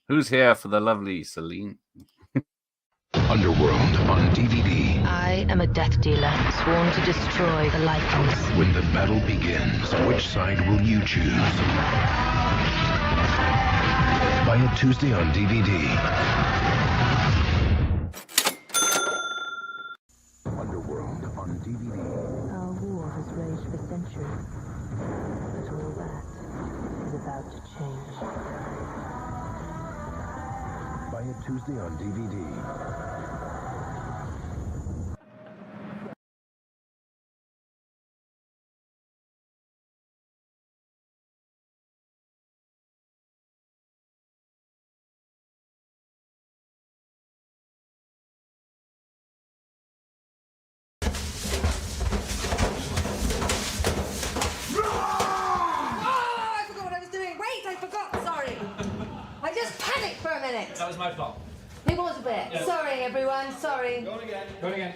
Who's here for the lovely Celine? Underworld on DVD. I am a death dealer, sworn to destroy the Lycans. When the battle begins, which side will you choose? Buy it Tuesday on DVD. Underworld on DVD. Our war has raged for centuries, but all that is about to change. Buy it Tuesday on DVD. That was my fault. It was a bit. Yeah. Sorry, everyone. Sorry. Go again. Go again.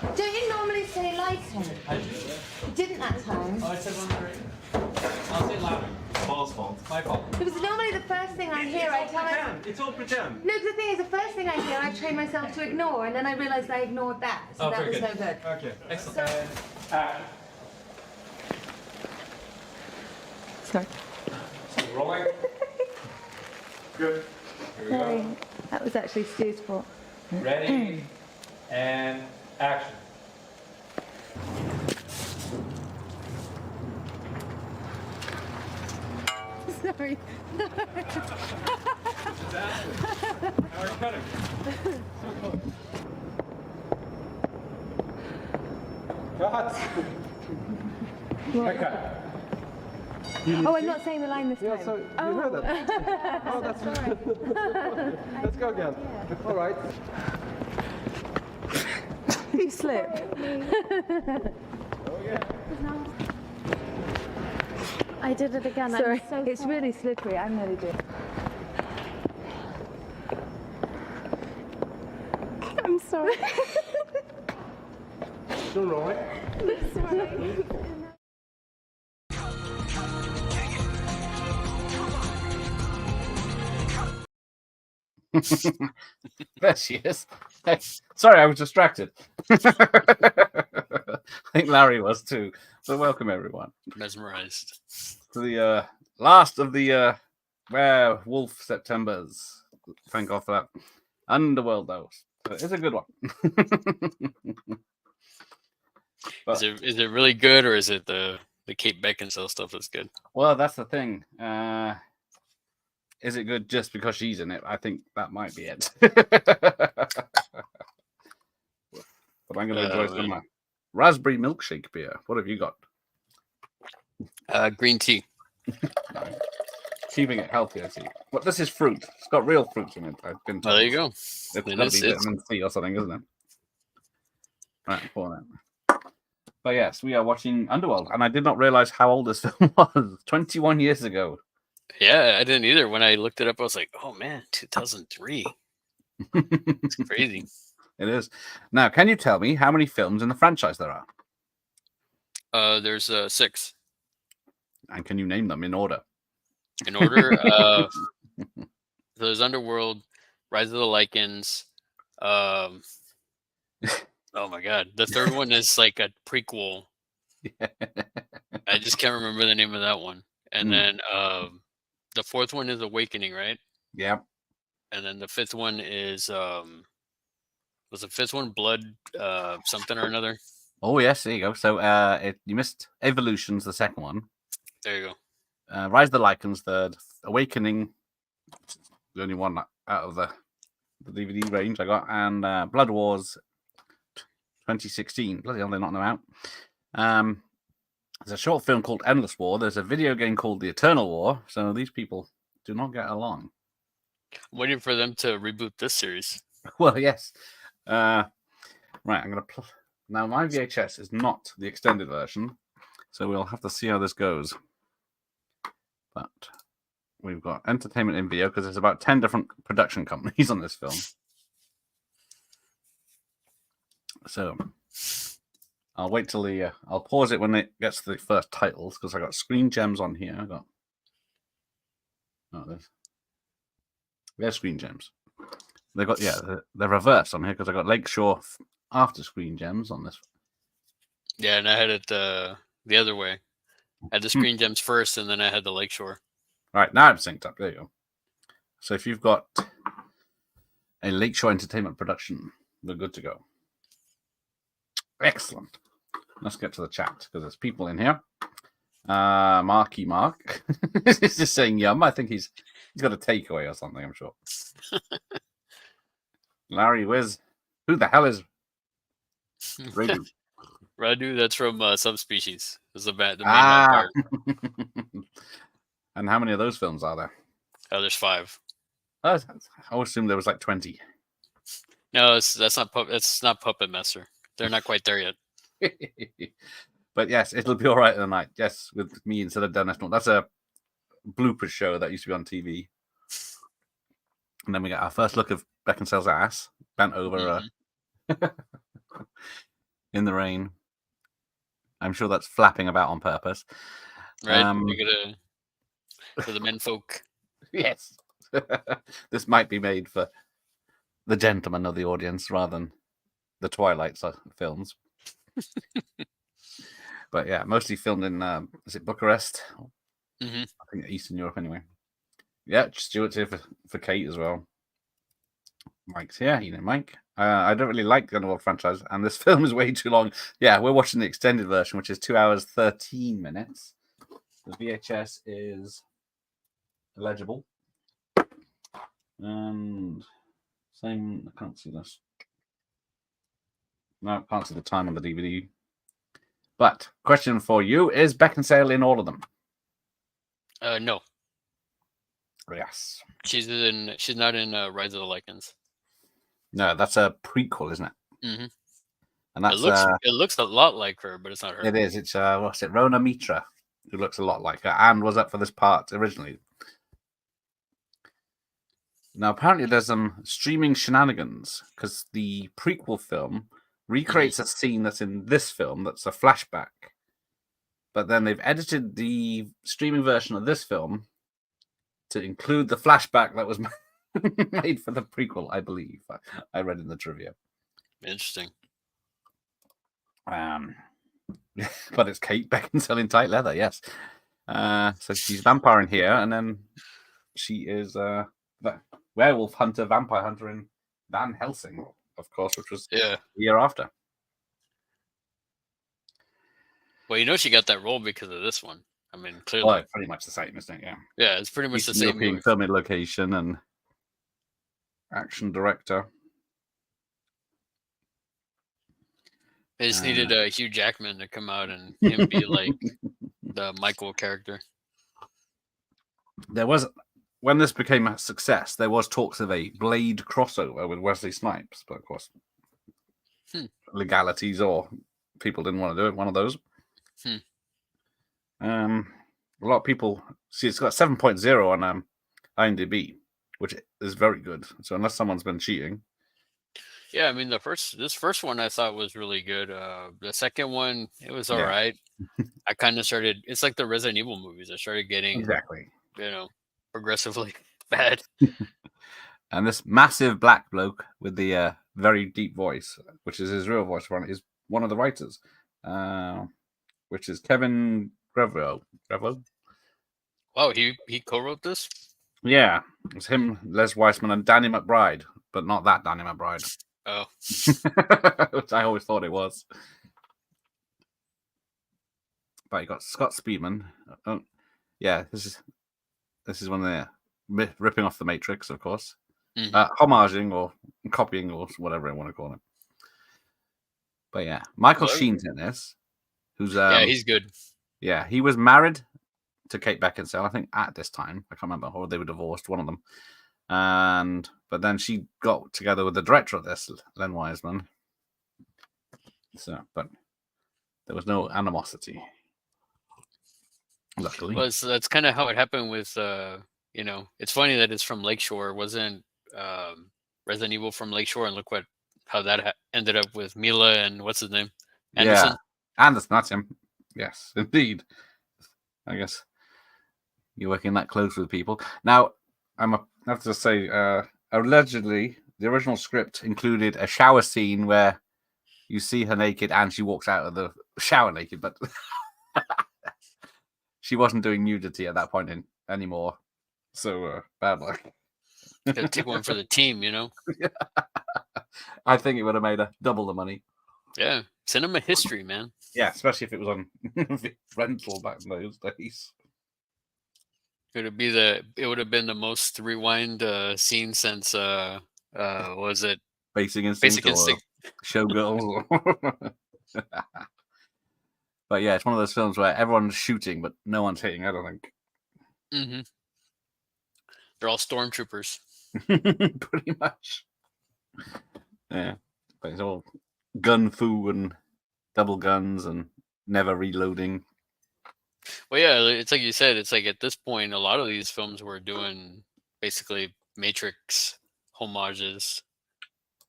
Don't you normally say Lycan? I do. You didn't that time. Oh, I said 103. I'll say it louder. Paul's fault. My fault. It was normally the first thing I hear. I tell myself. It's all pretend. No, the thing is, the first thing I hear, I train myself to ignore, and then I realised I ignored that, so that was no good. Okay. Excellent. Sorry. Rolling. Good. Here we go. That was actually Stu's fault. Ready and action. Sorry. Now we're cutting. Cut. Cut. Oh, I'm not saying the line this time. Yeah, so you heard that. Oh, that's right. Let's go again. All right. You slip. I did it again. Sorry, I'm so it's sorry. really slippery. I'm nearly doing. I'm sorry. It's all right. Sorry. There she is. Hey, sorry, I was distracted. I think Larry was too. So welcome everyone Mesmerized. to the last of the Wolf Septembers. Thank God for that. Underworld though. So it's a good one. But, Is it really good, or is it the Kate Beckinsale stuff that's good? well, that's the thing. Is it good just because she's in it? I think that might be it. But I'm going to enjoy some raspberry milkshake beer. What have you got? Green tea. Keeping it healthy, I see. But this is fruit. It's got real fruit in it. I've been Oh, there you go. It's Then got to be it's- vitamin C or something, isn't it? Right, pour that. But yes, we are watching Underworld, and I did not realize how old this film was. 21 years ago. Yeah, I didn't either. When I looked it up, I was like, oh man, 2003. It's crazy. It is. Now, can you tell me how many films in the franchise there are? There's 6 And can you name them in order? in order. There's Underworld, Rise of the Lycans. Oh my god, the third one is like a prequel. I just can't remember the name of that one. And then the fourth one is Awakening, right? Yeah. And then the fifth one is was the fifth one Blood something or another? Oh yes, there you go. So you missed Evolution's the second one. There you go. Rise of the Lycans third. Awakening, the only one out of the DVD range I got, and Blood Wars 2016. Bloody hell, they're not out. There's a short film called Endless War. There's a video game called The Eternal War. So these people do not get along. I'm waiting for them to reboot this series. Well, yes. Right, I'm going to... Now, my VHS is not the extended version, so we'll have to see how this goes. But we've got Entertainment in Video, because there's about 10 different production companies on this film. So... I'll wait till the... I'll pause it when it gets to the first titles, because I got Screen Gems on here. I got... Oh, this. They're Screen Gems. They got they're reversed on here because I got Lakeshore after Screen Gems on this. Yeah, and I had it the other way. I had the Screen Gems first, and then I had the Lakeshore. All right, now I'm synced up. There you go. So if you've got a Lakeshore Entertainment production, we're good to go. Excellent. Let's get to the chat because there's people in here. Marky Mark is just saying yum. I think he's got a takeaway or something, I'm sure. Larry Wiz, who the hell is Radu? Radu, that's from Subspecies. Is the main vampire. And how many of those films are there? Oh, there's 5. I always assumed there was like 20. No, that's not Puppet Master. They're not quite there yet. But yes, it'll be all right tonight. Yes, with me instead of Dennis. That's a blooper show that used to be on TV. And then we get our first look of Beckinsale's ass bent over in the rain. I'm sure that's flapping about on purpose. Right? We're gonna for the menfolk. Yes. This might be made for the gentlemen of the audience rather than the Twilight films. But yeah, mostly filmed in is it Bucharest? I think Eastern Europe anyway. Yeah, Stuart's here for Kate as well. Mike's here, you know Mike. I don't really like the Underworld franchise, and this film is way too long. Yeah, we're watching the extended version, which is 2 hours 13 minutes. The VHS is illegible. And same, I can't see this. No, I can't see the time on the DVD. But question for you, is Beckinsale in all of them? No. Yes. She's not in Rise of the Lycans. No, that's a prequel, isn't it? Mm-hmm. And that's it looks a lot like her, but it's not her. It is. It's what's it? Rona Mitra, who looks a lot like her and was up for this part originally. Now, apparently, there's some streaming shenanigans because the prequel film recreates a scene that's in this film that's a flashback. But then they've edited the streaming version of this film to include the flashback that was made for the prequel, I believe. I read in the trivia. Interesting. But it's Kate Beckinsale in tight leather, yes. So she's vampire in here, and then she is the werewolf hunter, vampire hunter in Van Helsing, of course, which was the year after. Well, you know she got that role because of this one. I mean, clearly. Well, pretty much the same, isn't it? Yeah. Yeah, it's pretty much the same European filming location and action director. They just needed Hugh Jackman to come out and him be like the Michael character. There was, when this became a success, there was talks of a Blade crossover with Wesley Snipes, but of course, legalities or people didn't want to do it. One of those. A lot of people see it's got 7.0 on IMDb, which is very good. So unless someone's been cheating. Yeah, I mean this first one I thought was really good. The second one, it was all right. I kind of started. It's like the Resident Evil movies. I started getting progressively bad. And this massive black bloke with the very deep voice, which is his real voice, is one of the writers, which is Kevin Greville. Wow, he co-wrote this? Yeah, it's him, Les Weissman, and Danny McBride, but not that Danny McBride. Oh. Which I always thought it was. But you got Scott Speedman. Oh, yeah, this is one of the ripping off the Matrix, of course. Homaging or copying or whatever I want to call it. But yeah, Michael Sheen's in this. Who's yeah, he's good. Yeah, he was married to Kate Beckinsale, I think, at this time. I can't remember, or they were divorced, one of them. But then she got together with the director of this, Len Wiseman. So, but there was no animosity. Luckily. Well, that's kind of how it happened with it's funny that it's from Lakeshore. It wasn't Resident Evil from Lakeshore, and look how that ended up with Mila and what's his name? Anderson. Yeah, Anderson, that's him. Yes, indeed. I guess you're working that close with people. Now, I have to say, allegedly, the original script included a shower scene where you see her naked and she walks out of the shower naked, but she wasn't doing nudity at that point anymore. So bad luck. Gotta take one for the team, you know? I think it would have made her double the money. Yeah. Cinema history, man. Yeah, especially if it was on rental back in those days. It would have been the most rewind scene since was it Basic Instinct Basic or Instinct? Showgirls. But yeah, it's one of those films where everyone's shooting, but no one's hitting, I don't think. Mm-hmm. They're all stormtroopers. Pretty much. Yeah. But it's all gun fu and double guns and never reloading. Well, yeah, it's like you said. It's like at this point, a lot of these films were doing basically Matrix homages.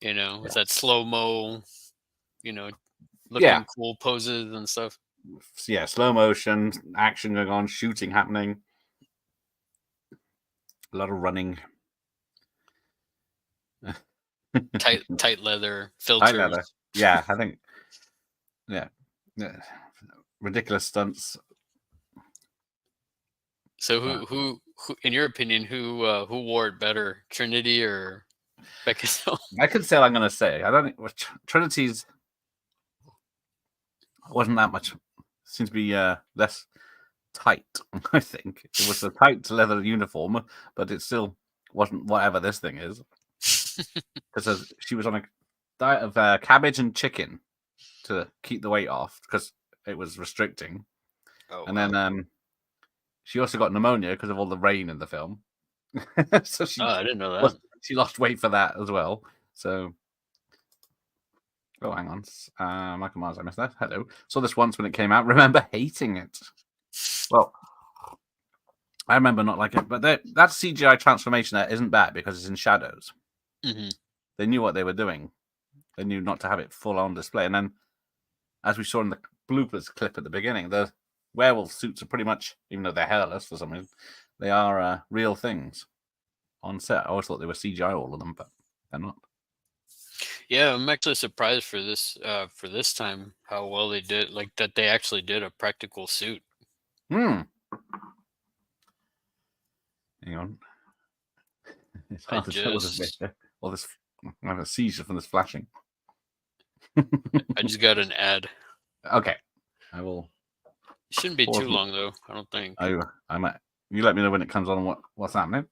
You know, it's that slow mo, you know, looking cool poses and stuff. Yeah, slow motion, action going on, shooting happening, a lot of running. tight leather filters. Tight leather. Yeah, I think. Yeah, ridiculous stunts. So who in your opinion, who wore it better, Trinity or Beckinsale? I could say I'm going to say I don't think Trinity's wasn't that much. Seems to be less tight. I think it was a tight leather uniform, but it still wasn't whatever this thing is. Because she was on a diet of cabbage and chicken to keep the weight off because it was restricting. And then she also got pneumonia because of all the rain in the film. So I didn't know that. She lost weight for that as well. So, oh, hang on. Michael Myers, I missed that. Hello. Saw this once when it came out. Remember hating it. Well, I remember not liking it. But that CGI transformation there isn't bad because it's in shadows. Mm-hmm. They knew what they were doing. They knew not to have it full on display. And then, as we saw in the bloopers clip at the beginning, the werewolf suits are pretty much, even though they're hairless for some reason, they are real things on set. I always thought they were CGI, all of them, but they're not. Yeah, I'm actually surprised for this time how well they did, like that they actually did a practical suit. Hang on. It's hard to tell all this. I have a seizure from this flashing. I just got an ad. Okay, I will. It shouldn't be too long though. I don't think. I might. You let me know when it comes on and what's happening.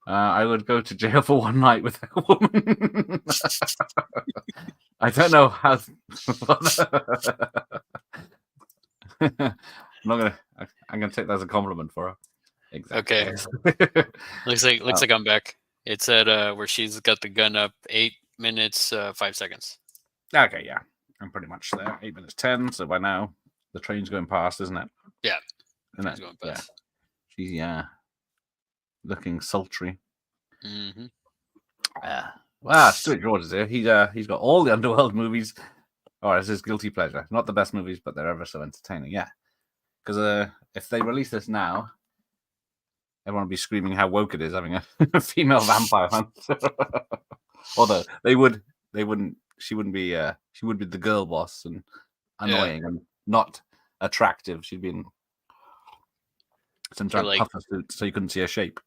I would go to jail for one night with a woman. I don't know how. I'm gonna take that as a compliment for her. Exactly. Okay. looks like I'm back. It's at where she's got the gun up. 8 minutes 5 seconds. Okay, yeah, I'm pretty much there. 8 minutes 10. So by now the train's going past, isn't it? Yeah. Isn't it? Going past. Yeah. She's looking sultry. Mm-hmm. Stuart George is here. He's got all the Underworld movies. Or it's his guilty pleasure. Not the best movies, but they're ever so entertaining. Yeah. Because if they release this now, everyone will be screaming how woke it is having a female vampire hunt. Although she would be the girl boss and annoying and not attractive. She'd be in some sort of puffer suit so you couldn't see her shape.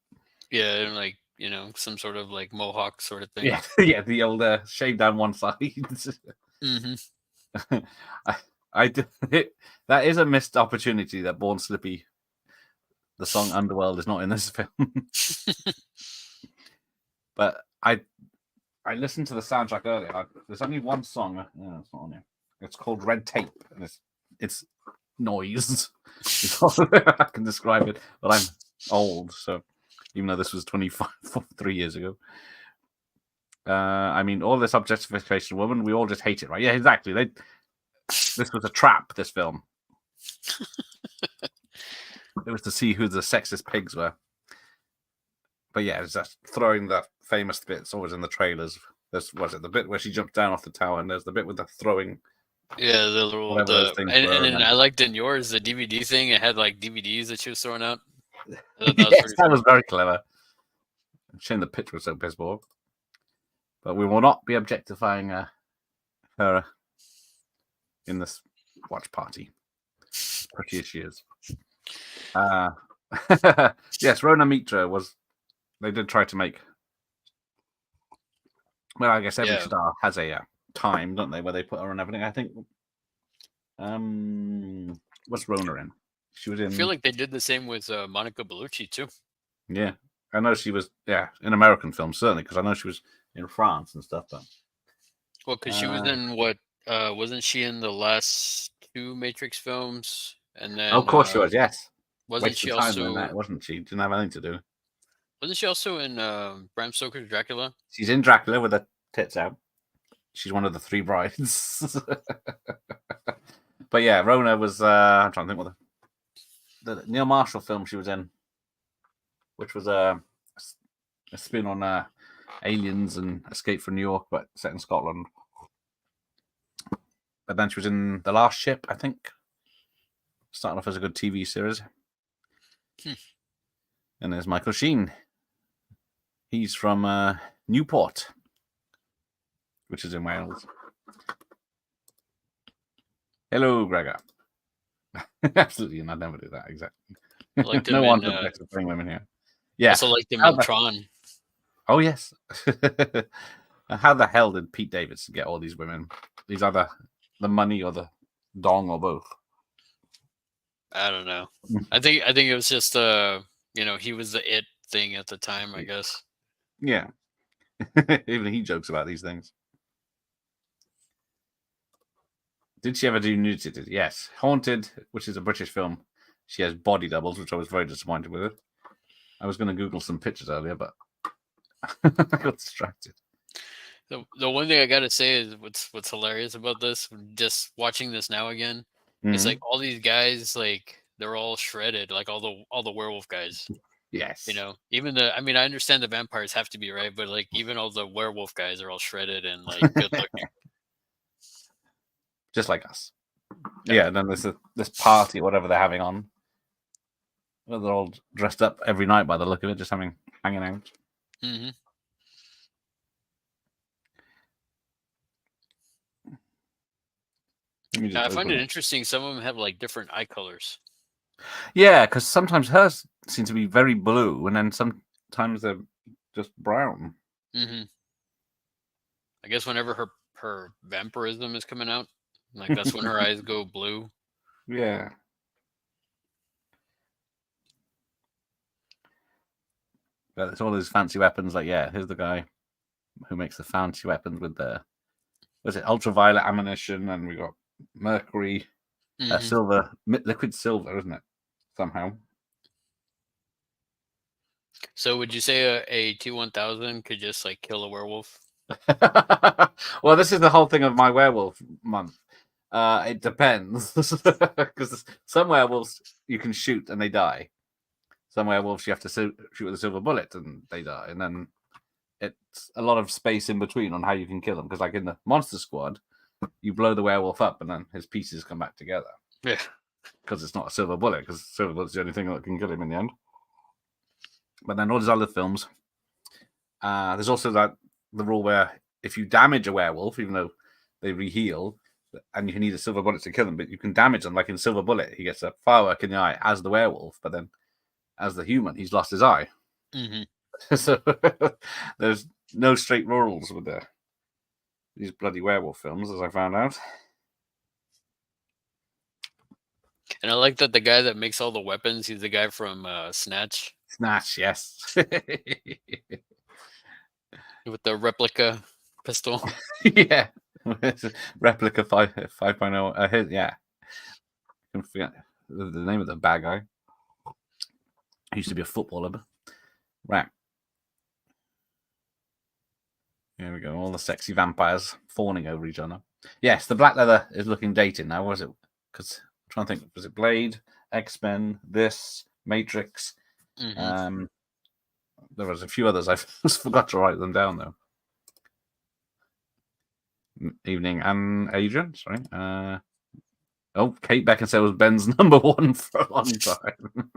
Yeah, and like, you know, some sort of like mohawk sort of thing. Yeah, yeah, the old shave down one side. Mm-hmm. That is a missed opportunity that Born Slippy, the song Underworld, is not in this film. But I listened to the soundtrack earlier. There's only one song. Yeah, it's not on here. It's called Red Tape, and it's noise. I can describe it, but I'm old, so even though this was 3 years ago. I mean, all this objectification of women, we all just hate it, right? Yeah, exactly. This was a trap, this film. It was to see who the sexist pigs were. But yeah, it's just throwing the famous bits always in the trailers. Was it the bit where she jumped down off the tower, and there's the bit with the throwing. Yeah, the little and then I liked in yours the DVD thing. It had like DVDs that she was throwing out. That was very clever. Shame the picture was so piss poor. But we will not be objectifying her in this watch party. Pretty as she is. Yes, Rona Mitra was. They did try to make. Well, I guess every star has a time, don't they, where they put her on everything. I think. What's Rona in? She was in. I feel like they did the same with Monica Bellucci too. Yeah, I know she was. Yeah, in American films certainly, because I know she was in France and stuff. But well, because she was in what? Wasn't she in the last 2 Matrix films? And then, of course she was. Yes. Wasn't she also? In that, wasn't she? Didn't have anything to do. Wasn't she also in Bram Stoker's Dracula? She's in Dracula with her tits out. She's one of the 3 brides. But yeah, Rona was. I'm trying to think what the Neil Marshall film she was in, which was a spin on Aliens and Escape from New York, but set in Scotland. But then she was in The Last Ship, I think. Starting off as a good TV series. And there's Michael Sheen. He's from Newport, which is in Wales. Hello, Gregor. Absolutely, and I'd never do that, exactly. Like No one to bring women here. Yeah. Also like them in Tron. Oh, yes. How the hell did Pete Davidson get all these women? These either the money or the dong or both. I don't know. I think it was just he was the it thing at the time, I guess. Yeah. Even he jokes about these things. Did she ever do nudity? Yes. Haunted, which is a British film. She has body doubles, which I was very disappointed with. I was going to Google some pictures earlier, but I got distracted. The one thing I gotta say is what's hilarious about this, just watching this now again, it's like all these guys, like they're all shredded, like all the werewolf guys. Yes. Even I understand the vampires have to be, right, but like even all the werewolf guys are all shredded and like good looking. Just like us. Yeah, and then there's this party, whatever they're having on. Well, they're all dressed up every night by the look of it, just hanging out. Mm-hmm. I find it interesting. Some of them have like different eye colors. Yeah, because sometimes hers seem to be very blue, and then sometimes they're just brown. Mm-hmm. I guess whenever her vampirism is coming out, like that's when her eyes go blue. Yeah. But it's all those fancy weapons. Like, yeah, here's the guy who makes the fancy weapons with ultraviolet ammunition, and we got mercury, silver, liquid silver, isn't it? Somehow. So, would you say a T-1000 could just like kill a werewolf? Well, this is the whole thing of my werewolf month. It depends, because some werewolves you can shoot and they die. Some werewolves you have to shoot with a silver bullet and they die, and then it's a lot of space in between on how you can kill them. Because like in the Monster Squad, you blow the werewolf up and then his pieces come back together. Yeah, because it's not a silver bullet. Because silver bullet's the only thing that can kill him in the end. But then all these other films, there's also the rule where if you damage a werewolf, even though they re-heal, and you need a silver bullet to kill them, but you can damage them. Like in Silver Bullet, he gets a firework in the eye as the werewolf, but then as the human, he's lost his eye. Mm-hmm. So there's no straight rules with these bloody werewolf films, as I found out. And I like that the guy that makes all the weapons, he's the guy from Snatch. Snatch, yes. With the replica pistol. Yeah. Replica 5.0. Yeah. I can forget the name of the bad guy. He used to be a footballer. But... Right. Here we go. All the sexy vampires fawning over each other. Yes, the black leather is looking dated now. Was it? Because I'm trying to think. Was it Blade, X-Men, this, Matrix? Mm-hmm. There was a few others. I just forgot to write them down though. Evening and Adrian. Sorry. Kate Beckinsale was Ben's number one for a long time.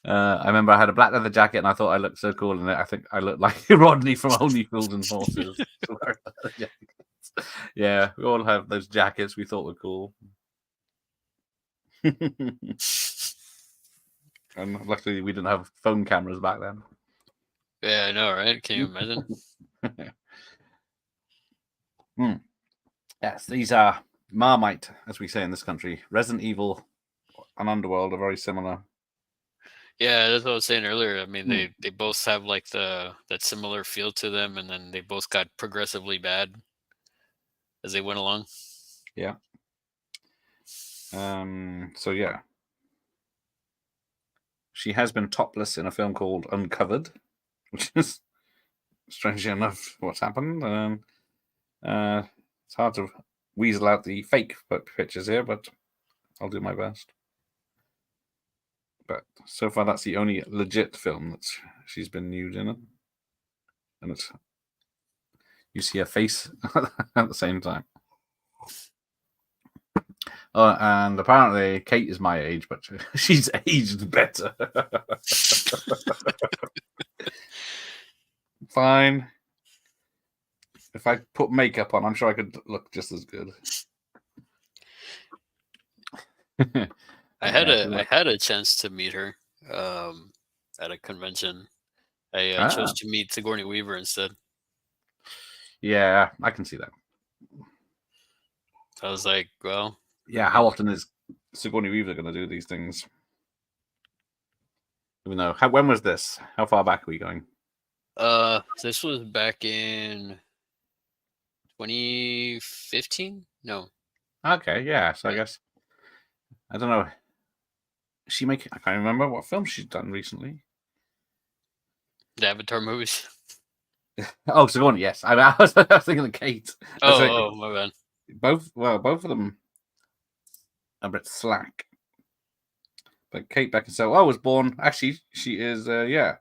I remember I had a black leather jacket and I thought I looked so cool in it. I think I looked like Rodney from Only Fools and Horses. Yeah, we all have those jackets we thought were cool. And luckily we didn't have phone cameras back then. Yeah, I know, right? Can you imagine? Yes, these are Marmite, as we say in this country. Resident Evil and Underworld are very similar. Yeah, that's what I was saying earlier. I mean, they both have like that similar feel to them, and then they both got progressively bad as they went along. Yeah. So yeah, she has been topless in a film called Uncovered, which is strangely enough what's happened. It's hard to weasel out the fake pictures here, but I'll do my best. But so far, that's the only legit film that she's been nude in it, and it's you see her face at the same time. Oh, and apparently Kate is my age, but she's aged better. Fine. If I put makeup on, I'm sure I could look just as good. I had a chance to meet her at a convention. I chose to meet Sigourney Weaver instead. Yeah, I can see that. I was like, well, yeah. How often is Sigourney Weaver going to do these things? Even though, when was this? How far back are we going? This was back in 2015. No. Okay, yeah. So I guess I don't know. I can't remember what film she's done recently. The Avatar movies. Oh, Sigourney, yes. I was thinking of Kate. Oh, my bad. Both of them a bit slack. But Kate Beckinsale, was born. Actually, she is 2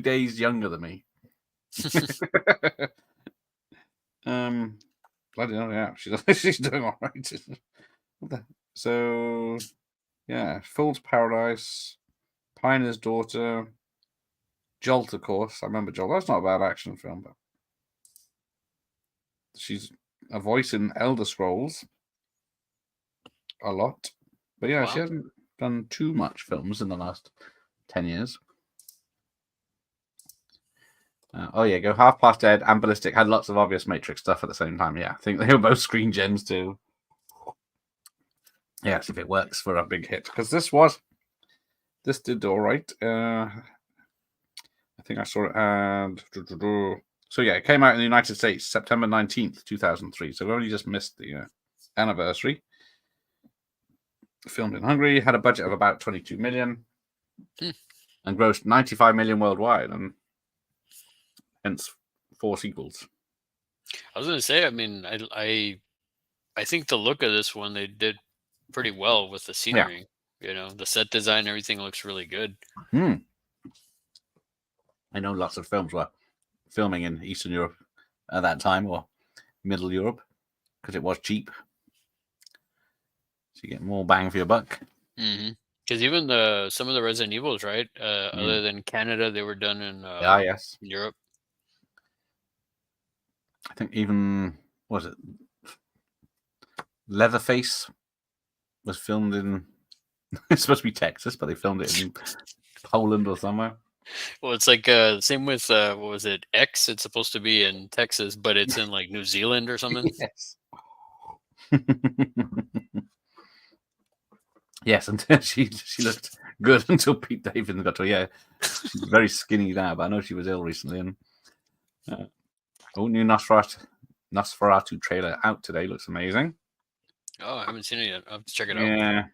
days younger than me. Bloody hell, yeah. She's doing all right. So yeah, Fool's Paradise, Pioneer's Daughter, Jolt, of course. I remember Jolt. That's not a bad action film, but she's a voice in Elder Scrolls a lot. But yeah, she hasn't done too much films in the last 10 years. Go Half Past Dead and Ballistic had lots of obvious Matrix stuff at the same time. Yeah, I think they were both screen gems too. Yes, if it works for a big hit. Because this did all right. I think I saw it. And so yeah, it came out in the United States September 19th, 2003. So we only just missed the anniversary. Filmed in Hungary, had a budget of about 22 million and grossed 95 million worldwide, and hence 4 sequels. I was going to say, I mean, I think the look of this one, they did pretty well with the scenery. Yeah. You know, the set design, everything looks really good. I know lots of films were filming in Eastern Europe at that time, or Middle Europe, because it was cheap. So you get more bang for your buck. Because even some of the Resident Evils, right? Other than Canada, they were done in yes, Europe. I think even Leatherface was filmed in. It's supposed to be Texas, but they filmed it in Poland or somewhere. Well, it's like same with what was it? X. It's supposed to be in Texas, but it's in like New Zealand or something. Yes. Yes, until she looked good until Pete Davidson got to her. Yeah, she's very skinny now, but I know she was ill recently. And new Nosferatu trailer out today. Looks amazing. Oh, I haven't seen it yet. I'll have to check it out. Yeah.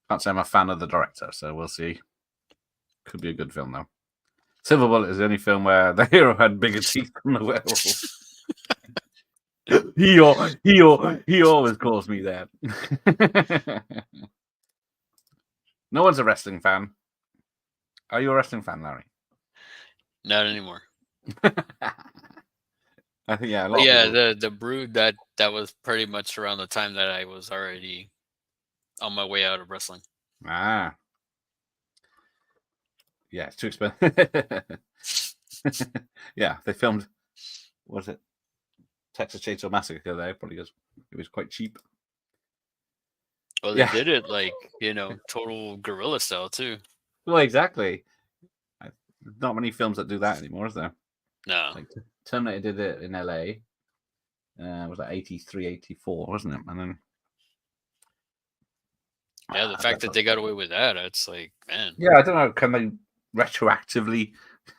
Can't say I'm a fan of the director, so we'll see. Could be a good film, though. Silver Bullet is the only film where the hero had bigger teeth than the werewolf. He always calls me that. No one's a wrestling fan. Are you a wrestling fan, Larry? Not anymore. I think the Brood that was pretty much around the time that I was already on my way out of wrestling. Ah, Yeah, it's too expensive. Yeah, they filmed. What was it? Texas Chainsaw Massacre there, probably because it was quite cheap. Well, they Yeah. did it like total guerrilla style too. Well, exactly. Not many films that do that anymore, is there? No, Like Terminator did it in LA. Was that 83, 84, wasn't it? And then yeah, the fact that they got away with that, it's like, man. yeah, I don't know. Can they retroactively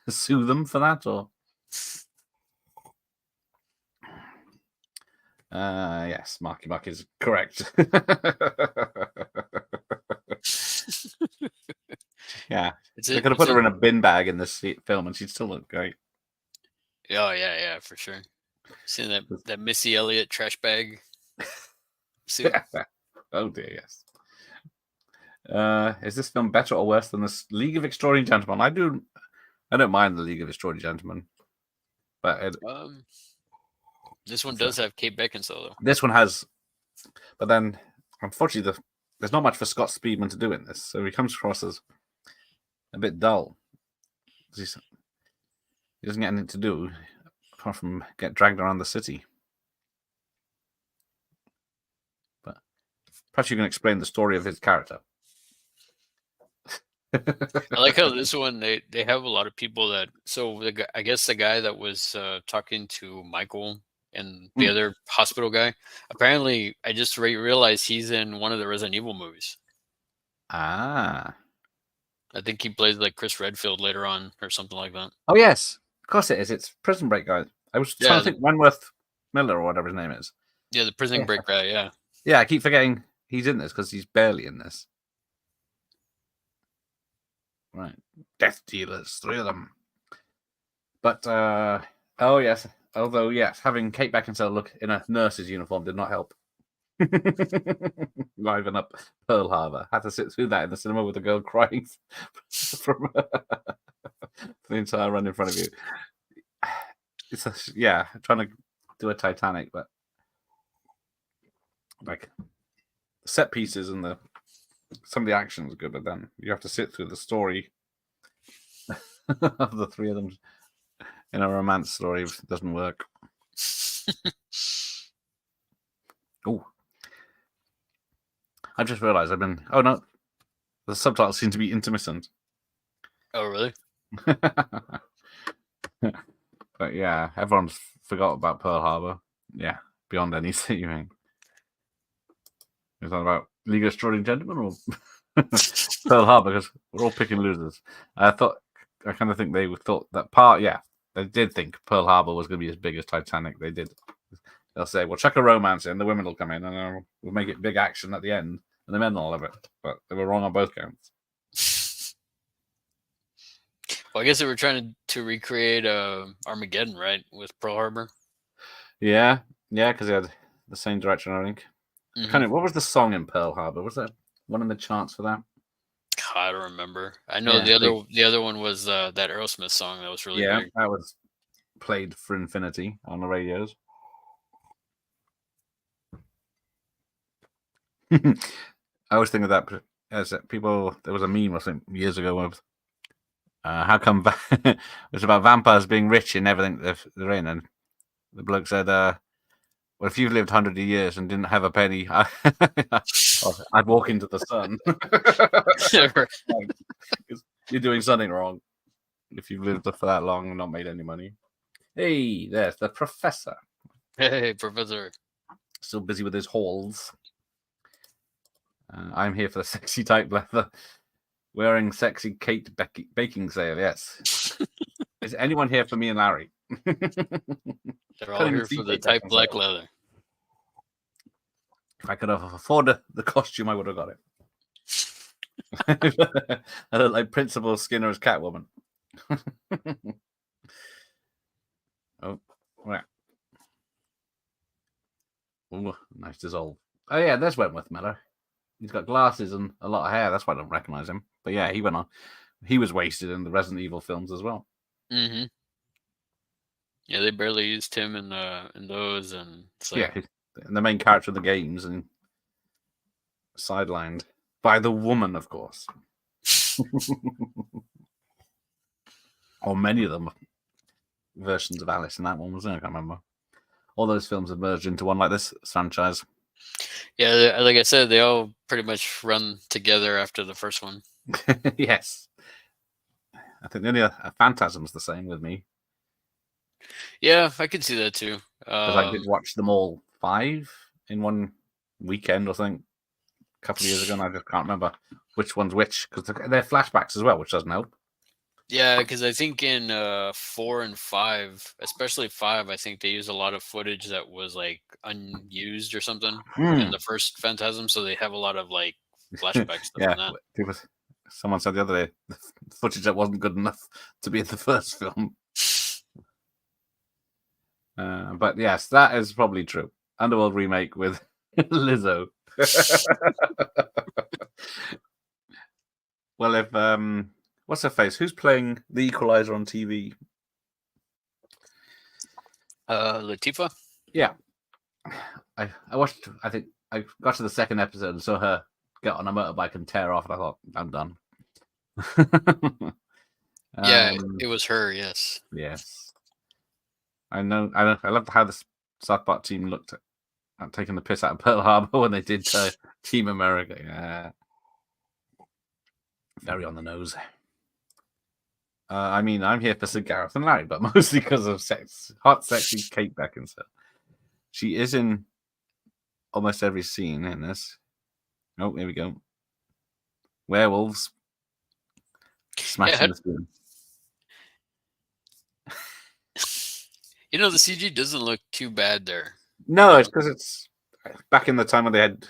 sue them for that or? Yes, Marky Mark is correct. Yeah, they could have put her in a bin bag in this film, and she'd still look great. Oh yeah, for sure. Seen that Missy Elliott trash bag suit? Oh dear, yes. Is this film better or worse than this League of Extraordinary Gentlemen? I don't mind the League of Extraordinary Gentlemen, but this one does have Kate Beckinsale though. this one has, but then unfortunately there's not much for Scott Speedman to do in this, so he comes across as a bit dull. He doesn't get anything to do apart from get dragged around the city. But perhaps you can explain the story of his character. I like how this one they have a lot of people that. So I guess the guy that was talking to Michael and the other hospital guy. Apparently, I just realized he's in one of the Resident Evil movies. Ah. I think he plays like Chris Redfield later on or something like that. Oh yes, of course it is. It's Prison Break guy. I was trying to think Wentworth Miller or whatever his name is. Yeah, the Prison Break guy. Yeah. Yeah, I keep forgetting he's in this because he's barely in this. Right, death dealers, 3 of them. But oh yes, although yes, having Kate Beckinsale look in a nurse's uniform did not help. Liven up Pearl Harbor. Had to sit through that in the cinema with a girl crying from the entire run in front of you. It's trying to do a Titanic, but like the set pieces and some of the action is good, but then you have to sit through the story of the 3 of them in a romance story. It doesn't work. Oh, I just realized oh no, the subtitles seem to be intermittent. Oh really? But yeah, everyone's forgot about Pearl Harbor. Yeah, beyond any seeming. Is that about League of Extraordinary Gentlemen or Pearl Harbor? Because we're all picking losers. I kind of think they thought that they did think Pearl Harbor was going to be as big as Titanic. They did. They'll say, "Well, chuck a romance in, the women will come in, and we'll make it big action at the end, and the men will love it." But they were wrong on both counts. Well, I guess they were trying to recreate Armageddon, right, with Pearl Harbor. Yeah, because they had the same direction, I think. Mm-hmm. Kind of. What was the song in Pearl Harbor? Was there one in the charts for that? I don't remember. I know the other one was that Aerosmith song that was really big. That was played for infinity on the radios. I always think of that as people. There was a meme I think years ago of how come it was about vampires being rich in everything they're in, and the bloke said, "Well, if you've lived 100 years and didn't have a penny, I'd walk into the sun." You're doing something wrong if you've lived for that long and not made any money. Hey, there's the professor. Hey, professor. Still busy with his hauls. I'm here for the sexy type leather. Wearing sexy Kate baking sale, yes. Is anyone here for me and Larry? They're all here for the type black leather. If I could have afforded the costume, I would have got it. I look like Principal Skinner's Catwoman. Oh, right. Ooh, nice dissolve. Oh yeah, there's Wentworth Miller. He's got glasses and a lot of hair. That's why I don't recognize him. But yeah, he went on. He was wasted in the Resident Evil films as well. Mm-hmm. Yeah, they barely used him in those, and it's like... yeah, the main character of the games, and sidelined by the woman, of course. or many of them, versions of Alice in that one, wasn't it? I can't remember. All those films have merged into one like this franchise. Yeah, like I said, they all pretty much run together after the first one. Yes. I think the only Phantasm's the same with me. Yeah, I could see that too. Because I did watch them all 5 in one weekend or something a couple of years ago, and I just can't remember which one's which, because they're flashbacks as well, which doesn't help. Yeah, because I think in 4 and 5, especially 5, I think they use a lot of footage that was like unused or something in the first Phantasm, so they have a lot of like flashback stuff in that. Someone said the other day, the footage that wasn't good enough to be in the first film. But yes, that is probably true. Underworld remake with Lizzo. Well, if what's her face? Who's playing the Equalizer on TV? Latifah? Yeah, I watched. I think I got to the second episode and saw her get on a motorbike and tear off, and I thought, I'm done. Yeah, it was her. Yes. Yes. I know. I loved how the South Park team looked at taking the piss out of Pearl Harbor when they did Team America. Yeah. Very on the nose. I mean, I'm here for Sir Gareth and Larry, but mostly because of hot, sexy Kate Beckinsale. She is in almost every scene in this. Oh, here we go. Werewolves smashing the screen. You know, the CG doesn't look too bad there. No, it's because it's back in the time when they had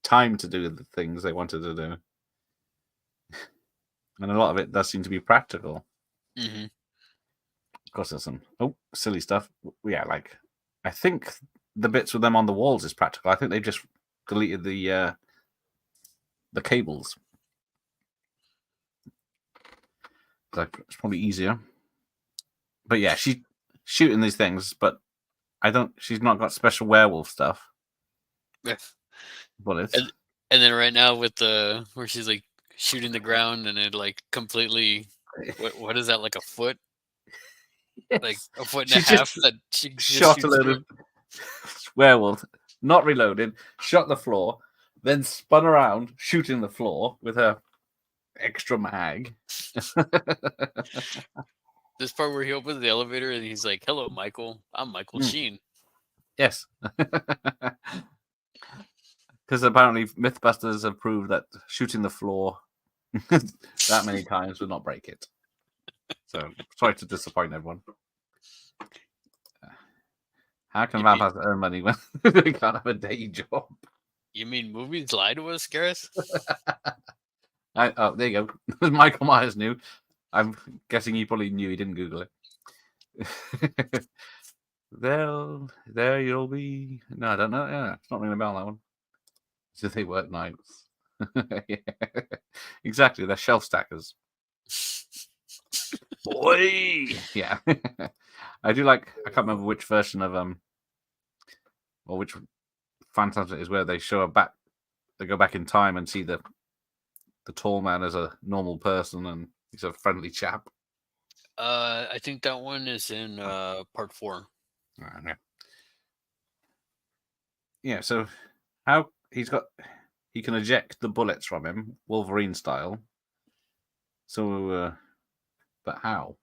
time to do the things they wanted to do. And a lot of it does seem to be practical. Mm-hmm. Of course, there's some silly stuff. Yeah, like I think the bits with them on the walls is practical. I think they've just deleted the cables. It's probably easier. But yeah, she's shooting these things, but she's not got special werewolf stuff. Bullets. And then right now with where she's like shooting the ground and it like completely what is that, like a foot? Yes. Like a foot and a half that she shot a load of werewolf, not reloaded, shot the floor, then spun around shooting the floor with her extra mag. This part where he opens the elevator and he's like, "Hello, Michael. I'm Michael Sheen." Yes. Because apparently Mythbusters have proved that shooting the floor that many times would not break it. So sorry to disappoint everyone. How can vampires earn money when they can't have a day job? You mean movies lie to us, Gareth? Oh, there you go. Michael Myers knew. I'm guessing he probably knew. He didn't Google it. There you'll be. No, I don't know. Yeah, it's not ringing a bell, that one. So they work nights. Yeah. Exactly, they're shelf stackers. Boy, yeah. I do like. I can't remember which version of or which Phantasm it is where they show back. They go back in time and see the tall man as a normal person, and he's a friendly chap. I think that one is in part 4. Yeah. Yeah. So how he can eject the bullets from him, Wolverine style. So, but how?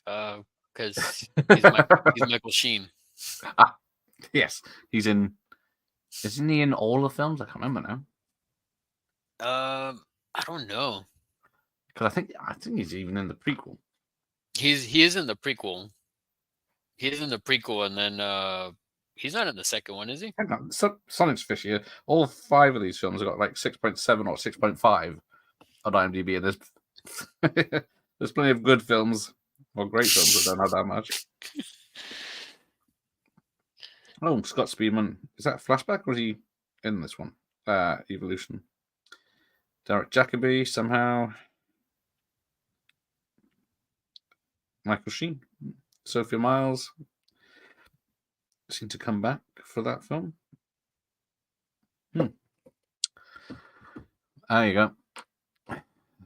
Because he's Michael Sheen. Yes, he's in. Isn't he in all the films? I can't remember now. I don't know. Because I think he's even in the prequel. He is in the prequel. He is in the prequel, and then he's not in the second one, is he? Hang on, Sonic's fishy. All 5 of these films have got like 6.7 or 6.5 on IMDb, and there's plenty of good films or great films that don't have that much. Oh, Scott Speedman. Is that a flashback or is he in this one? Evolution. Derek Jacobi, somehow. Michael Sheen. Sophia Myles seem to come back for that film. There you go.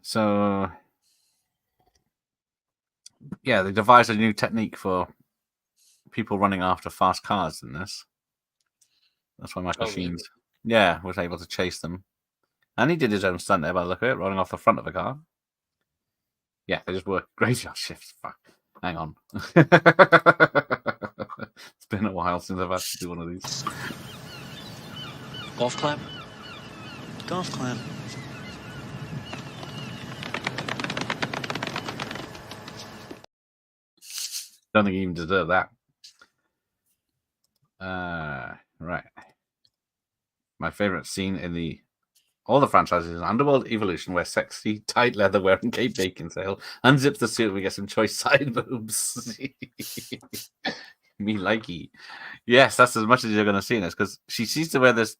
So, Yeah, they devised a new technique for people running after fast cars in this. That's why Michael Oh, really? Sheen's was able to chase them. And he did his own stunt there by the look of it, running off the front of a car. Yeah, they just work graveyard shifts. Fuck. Hang on. It's been a while since I've had to do one of these. Golf clap? Golf clap. Don't think he even deserved that. Right. My favorite scene in all the franchises is Underworld Evolution, where sexy, tight leather wearing Kate Beckinsale unzips the suit and we get some choice side boobs. Me likey. Yes, that's as much as you're going to see in this, because she sees to wear this,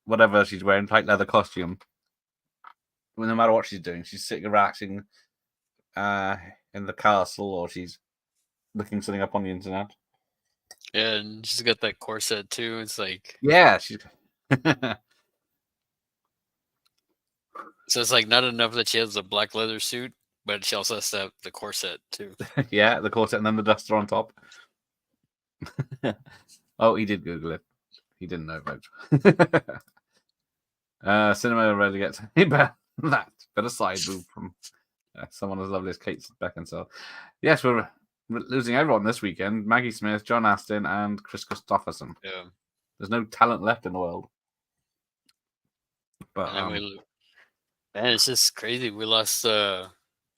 whatever she's wearing, tight leather costume. No matter what she's doing, she's sitting relaxing in the castle, or she's looking something up on the internet. Yeah, and she's got that corset too. It's like, Yeah, she's. so it's like not enough that she has a black leather suit, but she also has to have the corset too. Yeah, the corset and then the duster on top. Oh, he did Google it. He didn't know about it. Cinema rarely gets any better than that. Better side boob from someone as lovely as Kate Beckinsale. Yes, we're losing everyone this weekend. Maggie Smith, John Astin, and Chris Christopherson. Yeah. There's no talent left in the world. But man, it's just crazy. We lost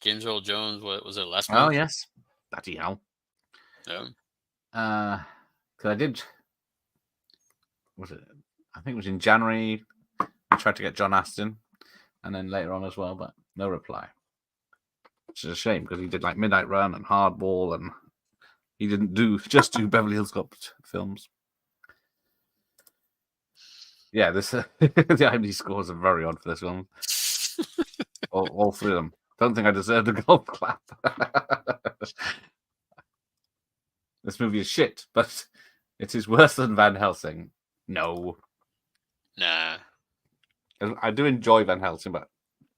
James Earl Jones. What was it, last oh month? yes, bloody hell. Yeah. Because I did. Was it? I think it was in January. I tried to get John Astin, and then later on as well, but no reply. Which is a shame because he did like Midnight Run and Hardball, and he didn't just do Beverly Hills Cop films. Yeah, the IMDb scores are very odd for this film. all three of them. Don't think I deserved a golf clap. This movie is shit, but it is worse than Van Helsing. No. Nah. I do enjoy Van Helsing, but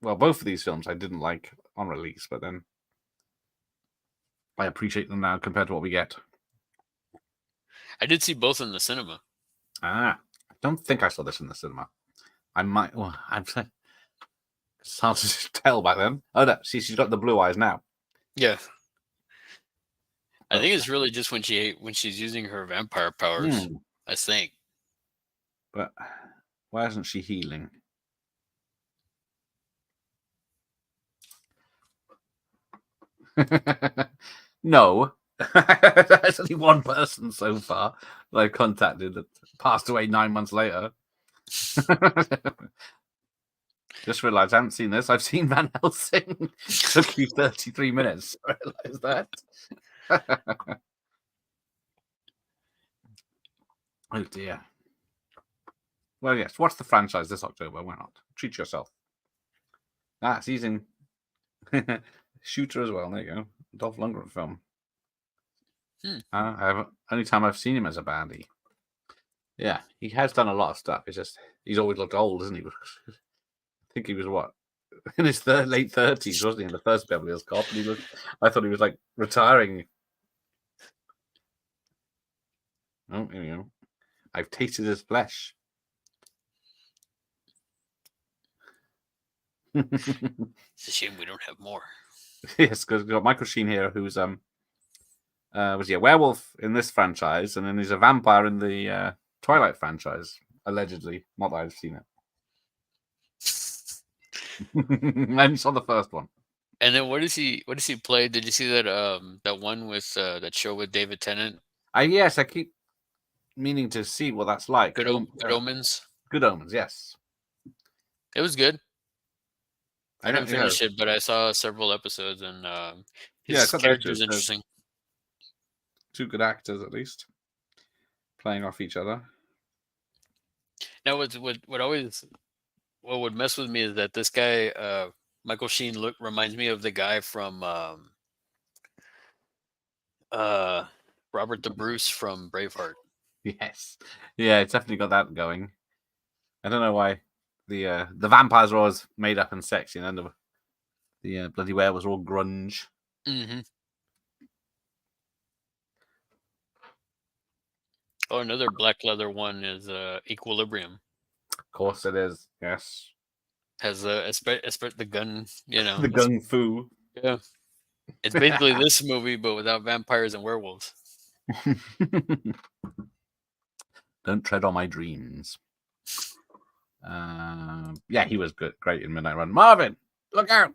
both of these films I didn't like on release, but then I appreciate them now compared to what we get. I did see both in the cinema. I don't think I saw this in the cinema. I might. Well, it's hard to tell back then. Oh no! See, she's got the blue eyes now. Yeah. I think it's really just when she's using her vampire powers. I think. But why isn't she healing? No. There's only one person so far that I've contacted that passed away 9 months later. Just realised I haven't seen this. I've seen Van Helsing. Took you 33 minutes to realise that. Oh dear. Well, yes. Watch the franchise this October. Why not? Treat yourself. It's using Shooter as well. There you go. Dolph Lundgren film. Only time I've seen him as a baddie. Yeah, he has done a lot of stuff. It's just he's always looked old, isn't he? I think he was what, in his late 30s, wasn't he? In the first Beverly Hills Cop, and I thought he was like retiring. Oh, here we go. I've tasted his flesh. It's a shame we don't have more. Yes, because we've got Michael Sheen here, who's was he a werewolf in this franchise, and then he's a vampire in the Twilight franchise, allegedly. Not that I've seen it. I only saw the first one. And then what does he play? Did you see that one with that show with David Tennant? Yes, I keep meaning to see what that's like. Good Omens. Good Omens, yes. It was good. I didn't know. finish it, but I saw several episodes, and it's his got character is those two. interesting. Two good actors, at least, playing off each other. Now, what would mess with me is that this guy, Michael Sheen, reminds me of the guy from Robert the Bruce from Braveheart. Yes, yeah, it's definitely got that going. I don't know why the vampires were always made up and sexy, and then the bloody werewolves were all grunge. Mm-hmm. Oh, another black leather one is Equilibrium. Of course it is. Yes. Has the gun, The it's- gung fu. yeah. It's basically this movie, but without vampires and werewolves. Don't tread on my dreams. Yeah, he was good, great in Midnight Run. Marvin, look out!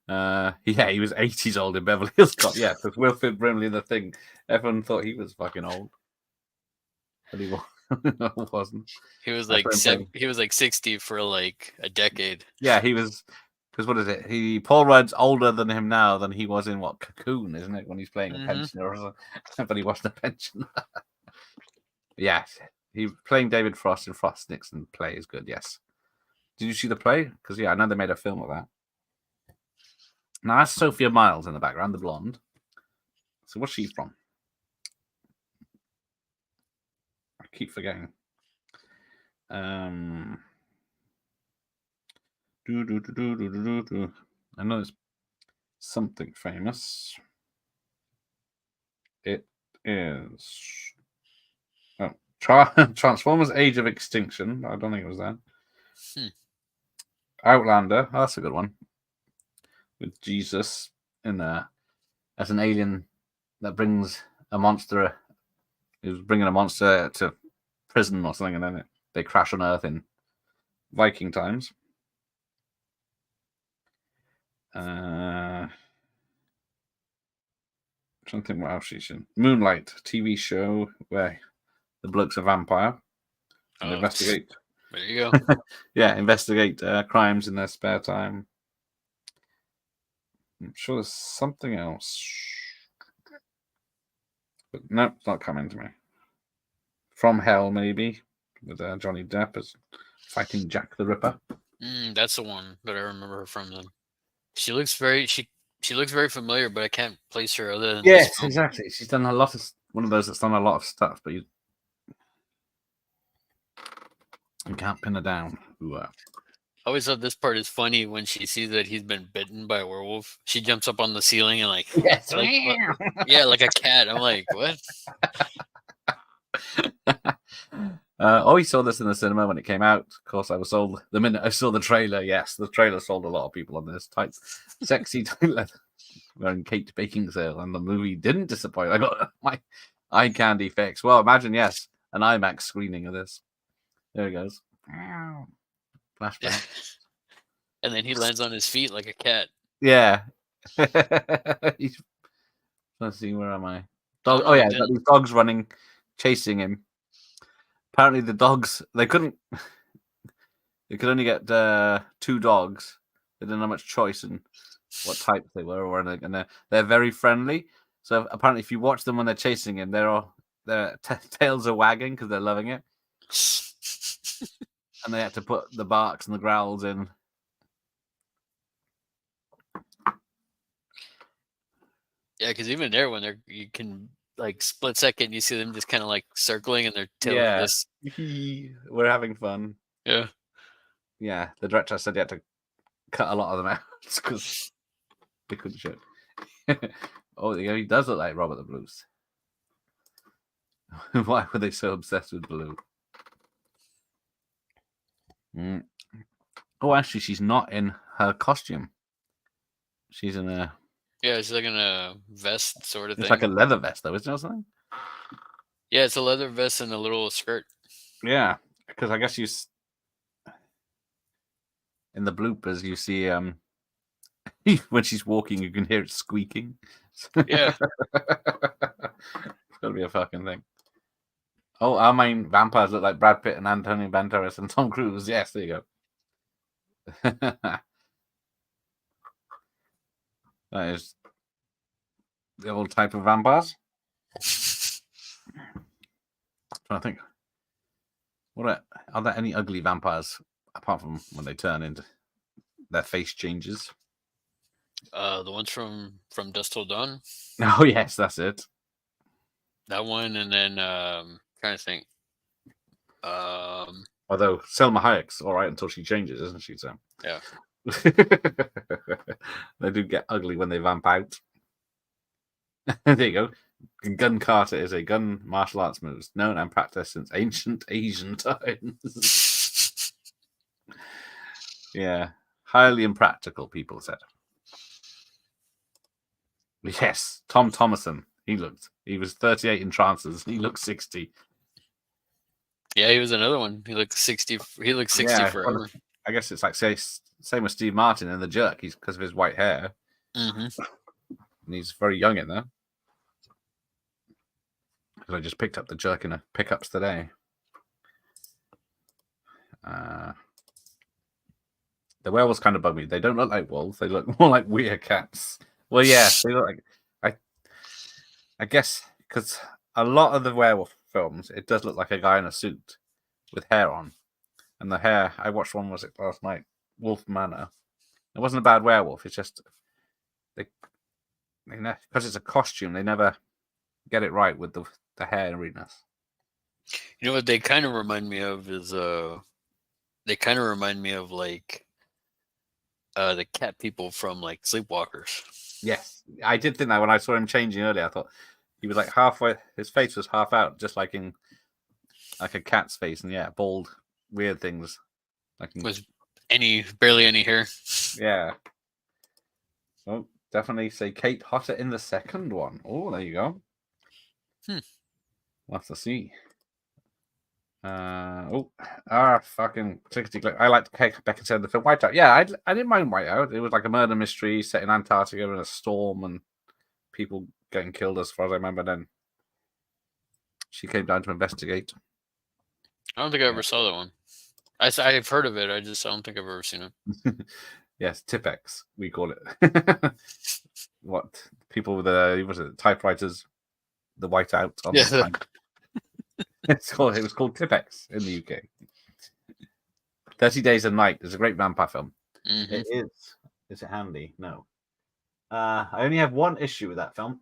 Yeah, he was 80s old in Beverly Hills Cop. Yeah, because Wilfred Brimley, the Thing, everyone thought he was fucking old, but he wasn't. He was That's like what I'm saying. he was like 60 for like a decade. Yeah, he was. Because what is it? Paul Rudd's older than him now than he was in Cocoon, isn't it? When he's playing a pensioner or something, but he wasn't a pensioner. Yeah, he playing David Frost in Frost Nixon play is good. Yes. Did you see the play? Because I know they made a film of that. Now that's Sophia Myles in the background, the blonde. So what's she from? I keep forgetting. I know it's something famous. It is Transformers: Age of Extinction. I don't think it was that. Outlander. Oh, that's a good one. With Jesus in there as an alien that brings a monster. He was bringing a monster to prison or something, and then they crash on Earth in Viking times. Trying to think what else she's in. Moonlight TV show where the bloke's a vampire and investigate. There you go. Yeah, investigate crimes in their spare time. I'm sure there's something else, but no, it's not coming to me. From Hell, maybe with Johnny Depp as fighting Jack the Ripper. That's the one that I remember her from. Then she looks very familiar, but I can't place her other than Yes, exactly. She's done a lot of one of those that's done a lot of stuff, but you can't pin her down. Ooh, I always thought this part is funny when she sees that he's been bitten by a werewolf. She jumps up on the ceiling and like, yeah, like a cat. I'm like, what? We saw this in the cinema when it came out. Of course, I was sold the minute I saw the trailer. Yes, the trailer sold a lot of people on this tight, sexy trailer wearing Kate Beckinsale, and the movie didn't disappoint. I got my eye candy fix. Well, imagine an IMAX screening of this. There he goes. Flashback. And then he lands on his feet like a cat. Yeah. Let's see, where am I? Oh yeah, these dogs running, chasing him. Apparently the dogs, they could only get 2 dogs. They didn't have much choice in what type they were, and they're very friendly. So apparently, if you watch them when they're chasing him, their tails are wagging because they're loving it, and they had to put the barks and the growls in. Yeah, because even there, when you can like split second, you see them just kind of like circling and their tail. Yeah, just... we're having fun. Yeah, yeah. The director said he had to cut a lot of them out because they couldn't shoot. Oh, he does look like Robert the Bruce. Why were they so obsessed with blue? Oh, actually, she's not in her costume. She's in a... Yeah, she's like in a vest sort of thing. It's like a leather vest, though, isn't it, or something? Yeah, it's a leather vest and a little skirt. Yeah, because I guess in the bloopers, you see when she's walking, you can hear it squeaking. Yeah. It's got to be a fucking thing. Oh, our main vampires look like Brad Pitt and Antonio Banderas and Tom Cruise. Yes, there you go. That is the old type of vampires. I think. Are there any ugly vampires apart from when they turn into their face changes? The ones from Dusk Till Dawn. Oh yes, that's it. That one, and then trying to think. Although Selma Hayek's all right until she changes, isn't she? So yeah, they do get ugly when they vamp out. There you go. Gun kata is a gun martial arts move known and practiced since ancient Asian times. Yeah, highly impractical, people said. Yes, Tom Thomason. He was 38 in trances. He looked 60. Yeah, he was another one. He looked 60. He looked 60 forever. I guess it's like same with Steve Martin in The Jerk. He's because of his white hair. Mm-hmm. And he's very young in there. Because I just picked up The Jerk in a pickups today. The werewolves kind of bug me. They don't look like wolves. They look more like weird cats. Well, yeah, they look like. I guess because a lot of the werewolf films, it does look like a guy in a suit with hair on, and the hair. I watched one was it last night, Wolf Manor. It wasn't a bad werewolf. It's just they because it's a costume. They never get it right with the hairiness. You know what they kind of remind me of is they kind of remind me of like the cat people from like Sleepwalkers. Yes, I did think that when I saw him changing earlier. I thought he was like halfway. His face was half out, just like in like a cat's face, and yeah, bald, weird things. Like with barely any hair. Yeah. Oh, definitely say Kate hotter in the second one. Oh, there you go. We'll have to see. Fucking tickety click. I like Becca said the film Whiteout. Yeah, I didn't mind Whiteout. It was like a murder mystery set in Antarctica in a storm and people getting killed, as far as I remember. Then she came down to investigate. I don't think I ever saw that one. I've heard of it. I don't think I've ever seen it. Yes, Tipex, we call it. What people with typewriters, the whiteout on the front. It was called Tipex in the UK. 30 Days a Night is a great vampire film. Mm-hmm. It is. Is it handy? No. I only have one issue with that film.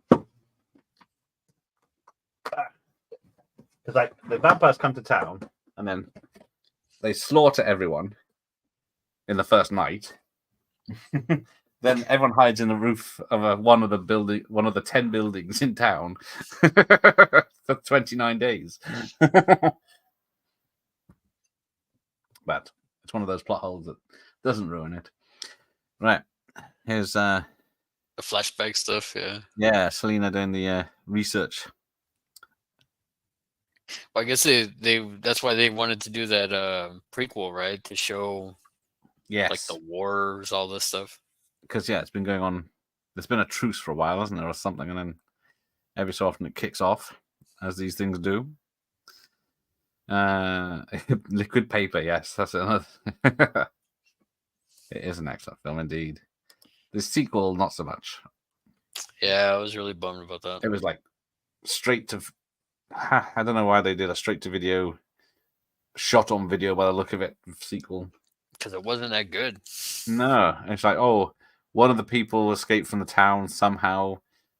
Because like the vampires come to town and then they slaughter everyone in the first night. Then everyone hides in the roof of one of the 10 buildings in town for 29 days. But it's one of those plot holes that doesn't ruin it. Right. Here's the flashback stuff, yeah. Yeah, Selena doing the research. Well, I guess they that's why they wanted to do that prequel, right? To show like the wars, all this stuff. Because it's been going on. There's been a truce for a while, hasn't there, or something, and then every so often it kicks off, as these things do. Liquid Paper, yes, that's another. It is an excellent film indeed. The sequel, not so much. Yeah, I was really bummed about that. It was like straight to. I don't know why they did a straight to video, shot on video by the look of it sequel. Because it wasn't that good. No, it's like, oh, one of the people escaped from the town somehow,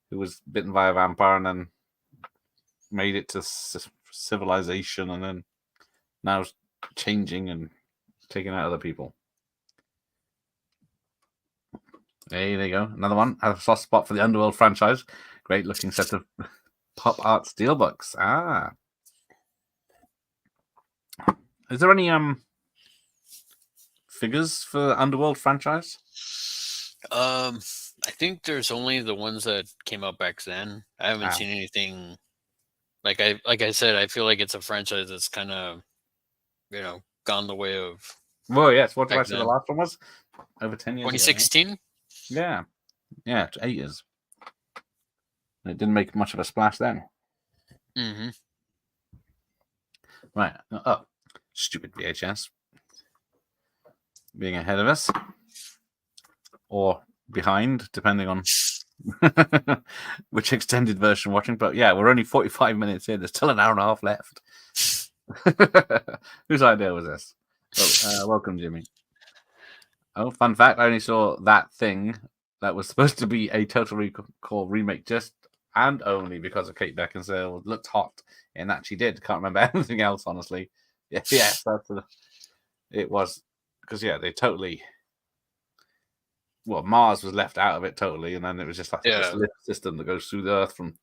who was bitten by a vampire, and then made it to civilization, and then now changing and taking out other people. Hey, there you go. Another one. I have a soft spot for the Underworld franchise. Great looking set of pop art steelbooks. Is there any figures for the Underworld franchise? I think there's only the ones that came out back then. I haven't seen anything. Like I said, I feel like it's a franchise that's kind of, gone the way of. Well, yes. What did I say the last one was? Over 10 years. 2016. Ago, right? Yeah, 8 years. It didn't make much of a splash then. Mm-hmm. Right. Oh, stupid VHS. Being ahead of us. Or behind, depending on which extended version watching. But yeah, we're only 45 minutes in. There's still an hour and a half left. Whose idea was this? Oh, welcome, Jimmy. Oh, fun fact, I only saw that thing that was supposed to be a Total Recall remake just and only because of Kate Beckinsale. Looked hot, and that she did. Can't remember anything else, honestly. Yes, it was. Because, they totally... Well, Mars was left out of it totally, and then it was just like this lift system that goes through the Earth from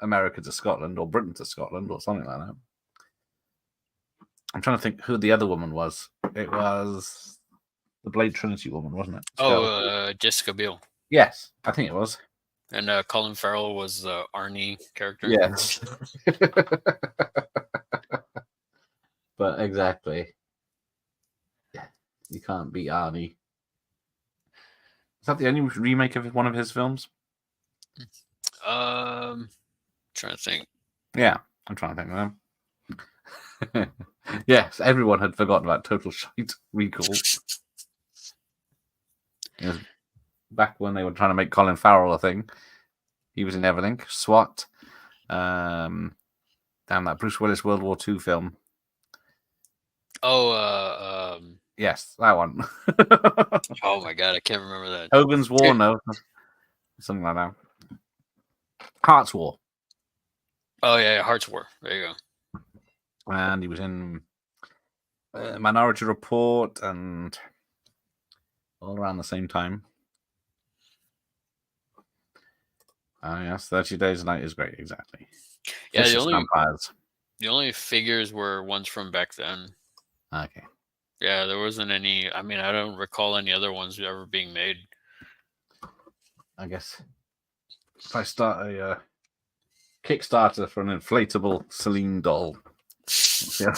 America to Scotland or Britain to Scotland or something like that. I'm trying to think who the other woman was. It was the Blade Trinity woman, wasn't it? Jessica Biel. Yes, I think it was. And Colin Farrell was the Arnie character. Yes. But exactly. You can't beat Arnie. Is that the only remake of one of his films? Trying to think. Yeah, I'm trying to think of them. Yes, everyone had forgotten about Total Shite Recall. It was back when they were trying to make Colin Farrell a thing. He was in everything. SWAT. Damn, that Bruce Willis World War II film. Yes, that one. Oh my god, I can't remember that. Hogan's War, no. Something like that. Hearts War. Oh yeah, Hearts War. There you go. And he was in Minority Report and all around the same time. Yes, 30 Days a Night is great, exactly. Yeah, Vicious Vampires. the only figures were ones from back then. Okay. Yeah, there wasn't any. I mean, I don't recall any other ones ever being made. I guess if I start a Kickstarter for an inflatable Celine doll, yeah.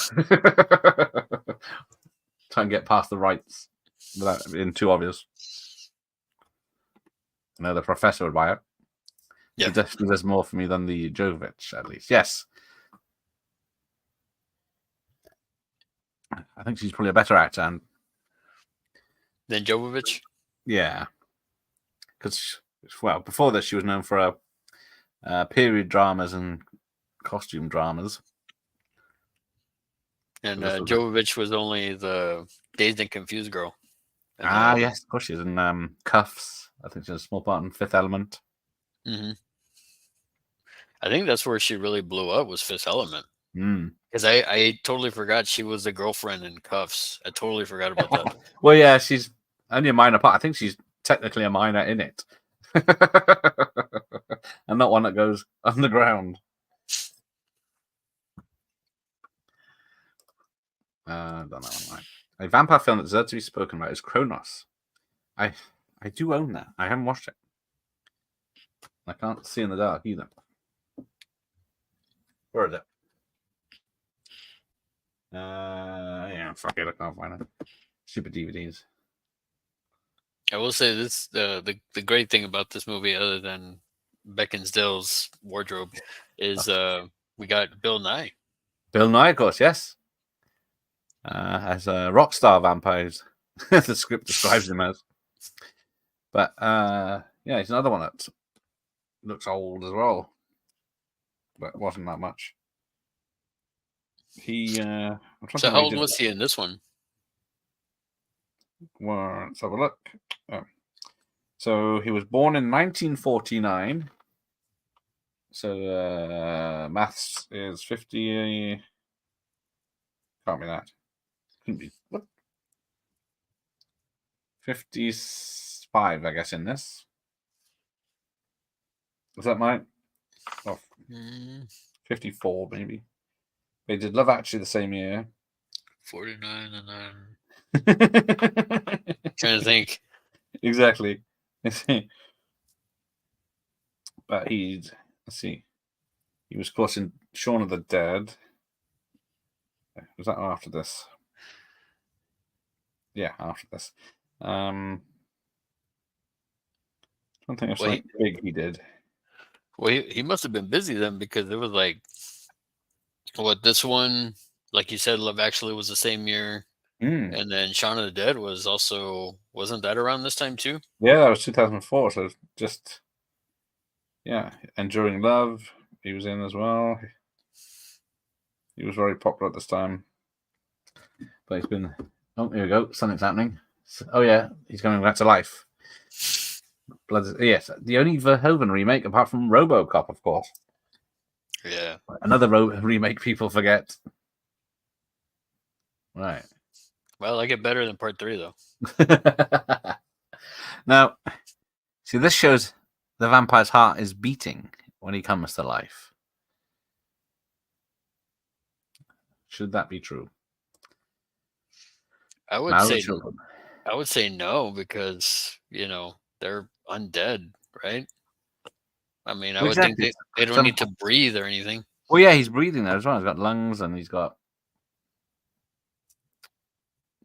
Try and get past the rights without being too obvious. I know the professor would buy it. Yeah, It definitely does more for me than the Jovovich, at least. Yes. I think she's probably a better actor. And then Jovovich. yeah. Because, well, before this, she was known for period dramas and costume dramas. And Jovovich was only the Dazed and Confused girl. And yes, of course she is in Cuffs. I think she's a small part in Fifth Element. Mm-hmm. I think that's where she really blew up, was Fifth Element. Mm. Because I totally forgot she was the girlfriend in Cuffs. I totally forgot about that. Well, yeah, she's only a minor part. I think she's technically a minor in it. And not one that goes underground. I don't know. A vampire film that deserves to be spoken about is Kronos. I do own that. I haven't watched it. I can't see in the dark either. Where is it? Yeah, fuck it. I can't find it. Stupid DVDs. I will say this: the great thing about this movie, other than Beckinsale's wardrobe, is we got Bill Nye. Bill Nye, of course, yes. As a rock star vampires, the script describes him as. But yeah, he's another one that looks old as well, but wasn't that much. He. So how old was he in this one? Well, let's have a look. Oh. So he was born in 1949. So maths is 50. Can't be that. Couldn't be. What? 55, I guess, in this. Was that mine? Oh, 54, maybe. They did Love Actually the same year. 49 and then... Trying to think. Exactly. But let's see. He was, of course, in Shaun of the Dead. Was that after this? Yeah, after this. I don't think it was something big he did. Well, he must have been busy then, because it was like, this one, like you said, Love Actually was the same year. And then Shaun of the Dead was also, wasn't that around this time too? Yeah, that was 2004. So just, yeah. Enduring Love, he was in as well. He was very popular at this time. But he's been, oh, here we go. Something's happening. Oh, yeah, he's coming back to life. Yes, the only Verhoeven remake apart from RoboCop, of course. Yeah. Another remake people forget. Right. Well, I get better than part 3, though. Now, see, this shows the vampire's heart is beating when he comes to life. Should that be true? I would Marrow say children. I would say no because they're undead, right? I mean, I Well, would think exactly. they don't need to breathe or anything. Well, yeah, he's breathing there as well. He's got lungs and he's got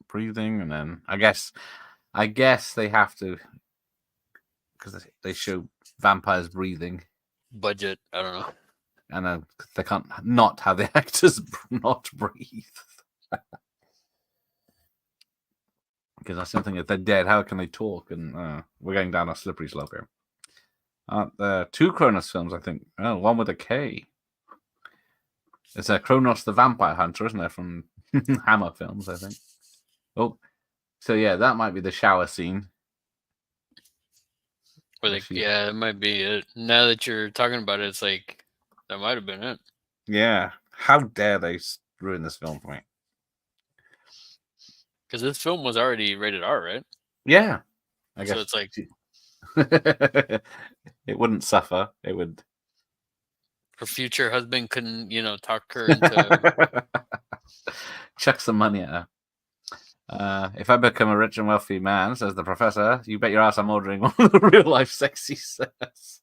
breathing, and then I guess they have to, because they show vampires breathing, Budget, I don't know. and then they can't not have the actors not breathe. Because that's something, if they're dead, how can they talk? And we're going down a slippery slope here. There are 2 Kronos films, I think. Oh, one with a K. It's a Kronos the Vampire Hunter, isn't there, from Hammer Films, I think. Oh, so yeah, that might be the shower scene. Yeah, it might be it. Now that you're talking about it, it's like that might have been it. Yeah, how dare they ruin this film for me? Because this film was already rated R, right? Yeah, I guess. So it's like it wouldn't suffer. It would. her future husband couldn't, talk her into. Chuck some money at her. If I become a rich and wealthy man, says the professor, you bet your ass I'm ordering one of the real life sexy dolls,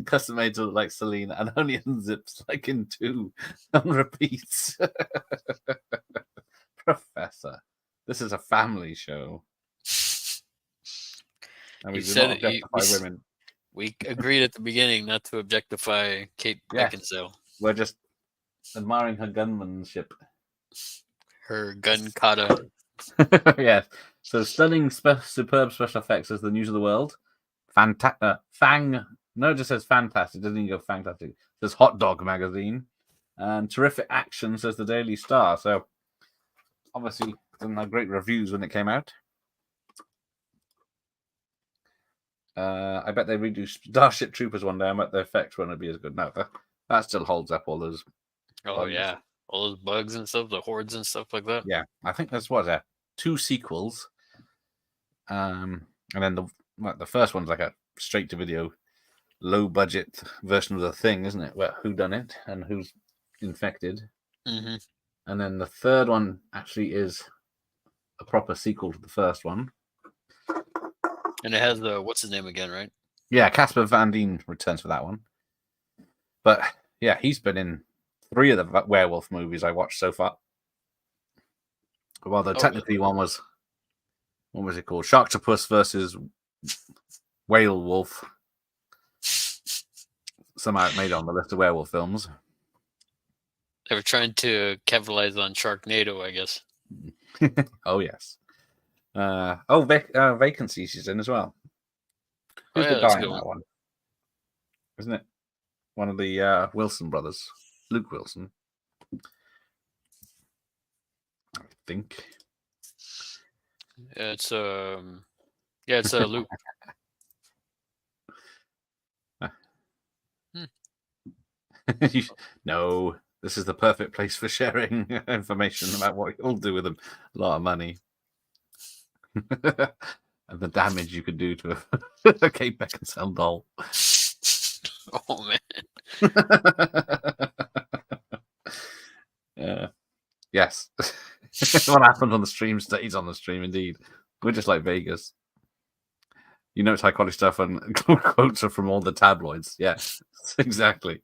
custom made to look like Selena, and only unzips like in 2 on repeats. Professor, this is a family show. And we do not objectify women. We agreed at the beginning not to objectify Kate Beckinsale. We're just admiring her gunmanship. It says fantastic. It doesn't even go fantastic. It says Hot Dog Magazine. And terrific action, says the Daily Star. So obviously didn't have great reviews when it came out. I bet they redo Starship Troopers one day. I bet the effects won't be as good. No, that still holds up, all those. Oh yeah, all those bugs and stuff, the hordes and stuff like that. Yeah, I think there's 2 sequels, and then the first one's like a straight to video, low budget version of The Thing, isn't it? Well, who done it and who's infected, mm-hmm. And then the third one actually is a proper sequel to the first one. And it has what's his name again, right? Yeah, Casper Van Dien returns for that one. But yeah, he's been in 3 of the werewolf movies I watched so far. Well, technically one was, what was it called? Sharktopus versus Whale Wolf. Somehow it made it on the list of werewolf films. They were trying to capitalize on Sharknado, I guess. Oh yes. Vacancy she's in as well. Who's the guy in that one? Isn't it one of the Wilson brothers? Luke Wilson, I think. It's Luke. No, this is the perfect place for sharing information about what you'll do with a lot of money. And the damage you could do to a Kate Beckinsale doll. Oh man. Yes. What happens on the stream stays on the stream, indeed. We're just like Vegas. You know it's high quality stuff, and quotes are from all the tabloids. Yes, exactly.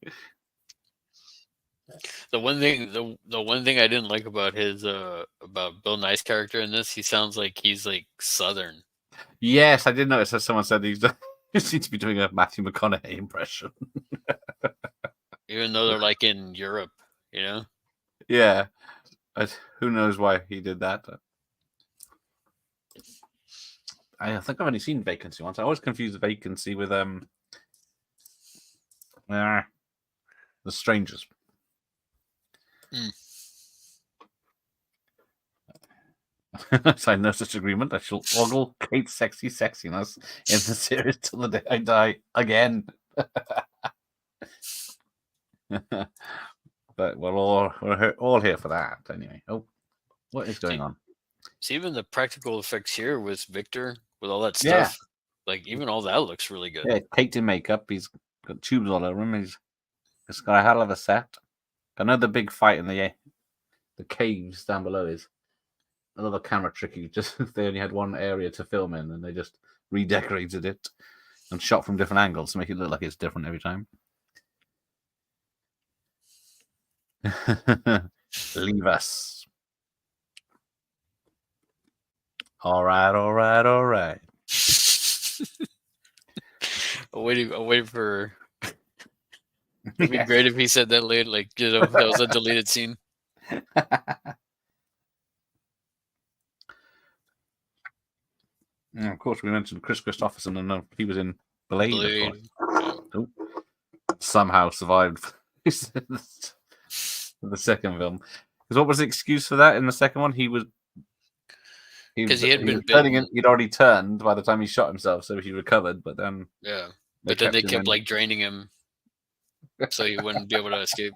The one thing I didn't like about his about Bill Nye's character in this, he sounds like he's like Southern. Yes, I did notice that someone said he seems to be doing a Matthew McConaughey impression. Even though they're like in Europe, Yeah. Who knows why he did that? I think I've only seen Vacancy once. I always confuse Vacancy with The Strangers. Sign no such agreement. I shall ogle Kate's sexy sexiness in the series till the day I die again. But we're all here for that anyway. Oh, what is going on? See, even the practical effects here with Victor, with all that stuff, like even all that looks really good. Yeah, caked in makeup. He's got tubes all over him. He's got a hell of a set. Another big fight in the the caves down below is another camera trick. They only had one area to film in, and they just redecorated it and shot from different angles to make it look like it's different every time. Leave us. All right. I'm waiting for. It'd be great if he said that later, like that was a deleted scene. And of course, we mentioned Chris Christopherson, and he was in Blade. Of course. Oh, somehow survived the second film. Because what was the excuse for that in the second one? Because he had been bitten. He'd already turned by the time he shot himself, so he recovered. But then they kept like draining him, so he wouldn't be able to escape.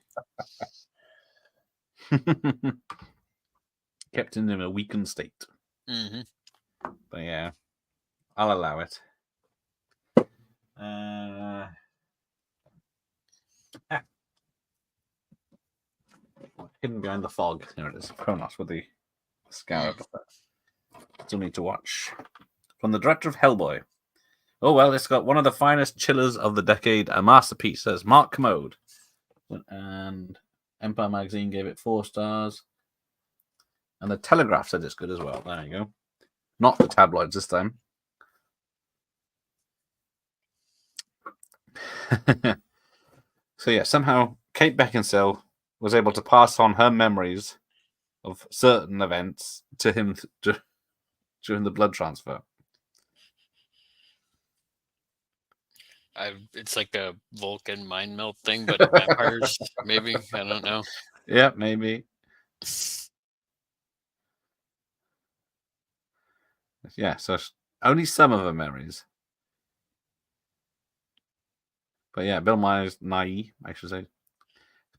Kept him in a weakened state. Mm-hmm. But yeah, I'll allow it. Hidden behind the fog. There it is. Kronos with the scarab. Still need to watch. From the director of Hellboy. Oh, well, it's got one of the finest chillers of the decade, a masterpiece, says Mark Commode. And Empire Magazine gave it 4 stars. And the Telegraph said it's good as well. There you go. Not the tabloids this time. So yeah, somehow Kate Beckinsale was able to pass on her memories of certain events to him during the blood transfer. It's like a Vulcan mind melt thing, but vampires, maybe. I don't know. Yeah, maybe. Yeah, so only some of her memories. But yeah, Bill Nighy, I should say.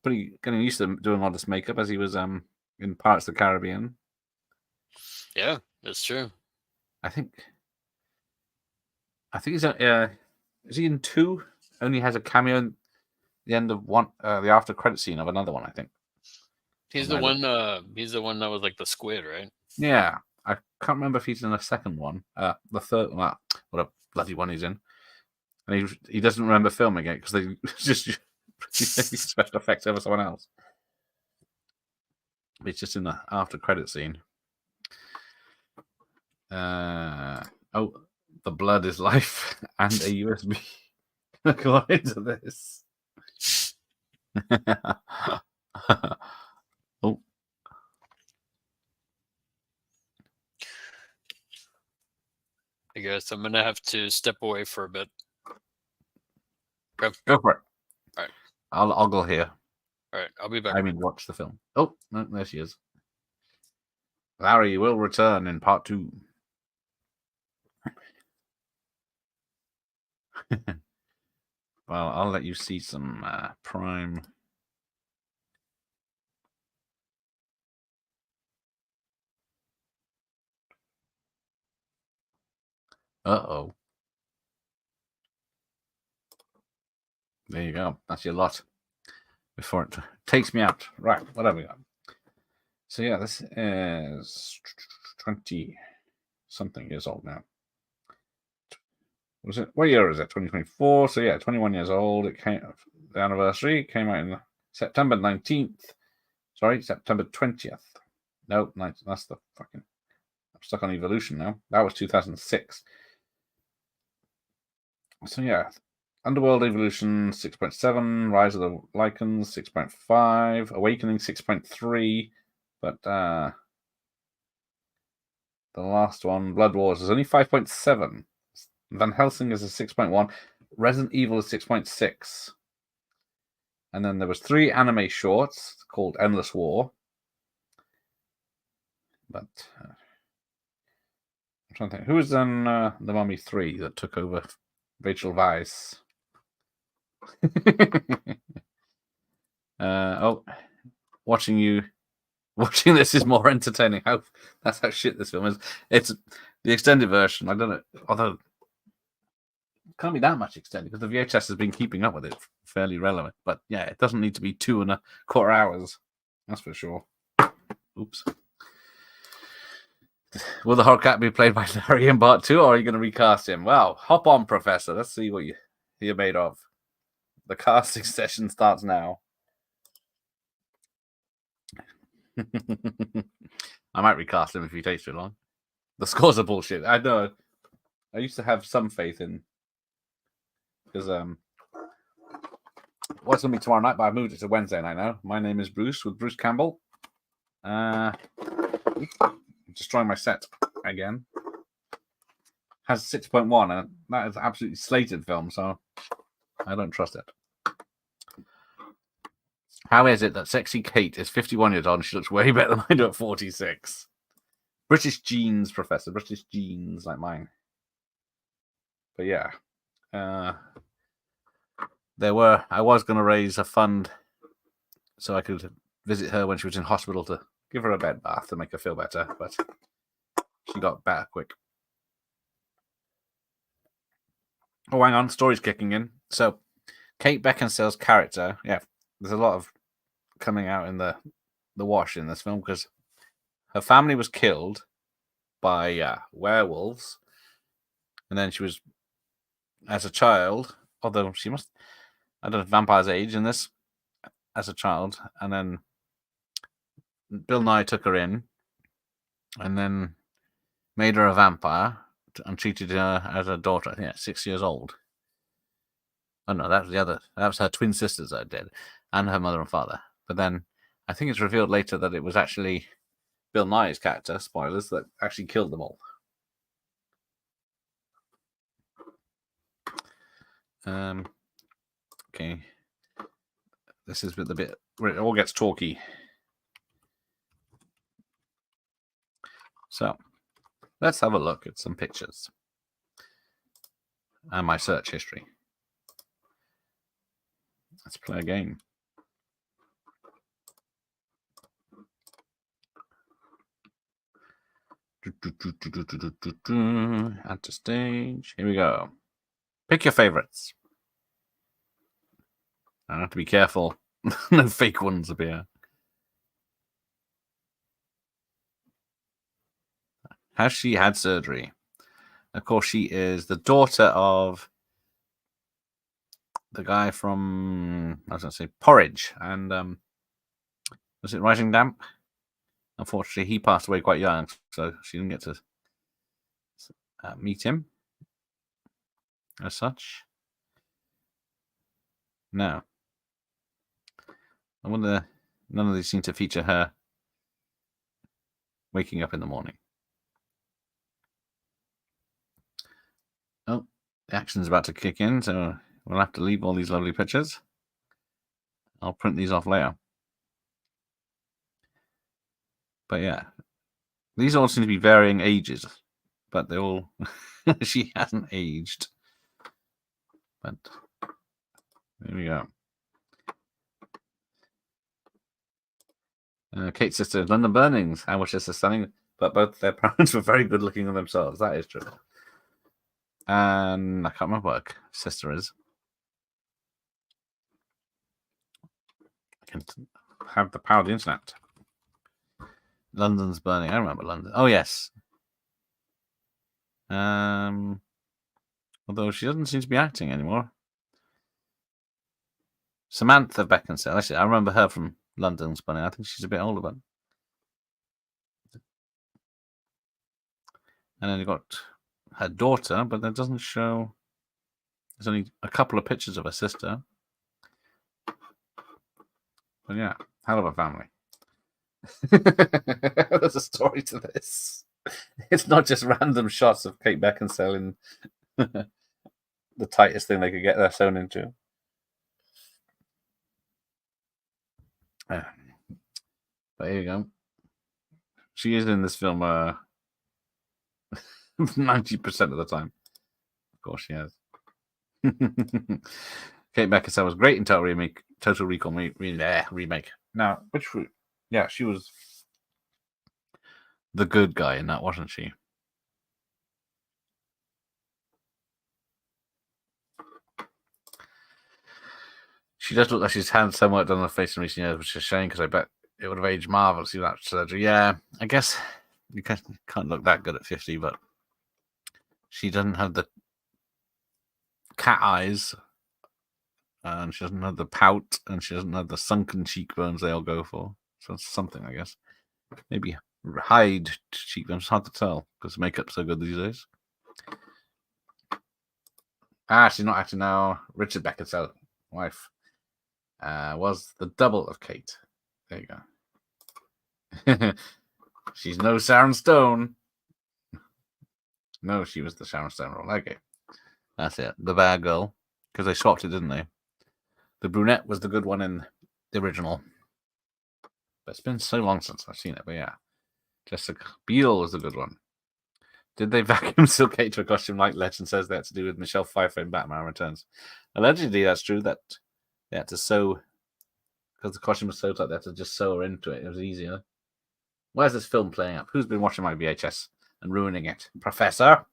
Pretty getting used to doing all this makeup as he was in Pirates of the Caribbean. Yeah, that's true. I think he's is he in 2? Only has a cameo at the end of one, the after credit scene of another one. I think he's the one. He's the one that was like the squid, right? Yeah, I can't remember if he's in the second one. The third one. What a bloody one he's in. And he doesn't remember filming it because they just special effects over someone else. It's just in the after credit scene. Oh, the blood is life and a USB. According to this. Oh. I guess I'm gonna have to step away for a bit. Okay. Go for it. All right. I'll go here. All right, I'll be back. I mean, watch the film. Oh, no, there she is. Larry will return in part 2. Well, I'll let you see some Prime. Uh-oh. There you go. That's your lot. Before it takes me out. Right, what have we got? So yeah, this is 20-something years old now. Was it? What year is it? 2024. So yeah, 21 years old. It came. The anniversary came out in September 19th. Sorry, September 20th. No, 19th. That's the fucking. I'm stuck on Evolution now. That was 2006. So yeah, Underworld Evolution 6.7, Rise of the Lycans 6.5, Awakening 6.3, but the last one, Blood Wars, is only 5.7. Van Helsing is a 6.1. Resident Evil is 6.6. And then there was 3 anime shorts called Endless War. But I'm trying to think. Who was then the Mummy 3 that took over Rachel Weisz? Watching this is more entertaining. That's how shit this film is. It's the extended version. I don't know, although it can't be that much extended because the VHS has been keeping up with it, fairly relevant. But yeah, it doesn't need to be 2.25 hours. That's for sure. Oops. Will the hard cat be played by Larry in part 2, or are you going to recast him? Well, hop on, Professor. Let's see what you're made of. The casting session starts now. I might recast him if he takes too long. The scores are bullshit. I know. I used to have some faith in, because what's going to be tomorrow night, but I moved it to Wednesday night now. My name is Bruce with Bruce Campbell. Destroying my set again. Has 6.1, and that is absolutely slated film, so I don't trust it. How is it that sexy Kate is 51 years old and she looks way better than I do at 46? British genes, Professor. British genes like mine. But yeah. I was going to raise a fund so I could visit her when she was in hospital to give her a bed bath to make her feel better, but she got better quick. Oh, hang on. Story's kicking in. So, Kate Beckinsale's character, yeah, there's a lot of coming out in the wash in this film because her family was killed by werewolves, and then she was, as a child, although she must, I don't know, vampire's age in this, as a child, and then Bill Nye took her in, and then made her a vampire and treated her as a daughter. I think at 6 years old. Oh no, that was the other. That was her twin sisters that did, and her mother and father. But then I think it's revealed later that it was actually Bill Nye's character, spoilers, that actually killed them all. Okay. This is the bit where it all gets talky. So, let's have a look at some pictures and my search history. Let's play a game. Add to stage. Here we go. Pick your favorites. I have to be careful. No fake ones appear. Has she had surgery? Of course, she is the daughter of the guy from, I was going to say, Porridge. And was it Rising Damp? Unfortunately, he passed away quite young, so she didn't get to meet him as such. No. I wonder, none of these seem to feature her waking up in the morning. Oh, the action's about to kick in, so we'll have to leave all these lovely pictures. I'll print these off later. But yeah, these all seem to be varying ages, but they all, she hasn't aged. But there we go. Kate's sister, London Burnings. How much is the stunning? But both their parents were very good looking on themselves. That is true. And I can't remember what her sister is. I can have the power of the internet. London's Burning. I remember London. Oh, yes. Although she doesn't seem to be acting anymore. Samantha Beckinsale. Actually, I remember her from London's Burning. I think she's a bit older, but. And then you've got her daughter, but that doesn't show. There's only a couple of pictures of her sister. But yeah, hell of a family. There's a story to this. It's not just random shots of Kate Beckinsale in the tightest thing they could get their sewn into. But here you go. She is in this film 90% of the time. Of course she has. Kate Beckinsale was great in Total Recall remake. Now, yeah, she was the good guy in that, wasn't she? She does look like she's had so much done on her face in recent years, which is a shame because I bet it would have aged marvelously without surgery. Yeah, I guess you can't look that good at 50, but she doesn't have the cat eyes, and she doesn't have the pout, and she doesn't have the sunken cheekbones they all go for. So it's something, I guess. Maybe hide cheekbones. It's hard to tell because makeup's so good these days. She's not acting now. Richard Beckitt's wife was the double of Kate. There you go. She's no Sharon Stone. No, she was the Sharon Stone role. Okay. That's it. The bad girl. Because they swapped it, didn't they? The brunette was the good one in the original. But it's been so long since I've seen it. But yeah. Jessica Biel was the good one. Did they vacuum seal Kate to a costume like legend says that to do with Michelle Pfeiffer in Batman Returns? Allegedly, that's true. That they had to sew, because the costume was so tight, they had to just sew her into it. It was easier. Where's this film playing up? Who's been watching my VHS and ruining it? Professor?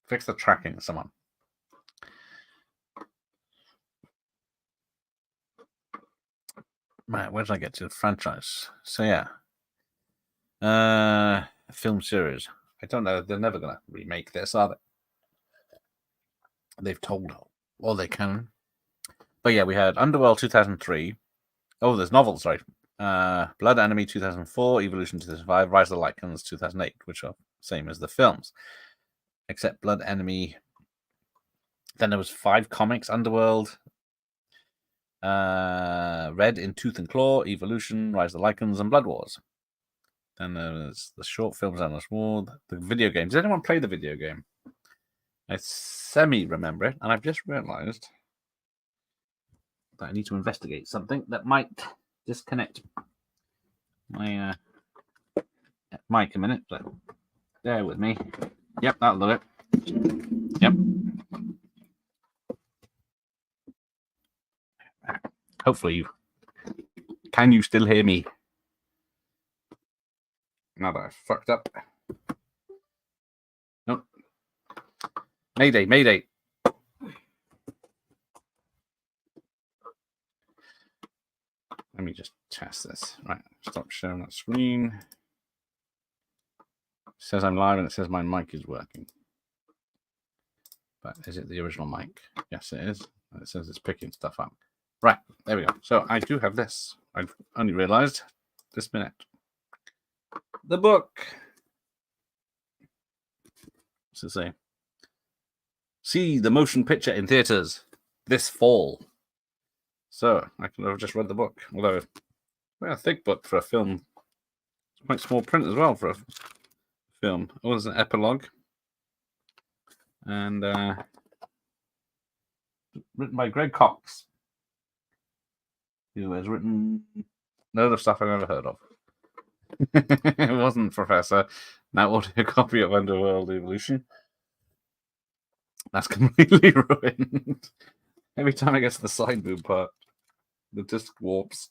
Fix the tracking, someone. Right, where did I get to? The franchise. So yeah. A film series. I don't know. They're never going to remake this, are they? They've told all they can. But yeah, we had Underworld 2003. Oh, there's novels, right? Blood Enemy 2004, Evolution 2005, Rise of the Lycans 2008, which are same as the films. Except Blood Enemy. Then there was 5 comics, Underworld, Red in Tooth and Claw, Evolution, Rise of the Lycans, and Blood Wars. Then there's the short films, Endless War, the video game. Does anyone play the video game? I semi-remember it, and I've just realised that I need to investigate something that might disconnect my mic a minute, but bear with me. Yep, that'll do it. Yep. Hopefully can you still hear me? Now that I've fucked up. Nope. Mayday, mayday. Let me just test this. Right, stop sharing that screen. It says I'm live and it says my mic is working. But is it the original mic? Yes, it is. And it says it's picking stuff up. Right, there we go. So I do have this. I've only realized this minute. The book. What's it say? See the motion picture in theaters this fall. So I could have just read the book. Although, well, a thick book for a film. It's quite small print as well for a film. Oh, there's an epilogue. And written by Greg Cox, who has written loads of stuff I've never heard of. It wasn't Professor. Now audio copy of Underworld Evolution. That's completely ruined. Every time I get to the side boob part, the disc warps.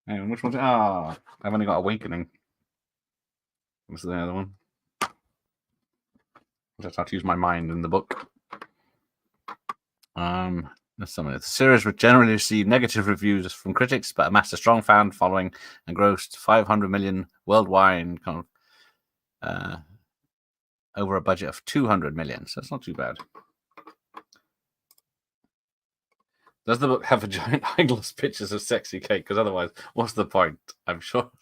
Anyway, which one's it? I've only got Awakening. What's the other one? I just have to use my mind in the book. The series would generally receive negative reviews from critics, but amassed a strong fan following and grossed 500 million worldwide, over a budget of 200 million. So it's not too bad. Does the book have a giant eyeglass pictures of sexy Kate? Because otherwise, what's the point? I'm sure.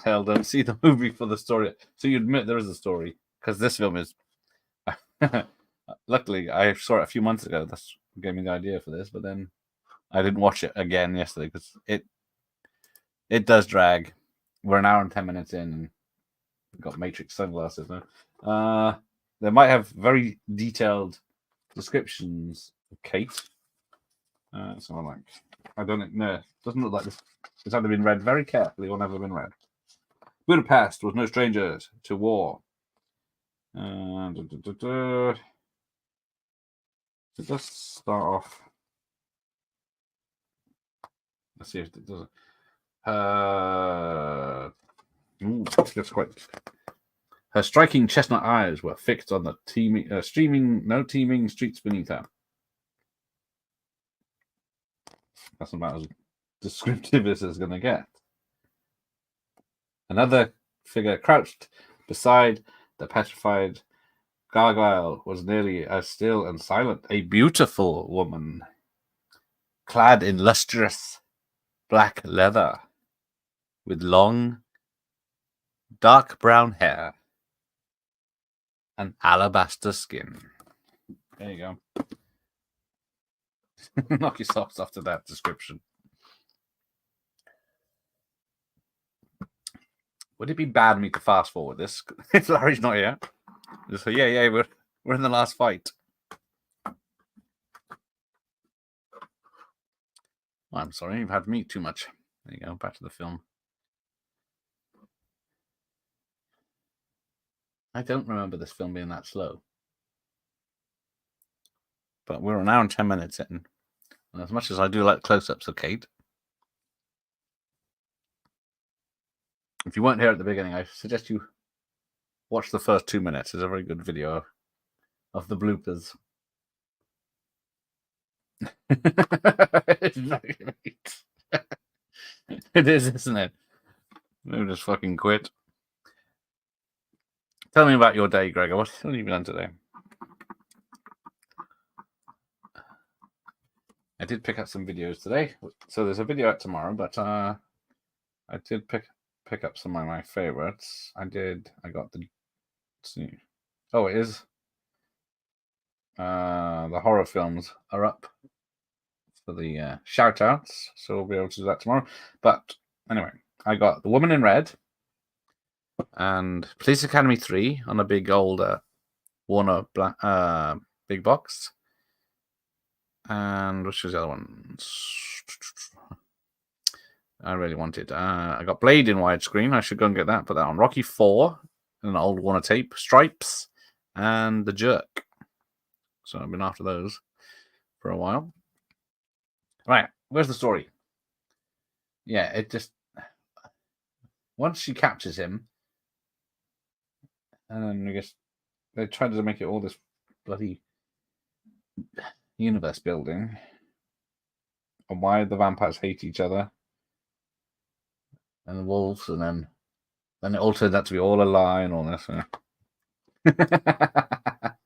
Hell, don't see the movie for the story. So you admit there is a story, because this film is. Luckily, I saw it a few months ago. That's what gave me the idea for this, but then I didn't watch it again yesterday because it does drag. We're an hour and 10 minutes in, and we've got Matrix sunglasses now. They might have very detailed descriptions of Kate. So I'm like, I don't know. It doesn't look like this. It's either been read very carefully or never been read. Budapest was no stranger to war. It does start off. Let's see if it does it. That's quite. Her striking chestnut eyes were fixed on the teeming streets beneath her. That's about as descriptive as it's going to get. Another figure crouched beside the petrified gargoyle was nearly as still and silent. A beautiful woman, clad in lustrous black leather, with long, dark brown hair and alabaster skin. There you go. Knock your socks off to that description. Would it be bad of me to fast forward this if Larry's not here? Just say, yeah, we're in the last fight. I'm sorry, you've had me too much. There you go, back to the film. I don't remember this film being that slow. But we're an hour and 10 minutes in. And as much as I do like close-ups of Kate, if you weren't here at the beginning, I suggest you watch the first 2 minutes. It's a very good video of the bloopers. It's very great. It is, isn't it? We'll just fucking quit. Tell me about your day, Gregor. What have you done today? I did pick up some videos today. So there's a video out tomorrow, but I did pick up some of my favorites. I got the... Let's see. Oh, it is. The horror films are up for the shout outs, so we'll be able to do that tomorrow. But anyway, I got The Woman in Red and Police Academy 3 on a big old Warner big box. And which was the other one? I really wanted. I got Blade in widescreen. I should go and get that. Put that on. Rocky 4, an old Warner tape. Stripes, and The Jerk. So I've been after those for a while. Right, where's the story? Yeah, it just... Once she captures him, and then I guess they tried to make it all this bloody universe building, and why the vampires hate each other, and the wolves, and then it all turned out to be all a lie and all this.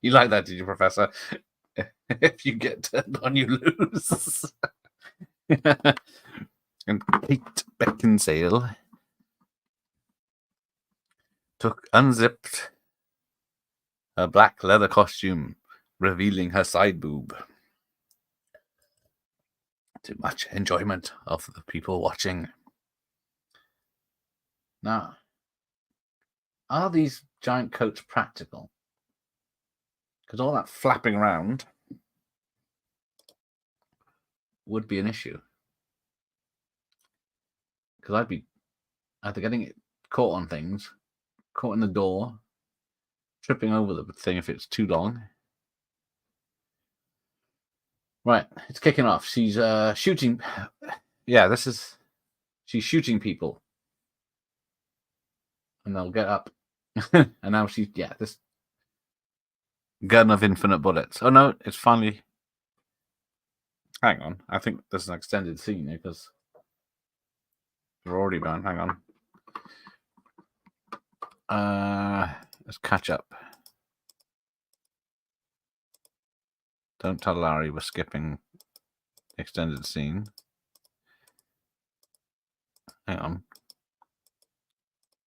You like that, did you, Professor? If you get turned on, you lose. And Kate Beckinsale unzipped her black leather costume, revealing her side boob, to much enjoyment of the people watching. Now, are these giant coats practical? Because all that flapping around would be an issue. Because I'd be either getting it caught on things, caught in the door, tripping over the thing if it's too long. Right, it's kicking off. She's shooting. Yeah, she's shooting people. And they'll get up. And now this gun of infinite bullets. Oh no, it's finally... Hang on, I think there's an extended scene here because we're already done. Hang on. Let's catch up. Don't tell Larry we're skipping the extended scene. Hang on.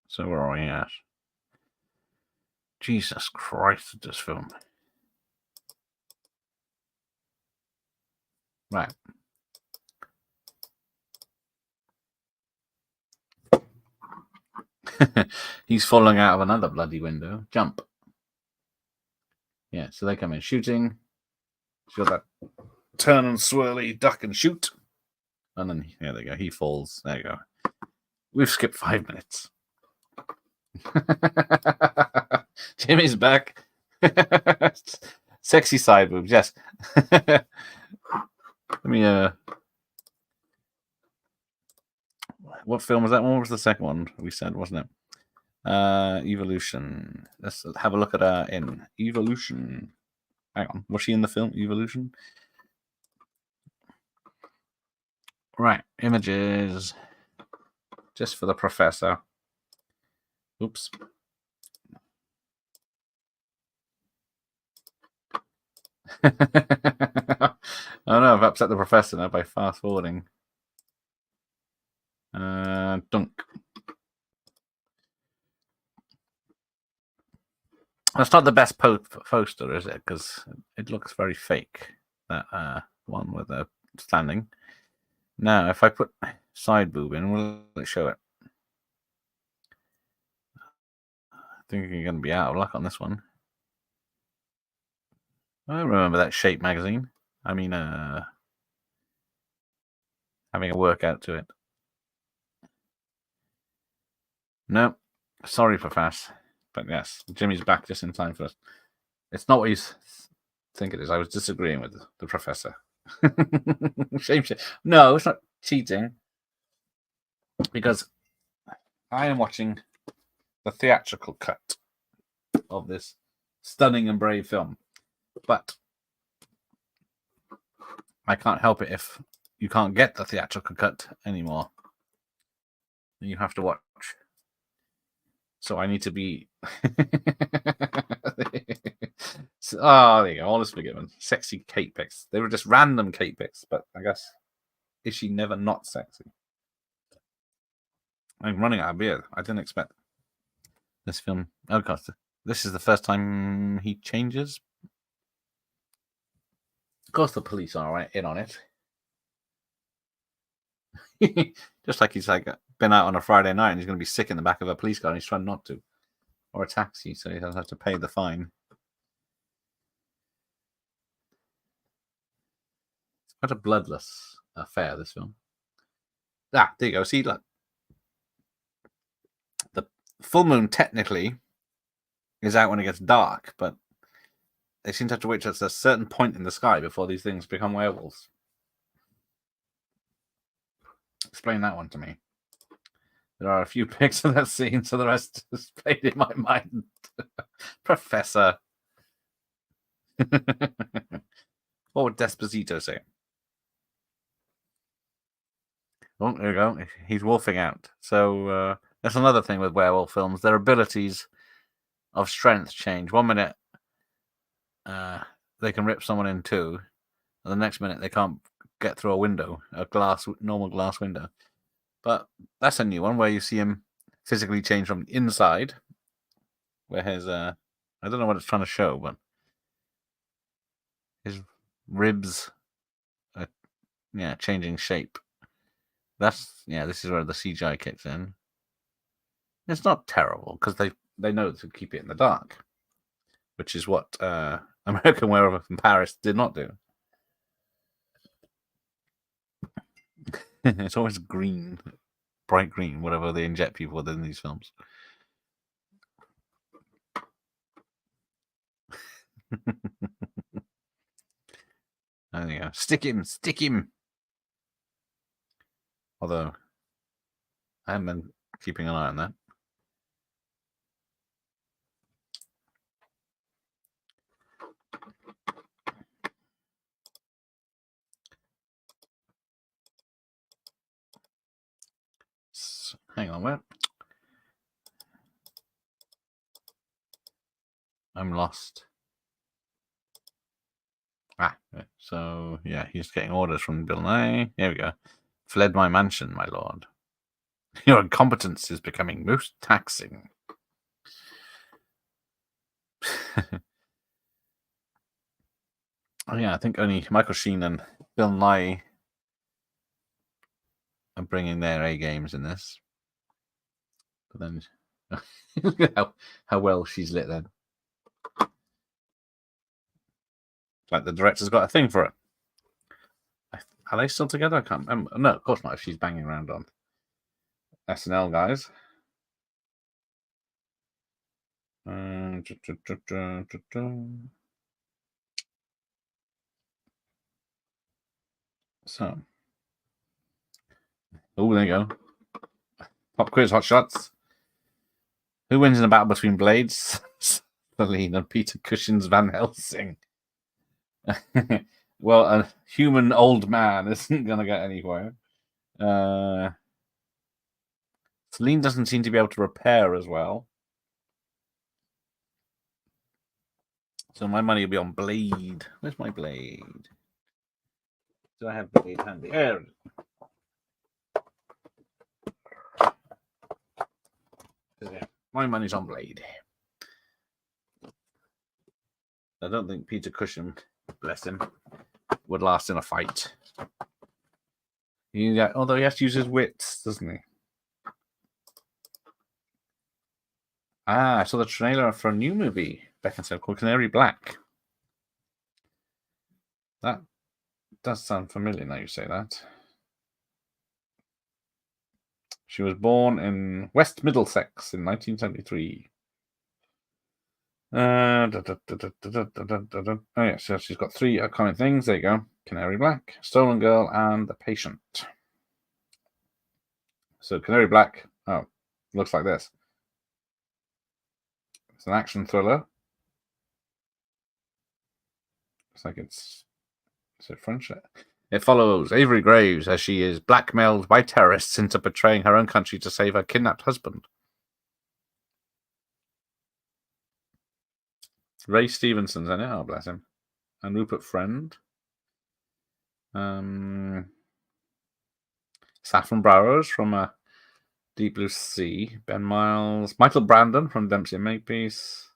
So where are we at? Jesus Christ, this film. Right. He's falling out of another bloody window. Jump. Yeah, so they come in shooting. She's got that turn and swirly duck and shoot. And then, yeah, there you go. He falls. There you go. We've skipped 5 minutes. Jimmy's back. Sexy side boobs, yes. Let me what film was that one? What was the second one we said, wasn't it? Evolution. Let's have a look at her in Evolution. Hang on, was she in the film Evolution? Right, images. Just for the professor. Oops. I don't know, I've upset the professor now by fast forwarding. Dunk. That's not the best poster, is it? Because it looks very fake. That one with the standing. Now, if I put side boob in, will it show it? I think you're going to be out of luck on this one. I remember that Shape magazine. I mean, having a workout to it. No, sorry for Fass, but yes, Jimmy's back just in time for us. It's not what you think it is. I was disagreeing with the professor. Shame. No, it's not cheating, because I am watching the theatrical cut of this stunning and brave film, but I can't help it if you can't get the theatrical cut anymore. You have to watch. So I need to be. Oh, there you go. All is forgiven. Sexy Kate pics. They were just random Kate pics, but I guess is she never not sexy? I'm running out of beer. I didn't expect this film. Oh, God. This is the first time he changes. Of course, the police are right in on it. Just like he's like been out on a Friday night and he's going to be sick in the back of a police car and he's trying not to, or a taxi, so he doesn't have to pay the fine. It's quite a bloodless affair, this film. Ah, there you go. See, look, the full moon technically is out when it gets dark, but they seem to have to wait till a certain point in the sky before these things become werewolves. Explain that one to me. There are a few pics of that scene, so the rest is played in my mind. Professor. What would Desposito say? Oh, there you go. He's wolfing out. So that's another thing with werewolf films. Their abilities of strength change. 1 minute, they can rip someone in two, and the next minute they can't get through a window, normal glass window. But that's a new one where you see him physically change from the inside, where his I don't know what it's trying to show, but his ribs are changing shape. This is where the CGI kicks in. It's not terrible because they know to keep it in the dark, which is what American Werewolf in Paris did not do. It's always green, bright green, whatever they inject people with in these films. There you go. Stick him. Although I haven't been keeping an eye on that. Hang on, where? I'm lost. So yeah, he's getting orders from Bill Nye. Here we go. Fled my mansion, my lord. Your incompetence is becoming most taxing. Oh yeah, I think only Michael Sheen and Bill Nye are bringing their A games in this. But then, look at how well she's lit then. Like the director's got a thing for it. Are they still together? I can't remember. No, of course not. If she's banging around on SNL guys. So, oh, there you go. Pop quiz, hot shots. Who wins in a battle between Blades, Celine, and Peter Cushing's Van Helsing? Well, a human old man isn't going to get anywhere. Celine doesn't seem to be able to repair as well. So my money will be on Blade. Where's my Blade? Do I have Blade handy? There. My money's on Blade. I don't think Peter Cushing, bless him, would last in a fight. Although he has to use his wits, doesn't he? I saw the trailer for a new movie Beckinsale called Canary Black. That does sound familiar now you say that. She was born in West Middlesex in 1973. Oh yeah, so she's got 3 upcoming things. There you go. Canary Black, Stolen Girl, and The Patient. So Canary Black, looks like this. It's an action thriller. It's like is it French? It follows Avery Graves as she is blackmailed by terrorists into betraying her own country to save her kidnapped husband. Ray Stevenson's in it. Oh, bless him. And Rupert Friend. Saffron Burrows from Deep Blue Sea. Ben Miles. Michael Brandon from Dempsey and Makepeace.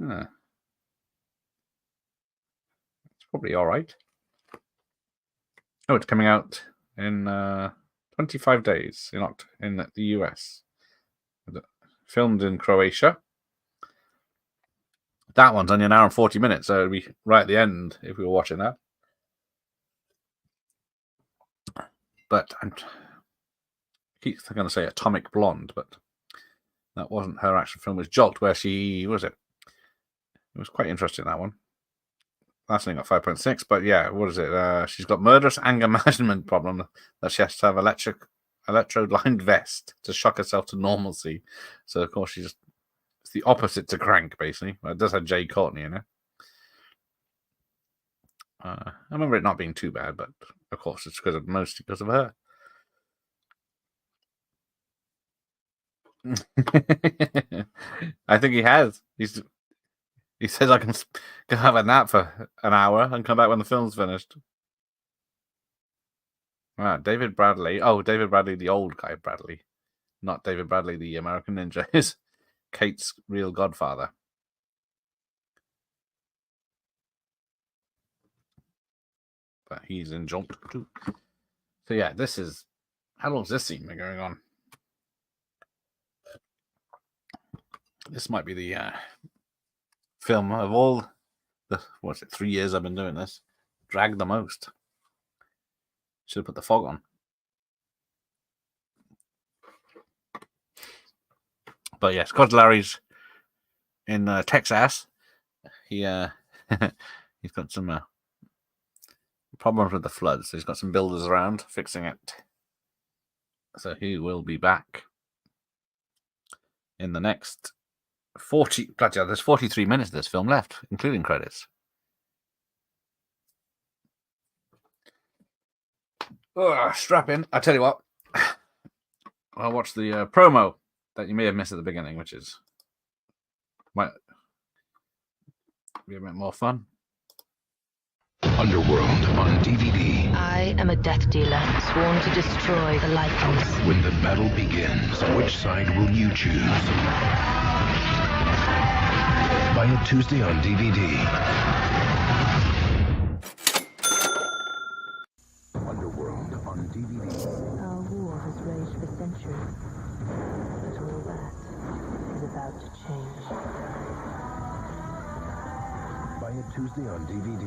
It's probably all right. Oh, it's coming out in 25 days in the US. Filmed in Croatia. That one's only an hour and 40 minutes, so it'll be right at the end if we were watching that. But I keep going to say Atomic Blonde, but that wasn't her action film. It was Jolt, where she was it. It was quite interesting, that one. That's only got 5.6, but yeah, what is it? She's got murderous anger management problem that she has to have electrode-lined vest to shock herself to normalcy. So of course it's the opposite to Crank, basically. Well, it does have Jay Courtney in it. I remember it not being too bad, but of course it's mostly because of her. I think he has. He says I can have a nap for an hour and come back when the film's finished. Right, David Bradley. Oh, David Bradley, the old guy Bradley. Not David Bradley, the American Ninja. Is Kate's real godfather. But he's in Jolt too. So yeah, this is... How long's this scene been going on? This might be the film of all the 3 years I've been doing this, dragged the most. Should have put the fog on. But yes, because Larry's in Texas, he he's got some problems with the floods. So he's got some builders around fixing it. So he will be back in the next 40. Bloody hell, there's 43 minutes of this film left, including credits. Oh, strap in. I tell you what, I'll watch the promo that you may have missed at the beginning, which might be a bit more fun. Underworld on DVD. I am a death dealer, sworn to destroy the Lycans. When the battle begins, which side will you choose? Buy it Tuesday on DVD. Underworld on DVD. Our war has raged for centuries, but all that is about to change. Buy it Tuesday on DVD.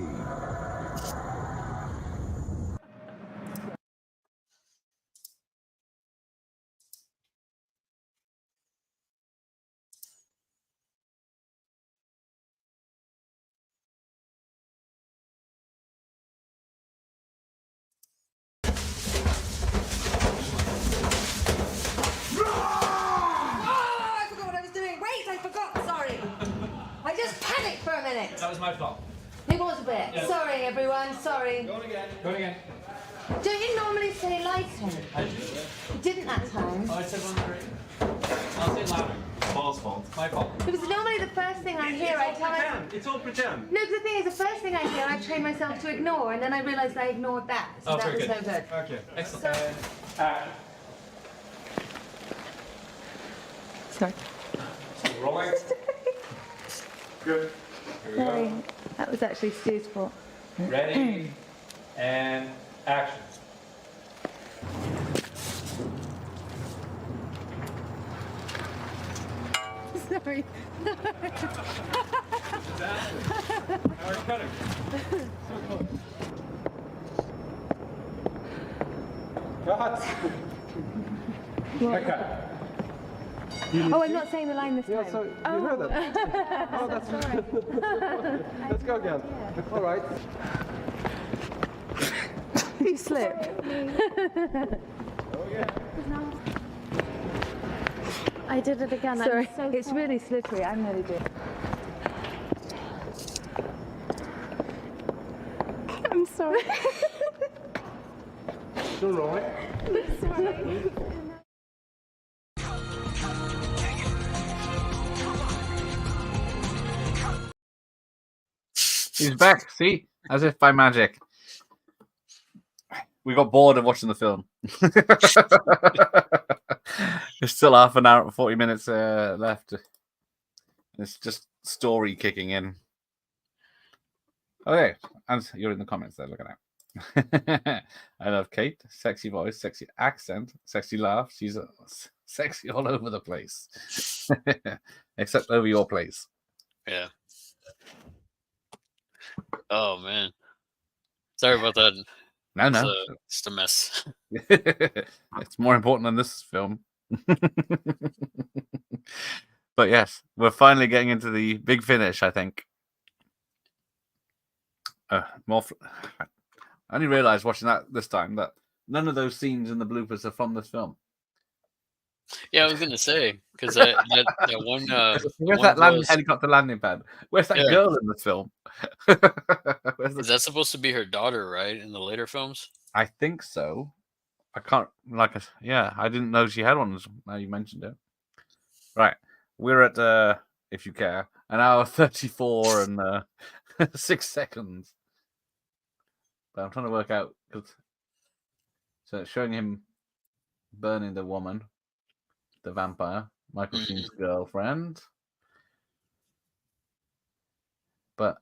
That was my fault. It was a bit. Yeah. Sorry, everyone. Sorry. Go again. Go again. Don't you normally say lighter? I do. You didn't that time. Oh, I said 103. I'll say louder. Paul's fault. My fault. Because normally the first thing I hear, I tell myself. It's all pretend. No, the thing is, the first thing I hear, I train myself to ignore, and then I realised I ignored that. So that very was good. no good. Okay. Excellent. Sorry. Rolling. Good. Here we Sorry. That was actually Stu's fault. go. Ready. And action. Sorry. Now we're cutting. Cut. Cut. Oh, I'm not saying the line this time. Yeah, so you heard it. Oh, that's right. Let's go again. All right. You slip. I did it again. Sorry. I'm so It's sorry. really slippery. I'm really doing. I'm sorry. Still rolling. I'm sorry. He's back. See, as if by magic. We got bored of watching the film. There's still half an hour, 40 minutes left. It's just story kicking in. Okay, and you're in the comments there. Look at that. I love Kate. Sexy voice, sexy accent, sexy laugh. She's sexy all over the place, except over your place. Yeah. Oh man. Sorry about that. No, no. It's a mess. It's more important than this film. But yes, we're finally getting into the big finish, I think. I only realized watching that this time that none of those scenes in the bloopers are from this film. Yeah, I was gonna say because that one. Where's one that was- helicopter landing pad? Where's that Yeah. girl in this film? Where's the Is that supposed to be her daughter, right? In the later films. I think so. I can't yeah, I didn't know she had one. Now you mentioned it. Right. We're at if you care, an hour 34 and 6 seconds. But I'm trying to work out because so it's showing him burning the woman, the vampire, Michael Sheen's girlfriend. But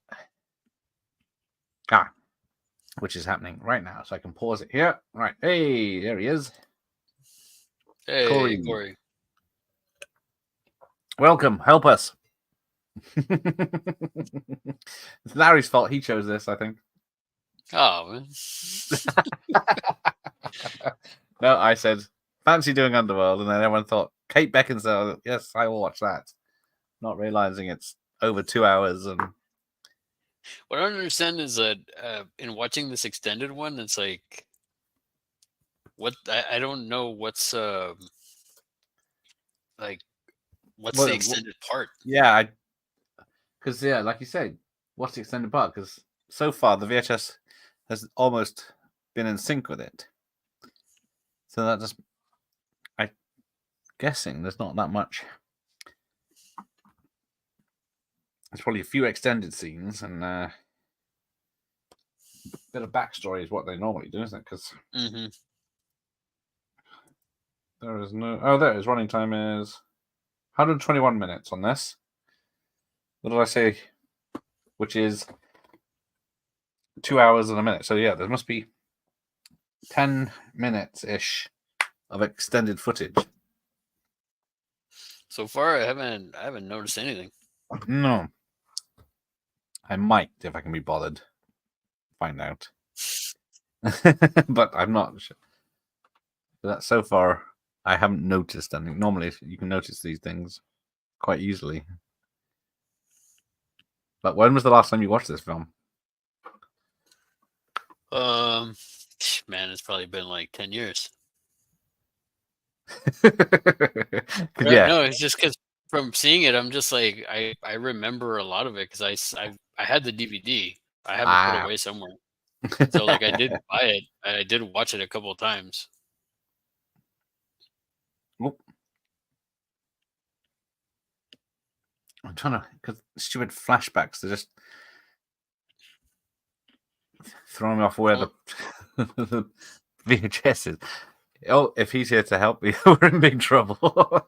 which is happening right now. So I can pause it here. Right. Hey, there he is. Hey, Corey. Corey. Welcome. Help us. It's Larry's fault. He chose this, I think. Oh man. No, I said, fancy doing Underworld. And then everyone thought, Kate Beckinsale. Yes, I will watch that. Not realizing it's over 2 hours. And What I don't understand is that in watching this extended one, it's like, what I don't know what's like, what's Well, the extended part? yeah, because like you said, what's the extended part? Because so far the VHS has almost been in sync with it. So that just, I'm guessing there's not that much. There's probably a few extended scenes and a bit of backstory is what they normally do, isn't it? Because there is no. Oh, there it is. Running time is 121 minutes on this. What did I say? Which is 2 hours and a minute. So yeah, there must be 10 minutes ish of extended footage. So far, I haven't noticed anything. No, I might if I can be bothered. Find out, but I'm not sure. But so far, I haven't noticed anything. Normally, you can notice these things quite easily. But when was the last time you watched this film? Man, it's probably been like 10 years. Yeah, No, it's just because from seeing it, I'm just like I remember a lot of it because I had the DVD. I have it put away somewhere. So like I did buy it. I did watch it a couple of times. Oop. I'm trying to, because stupid flashbacks, they're just throwing me off where the VHS is. Oh, if he's here to help me, we're in big trouble.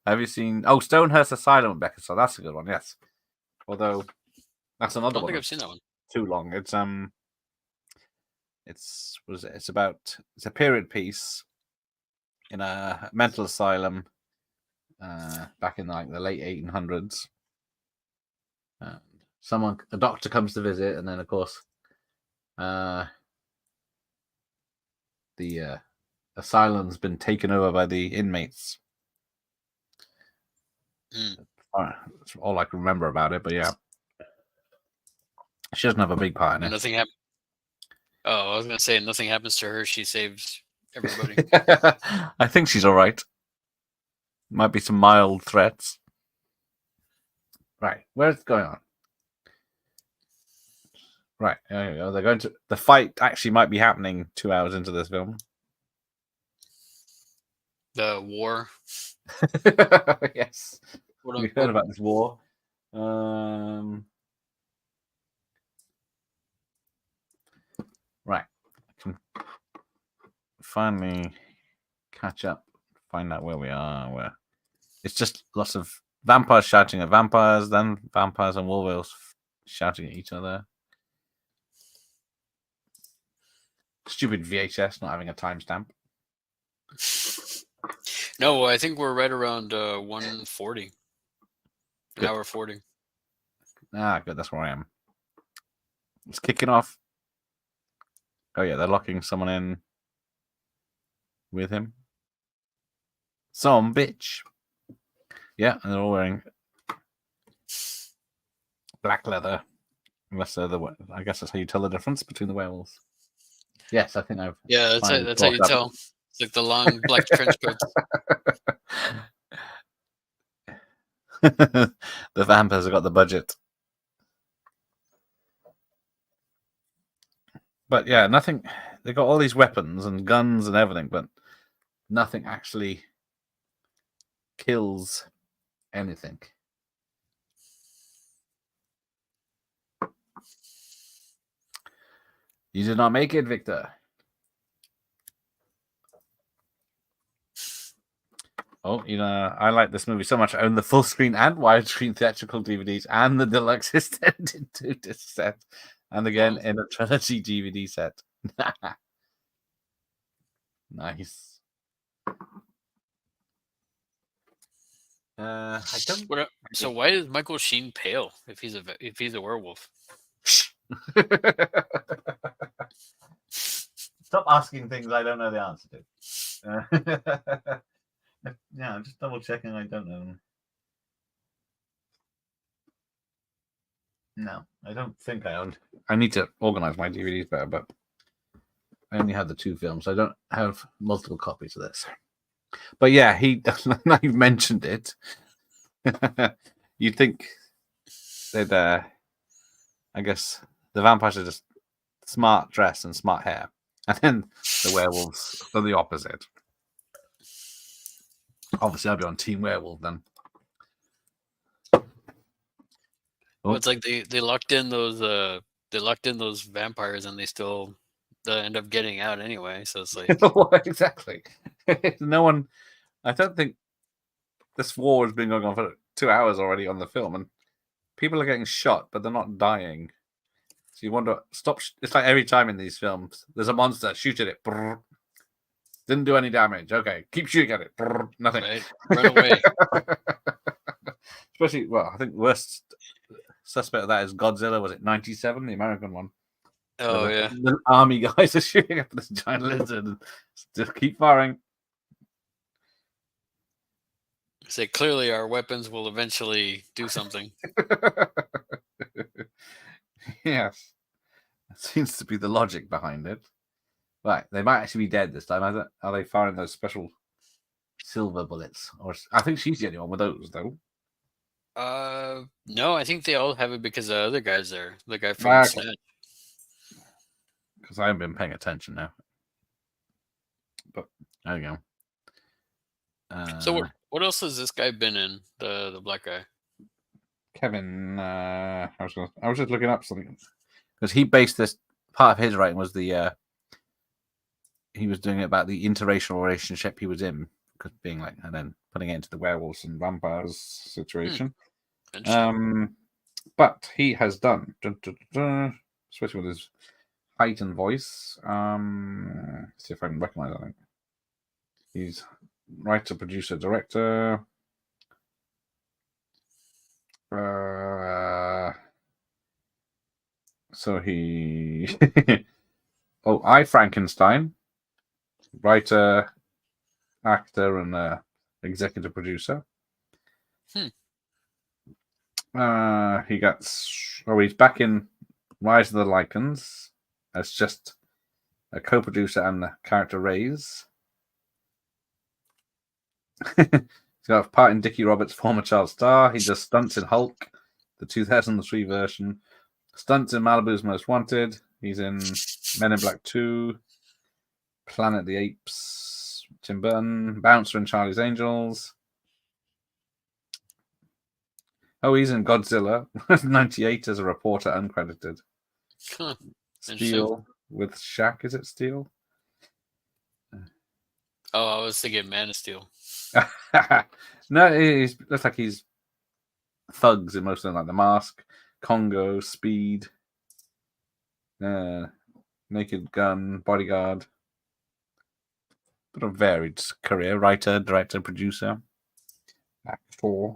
Have you seen? Oh, Stonehurst Asylum, Rebecca. So that's a good one. Yes. Although that's I another don't one. think I've seen that one. Too long. It's a period piece in a mental asylum back in like the late 1800s. A doctor comes to visit, and then of course the asylum's been taken over by the inmates. That's all I can remember about it, but yeah, she doesn't have a big part in it. Nothing happened. Oh, I was gonna say nothing happens to her. She saves everybody. I think she's all right. Might be some mild threats. Right, where's it going on? Right, there you go. They're going to the fight. Actually, might be happening 2 hours into this film. The war. Yes, we've heard about this war. Right, I can finally catch up, find out where we are. Where it's just lots of vampires shouting at vampires, then vampires and werewolves shouting at each other. Stupid VHS not having a timestamp. No, I think we're right around 1:40. An hour 40. Ah, good. That's where I am. It's kicking off. Oh yeah, they're locking someone in with him. Some bitch. Yeah, and they're all wearing black leather. Unless they're I guess that's how you tell the difference between the werewolves. Yes, I think I've. Yeah, that's how you tell. It's like the long black trench coats. The vampires have got the budget. But yeah, nothing. They got all these weapons and guns and everything, but nothing actually kills anything. You did not make it, Victor. Oh, I like this movie so much. I own the full screen and widescreen theatrical DVDs and the deluxe extended 2-disc set. And again, in a trilogy DVD set. Nice. I don't. So why is Michael Sheen pale if he's a werewolf? Stop asking things I don't know the answer to. Yeah, I'm just double checking. I don't know. No, I don't think I own. I need to organize my DVDs better, but I only have the 2 films. I don't have multiple copies of this. But yeah, now you've mentioned it. You'd think they'd, I guess the vampires are just smart dress and smart hair. And then the werewolves are the opposite. Obviously, I'll be on Team Werewolf then. Well, it's like they locked in those vampires and they end up getting out anyway. So it's like exactly. No one. I don't think this war has been going on for 2 hours already on the film, and people are getting shot, but they're not dying. So you wonder, stop. It's like every time in these films, there's a monster, shoot at it. Brrr. Didn't do any damage. Okay, keep shooting at it. Brrr. Nothing. Right. Run away. Especially, well, I think worst suspect of that is Godzilla. Was it 97, the American one? Oh yeah. The army guys are shooting at this giant lizard. And just keep firing. Say clearly our weapons will eventually do something. Yes, that seems to be the logic behind it. Right, they might actually be dead this time. Are they firing those special silver bullets, or I think she's the only one with those though. No, I think they all have it because the other guy's there. The guy from Okay. Snatch. Because I haven't been paying attention now. But there you go. So what else has this guy been in? The black guy. Kevin, I was just looking up something because he based this part of his writing was the he was doing it about the interracial relationship he was in, because being like, and then putting it into the werewolves and vampires situation. But he has done, especially with his heightened voice. See if I can recognize that. He's writer, producer, director. So he I Frankenstein, writer, actor, and executive producer. He he's back in Rise of the Lycans as just a co-producer and the character Rays. He's got a part in Dickie Roberts' former child star. He does stunts in Hulk, the 2003 version. Stunts in Malibu's Most Wanted. He's in Men in Black 2, Planet of the Apes, Tim Burton, Bouncer and Charlie's Angels. Oh, he's in Godzilla 98 as a reporter, uncredited. Steel with Shaq. Is it Steel? Oh, I was thinking Man of Steel. No, it looks like he's thugs in most of them, like The Mask, Congo, Speed, Naked Gun, Bodyguard. But a varied career: writer, director, producer, actor.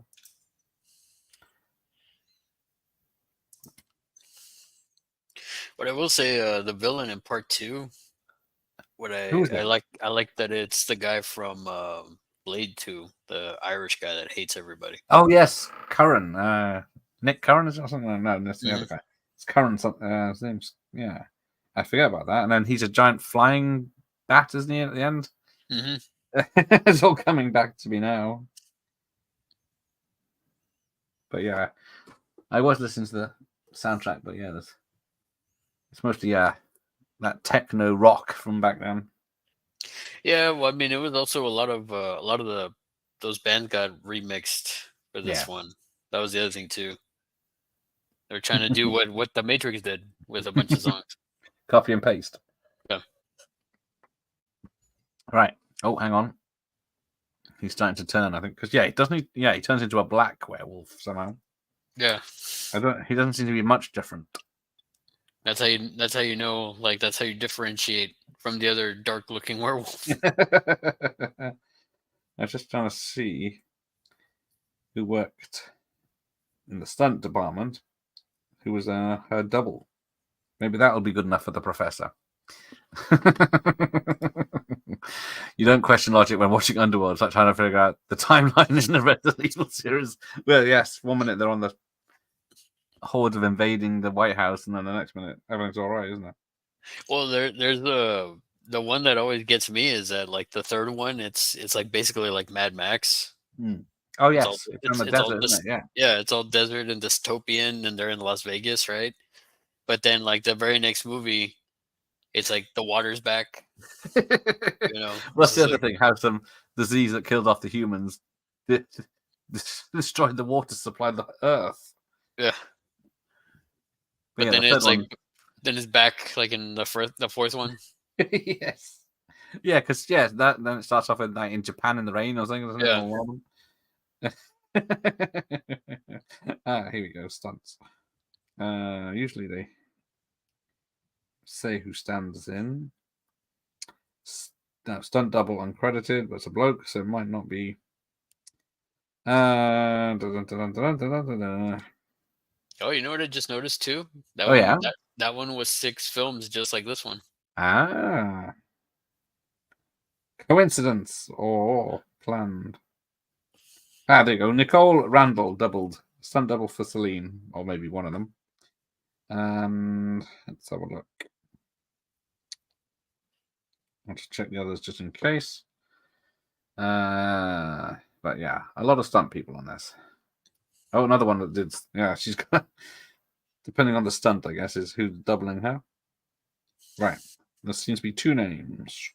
But I will say, the villain in part 2. What Who is it? I like that it's the guy from Blade 2, the Irish guy that hates everybody. Oh yes, Curran. Nick Curran is it or something? No, that's the other guy. It's Curran. His name's I forget about that. And then he's a giant flying bat, isn't he? At the end, it's all coming back to me now. But yeah, I was listening to the soundtrack, but yeah, it's mostly that techno rock from back then. Yeah, well, I mean, it was also a lot of those bands got remixed for this one. That was the other thing too. They're trying to do what the Matrix did with a bunch of songs. Copy and paste. Yeah. Right. Oh, hang on. He's starting to turn, I think, because he turns into a black werewolf somehow. Yeah. He doesn't seem to be much different. That's how you know, like, that's how you differentiate from the other dark looking werewolf. I was just trying to see who worked in the stunt department, who was her double. Maybe that'll be good enough for the professor. You don't question logic when watching Underworld. It's like trying to figure out the timeline in the Resident Evil series. Well, yes, 1 minute they're on the horde of invading the White House, and then the next minute everything's all right, isn't it? Well, there's the one that always gets me is that, like, the third one, it's like basically like Mad Max. Oh yes, it's on the desert, isn't it? Yeah, it's all desert and dystopian, and they're in Las Vegas, right? But then, like, the very next movie, it's like the water's back. What's the other thing? How some disease that killed off the humans destroyed the water supply of the Earth. Yeah. But then it's like, then it's back, like, in the fourth one. Yes. Yeah, because then it starts off in, like, in Japan in the rain or something. Yeah. Here we go. Stunts. Usually they say who stands in. Stunt double uncredited, but it's a bloke, so it might not be. Oh, you know what I just noticed too? That one was 6 films, just like this one. Coincidence or planned? There you go. Nicole Randall doubled. Stunt double for Celine, or maybe one of them. And let's have a look. I'll just check the others just in case. But yeah, a lot of stunt people on this. Oh, another one that did. Yeah, she's got. Depending on the stunt, I guess, is who's doubling her. Right. There seems to be two names.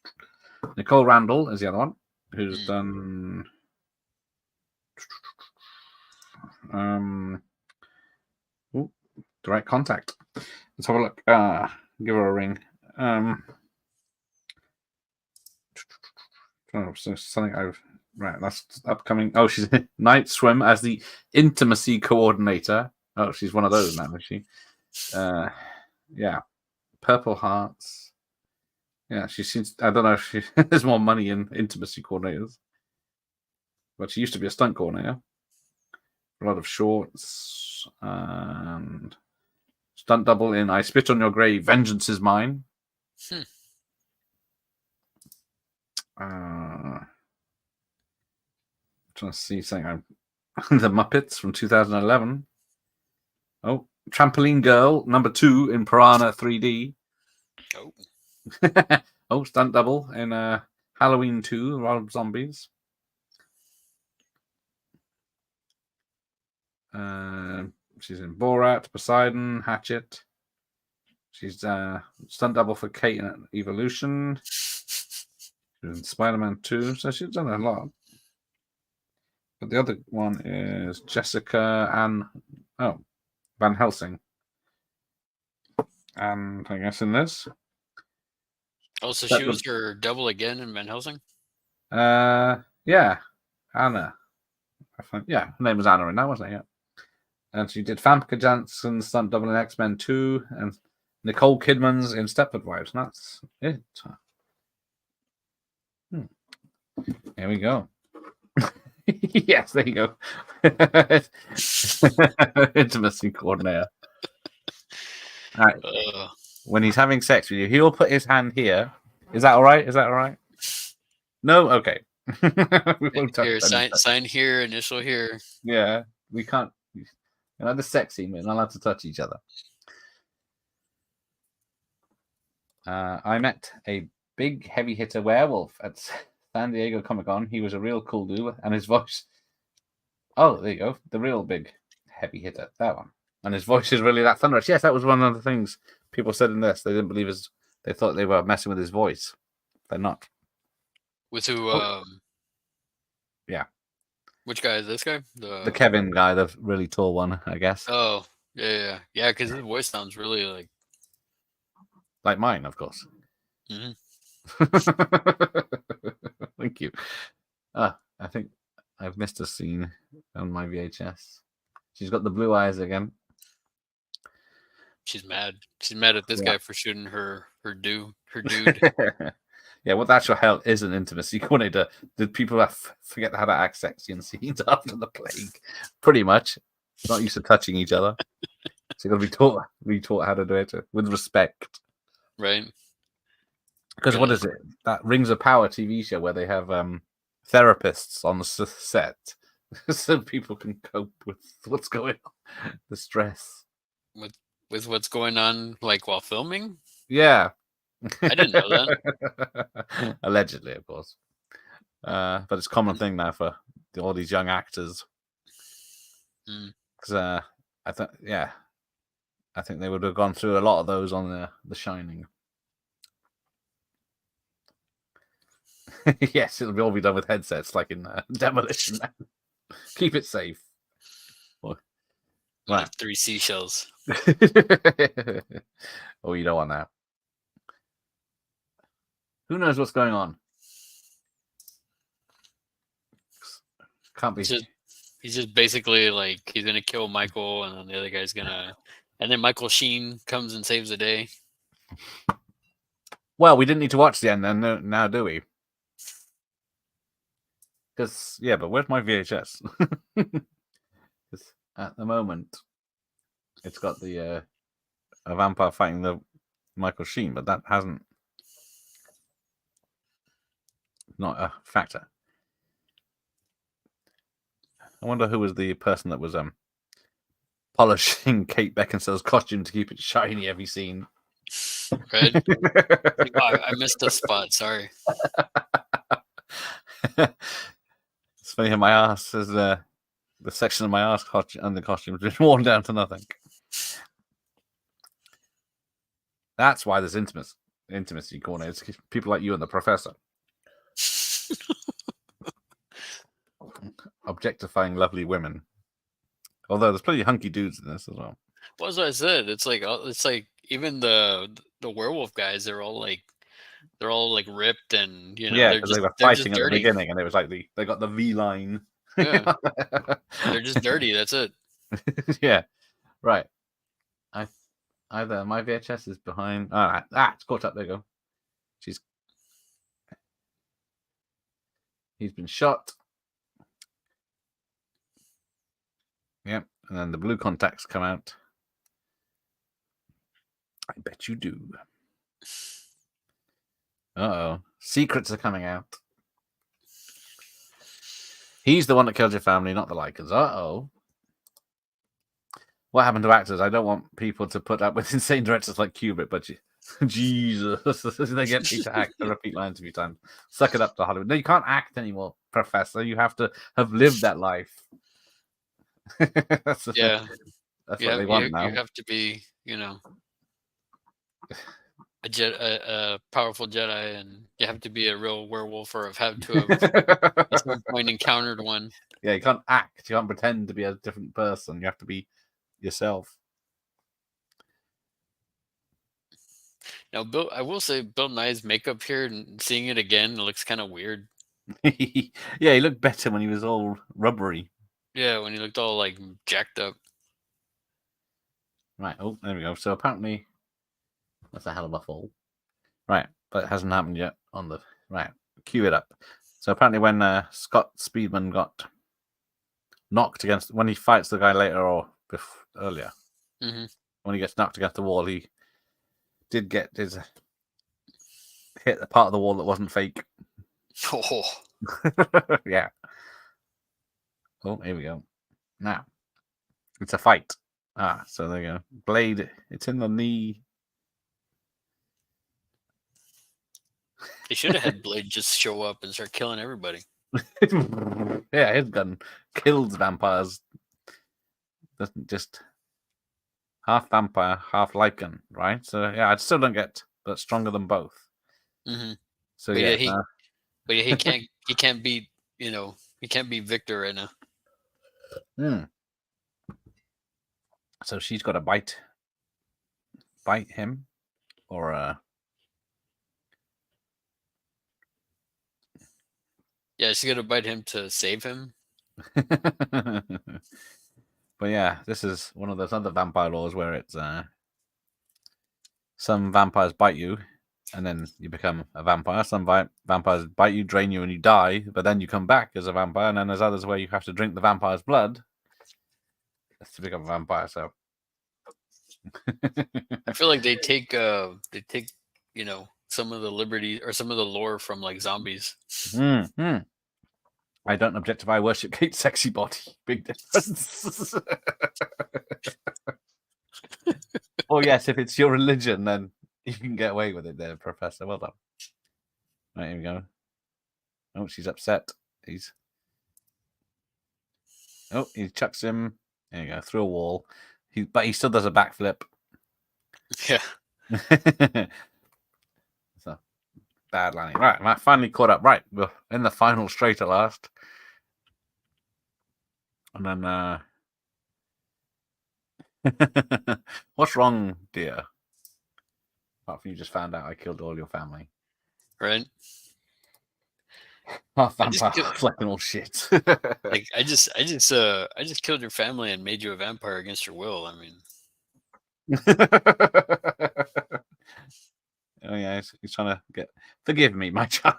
Nicole Randall is the other one, who's done. Direct contact. Let's have a look. Give her a ring. So something I've right. That's upcoming. Oh, she's in Night Swim as the intimacy coordinator. Oh, she's one of those now, is she? Yeah. Purple Hearts. Yeah, she seems. I don't know if she there's more money in intimacy coordinators, but she used to be a stunt coordinator. A lot of shorts and stunt double in I Spit on Your Grave, Vengeance is Mine. Trying to see something. The Muppets from 2011. Oh, Trampoline Girl #2 in Piranha 3D. Oh. Oh, stunt double in Halloween 2, Rob Zombies. She's in Borat, Poseidon, Hatchet. She's stunt double for Kate in Evolution. She's in Spider-Man 2, so she's done a lot. But the other one is Jessica Van Helsing. And I guess in this. Oh, so she was her double again in Van Helsing? Yeah. Anna. Her name was Anna in that, wasn't it? Yeah. And she did Famke Janssen's stunt double in X-Men 2 and Nicole Kidman's in Stepford Wives. And that's it. Here we go. Yes, there you go. Intimacy coordinator. All right. When he's having sex with you, he'll put his hand here. Is that all right? Is that all right? No? Okay. We won't touch here, sign here, initial here. Yeah, we can't. You're not the sexy, we're not allowed to touch each other. I met a big heavy hitter werewolf at San Diego Comic-Con. He was a real cool dude, and his voice. Oh, there you go. The real big heavy hitter. That one. And his voice is really that thunderous. Yes, that was one of the things people said in this. They didn't believe his. They thought they were messing with his voice. They're not. With who? Yeah. Which guy is this guy? The Kevin guy, the really tall one, I guess. Oh, yeah. Because his voice sounds really like mine, of course. Mm-hmm. Thank you. I think I've missed a scene on my VHS. She's got the blue eyes again. She's mad. She's mad at this guy for shooting her dude. Yeah, what the actual hell is an intimacy coordinator? Did people forget how to act sexy in scenes after the plague? Pretty much. Not used to touching each other. So you got to be taught how to do it with respect. Right. Because what is it? That Rings of Power TV show where they have therapists on the set so people can cope with what's going on, the stress. With what's going on, like while filming? Yeah. I didn't know that. Allegedly, of course. But it's a common thing now for all these young actors. Because I think they would have gone through a lot of those on The Shining. Yes, it'll all be done with headsets, like in Demolition Man. Keep it safe. Right. 3 seashells. Oh, you don't want that. Who knows what's going on? Can't be. He's just basically like he's gonna kill Michael, and then the other guy's gonna, and then Michael Sheen comes and saves the day. Well, we didn't need to watch the end then, now do we? Because but where's my VHS? Because at the moment, it's got the a vampire fighting the Michael Sheen, but that hasn't. Not a factor. I wonder who was the person that was polishing Kate Beckinsale's costume to keep it shiny every scene. Right. I missed a spot. Sorry. It's funny how my ass is the section of my ass and the costume has been worn down to nothing. That's why there's intimacy corner. It's people like you and the professor objectifying lovely women. Although there's plenty of hunky dudes in this as well. Well, as I said, it's like even the werewolf guys, they're all like ripped and Yeah, they're because they just were they're just fighting at the dirty. beginning, and it was like they got the V line. Yeah, they're just dirty. That's it. Yeah, right. Either my VHS is behind. It's caught up. There you go. He's been shot. Yep, and then the blue contacts come out. I bet you do. Uh-oh. Secrets are coming out. He's the one that killed your family, not the Lycans. Uh-oh. What happened to actors? I don't want people to put up with insane directors like Kubrick, but Jesus, they get paid to act and repeat lines a few times. Suck it up to Hollywood. No, you can't act anymore, Professor. You have to have lived that life. That's what they want now. You have to be, a powerful Jedi, and you have to be a real werewolf, or have to have at some point encountered one. Yeah, you can't act. You can't pretend to be a different person. You have to be yourself. Now, I will say Bill Nye's makeup here, and seeing it again, it looks kind of weird. Yeah, he looked better when he was all rubbery. Yeah, when he looked all like jacked up. Right. Oh, there we go. So apparently, that's a hell of a fall. Right, but it hasn't happened yet on the right. Cue it up. So apparently, when Scott Speedman got knocked against, when he fights the guy later or earlier, when he gets knocked against the wall, he did get hit the part of the wall that wasn't fake. Oh. Yeah. Oh, here we go. Now, it's a fight. So there you go. Blade, it's in the knee. They should have had Blade just show up and start killing everybody. Yeah, his gun kills vampires. Doesn't just half vampire, half Lycan, right? So yeah, I still don't get, but stronger than both. So but yeah, he can't beat he can't beat Victor right now. So she's got to bite him, or yeah, she's gonna bite him to save him. But yeah, this is one of those other vampire laws where it's some vampires bite you and then you become a vampire. Some vampires bite you, drain you, and you die, but then you come back as a vampire. And then there's others where you have to drink the vampire's blood to become a vampire. So I feel like they take some of the liberty or some of the lore from like zombies. I don't objectify, I worship Kate's sexy body. Big difference. Oh yes, if it's your religion, then you can get away with it there, Professor. Well done. Right, here we go. Oh, she's upset. He chucks him. There you go, through a wall. But he still does a backflip. Yeah. So bad landing. Right, I finally caught up. Right, we're in the final straight at last. And then what's wrong, dear? Apart from you just found out I killed all your family. Right. Half vampire, half like an old shit. Like I just killed your family and made you a vampire against your will. I mean. Oh yeah, he's trying to get. Forgive me, my child.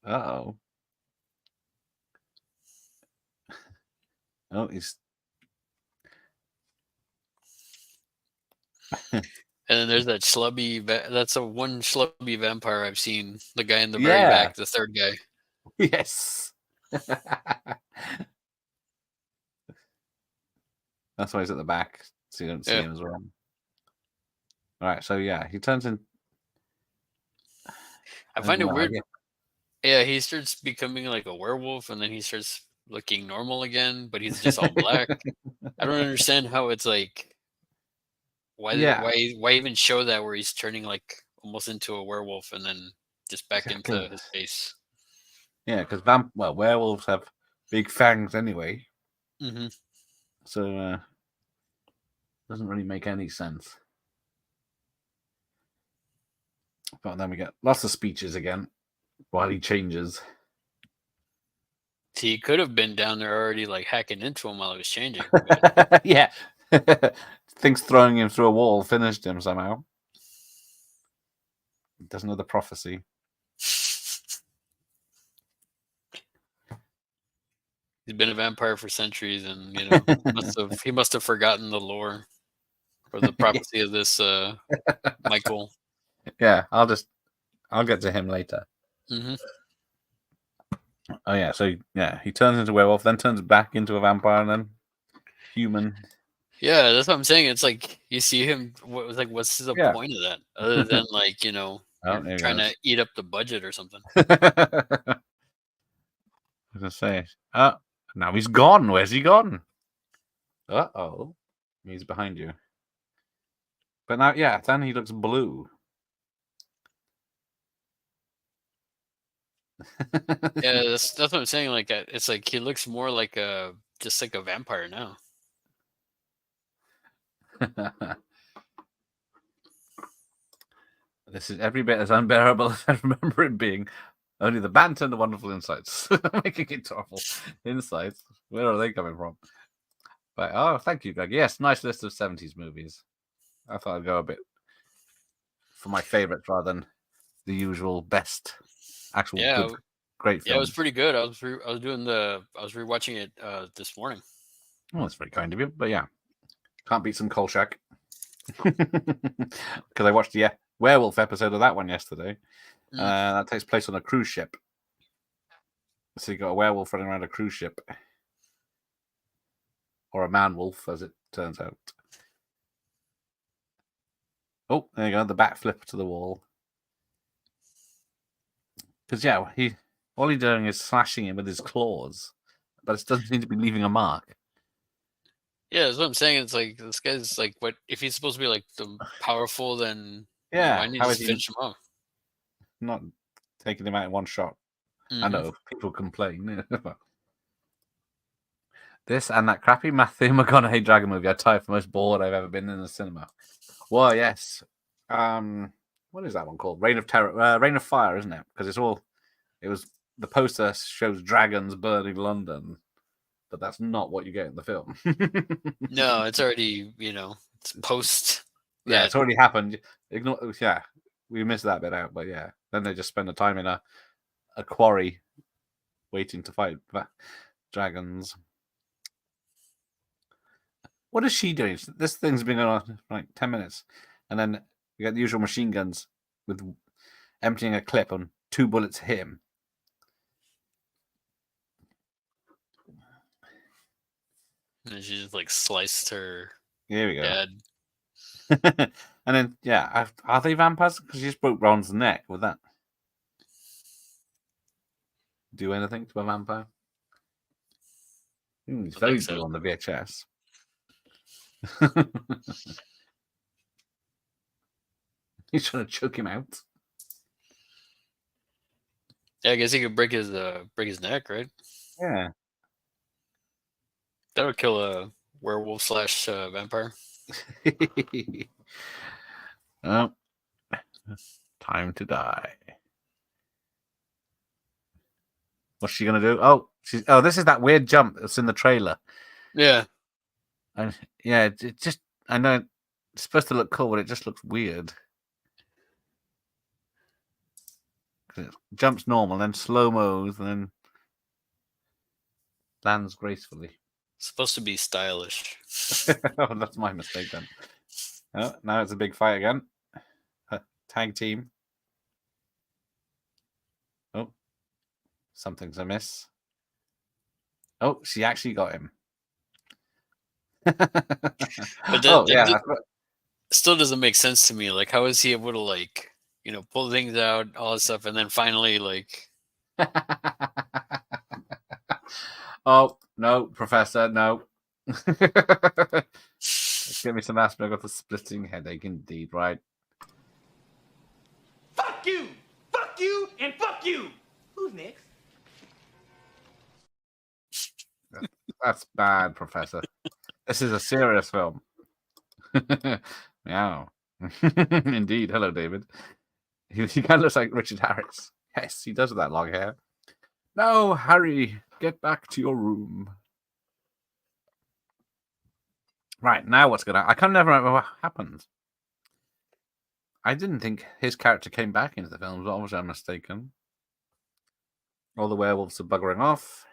Uh-oh. Oh, he's. And then there's that schlubby. That's the one schlubby vampire I've seen. The guy in the very back, the third guy. Yes. That's why he's at the back, so you don't see him as well. All right, so yeah, he turns in. I find it Well, weird. Yeah, he starts becoming like a werewolf, and then he starts looking normal again, but he's just all black. I don't understand how it's like. Yeah, Why even show that where he's turning like almost into a werewolf and then just back exactly. into his face? Yeah, because werewolves have big fangs anyway, Mm-hmm. so doesn't really make any sense. But then we get lots of speeches again while he changes. He could have been down there already, like hacking into him while he was changing. Yeah, thinks throwing him through a wall finished him somehow. Doesn't know the prophecy. He's been a vampire for centuries, and he must have forgotten the lore or the prophecy of this Michael. Yeah, I'll get to him later. Mm-hmm. Oh yeah, so yeah, he turns into a werewolf, then turns back into a vampire, and then human. Yeah, that's what I'm saying. It's like you see him. What's the Yeah. point of that, other than like Oh, you're there he trying goes. to eat up the budget or something? I was gonna say, now he's gone. Where's he gone? Uh-oh, he's behind you. But now, yeah, then he looks blue. Yeah, that's what I'm saying. Like, it's like he looks more like just like a vampire now. This is every bit as unbearable as I remember it being. Only the banter and the wonderful insights making it awful. Insights? Where are they coming from? But oh, thank you, Greg. Yes, nice list of 70s movies. I thought I'd go a bit for my favorites rather than the usual best actual good, great films. Yeah, it was pretty good. I was rewatching it this morning. Oh, that's very kind of you. But yeah, can't beat some Kolchak. Because I watched the werewolf episode of that one yesterday. That takes place on a cruise ship. So you got a werewolf running around a cruise ship. Or a man-wolf, as it turns out. Oh, there you go. The bat flip to the wall. Because, yeah, all he's doing is slashing him with his claws. But it doesn't seem to be leaving a mark. Yeah, that's what I'm saying. It's like, this guy's like, what if he's supposed to be like the powerful, then why didn't he just finish him off? Not taking him out in one shot. I know, people complain. This and that crappy Matthew McConaughey dragon movie I tied for most bored I've ever been in the cinema. Well, yes. What is that one called? Reign of Terror, Reign of Fire, isn't it? Because the poster shows dragons burning London, but that's not what you get in the film. No, it's already, it's post. Yeah, it's already happened. Yeah, we missed that bit out, but yeah. Then they just spend the time in a quarry waiting to fight dragons. What is she doing? This thing's been going on for like 10 minutes. And then you get the usual machine guns with emptying a clip and 2 bullets hit him. And she just like sliced her Here we go. dad. And then, yeah, are they vampires? Because she just broke Ron's neck with that. Do anything to a vampire? It's very blue on the VHS. He's trying to choke him out. Yeah, I guess he could break his neck, right? Yeah. That would kill a werewolf / vampire. Oh, time to die. What's she gonna do? Oh, this is that weird jump that's in the trailer. Yeah. And yeah, it just, I know it's supposed to look cool, but it just looks weird. It jumps normal, then slow-mos, and then lands gracefully. It's supposed to be stylish. Oh, that's my mistake then. Oh, now it's a big fight again. Tag team. Oh, something's amiss. Oh, she actually got him. But yeah. Still doesn't make sense to me. Like, how is he able to, like, pull things out, all this stuff, and then finally, like, Oh, no, Professor, no. Give me some aspirin. I got a splitting headache indeed, right? Fuck you! Fuck you! And fuck you! Who's next? That's bad, Professor. This is a serious film. Meow. Indeed. Hello, David. He kind of looks like Richard Harris. Yes, he does with that long hair. No, Harry, get back to your room. Right, now what's going to... I can never remember what happened. I didn't think his character came back into the films, but obviously I'm mistaken. All the werewolves are buggering off.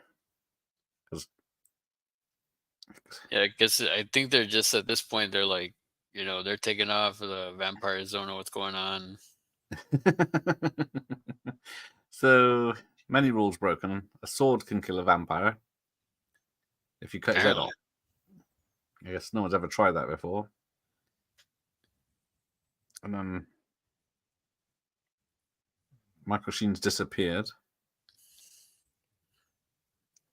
yeah, because I think they're just at this point, they're like, they're taking off. The vampires don't know what's going on. So, many rules broken. A sword can kill a vampire if you cut his head off. I guess no one's ever tried that before. And then Michael Sheen's disappeared.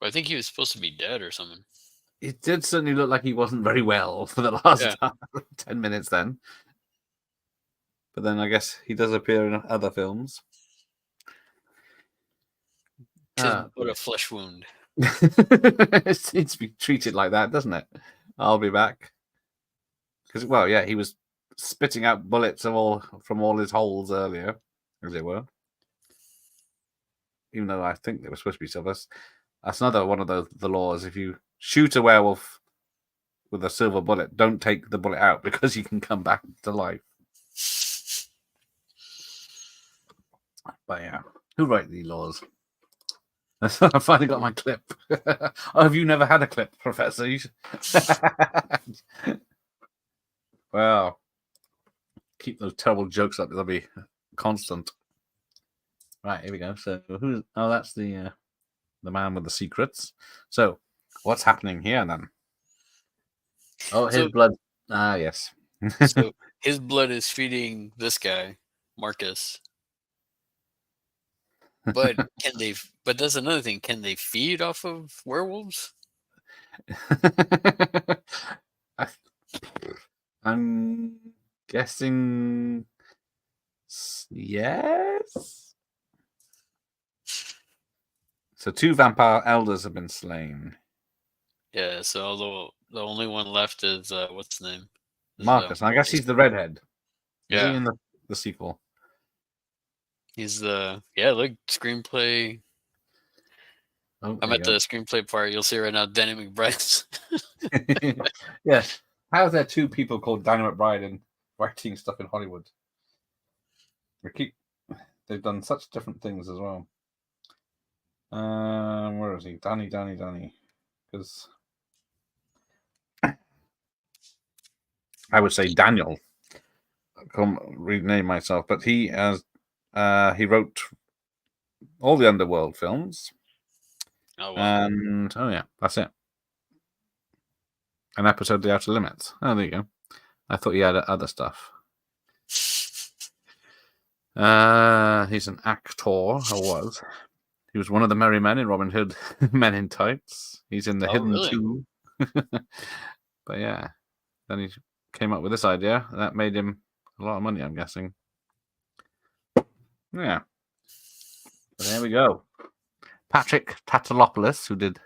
I think he was supposed to be dead or something. It did certainly look like he wasn't very well for the last 10 minutes then. But then I guess he does appear in other films. But a flesh wound. It needs to be treated like that, doesn't it? I'll be back. Because, well, yeah, he was spitting out bullets from all his holes earlier, as it were. Even though I think they were supposed to be silver. That's another one of the laws. If you shoot a werewolf with a silver bullet, don't take the bullet out because he can come back to life. But yeah, who wrote these laws? I finally got my clip. Oh, have you never had a clip, Professor? You should... Well, keep those terrible jokes up. They'll be constant. Right, here we go. So who's? Oh, that's the man with the secrets. So what's happening here then? Oh, his blood. Ah, yes. So his blood is feeding this guy, Marcus. But can they? But that's another thing. Can they feed off of werewolves? I'm guessing yes. So 2 vampire elders have been slain. Yeah. So although the only one left is what's his name? Marcus. I guess he's the redhead. Is Yeah. he in the sequel? He's the look, screenplay. Oh, I'm at the screenplay part. You'll see right now, Danny McBride's. Yes. How is there 2 people called Danny McBride and writing stuff in Hollywood? They've done such different things as well. Where is he? Danny. Because I would say Daniel. I can't rename myself, but he wrote all the Underworld films. Oh wow. And that's it. An episode of The Outer Limits. Oh, there you go. I thought he had other stuff. He's an actor, or was. He was one of the merry men in Robin Hood, Men in Tights. He's in The Hidden really? 2. But yeah, then he came up with this idea. That made him a lot of money, I'm guessing. Yeah. But there we go. Patrick Tatalopoulous, who did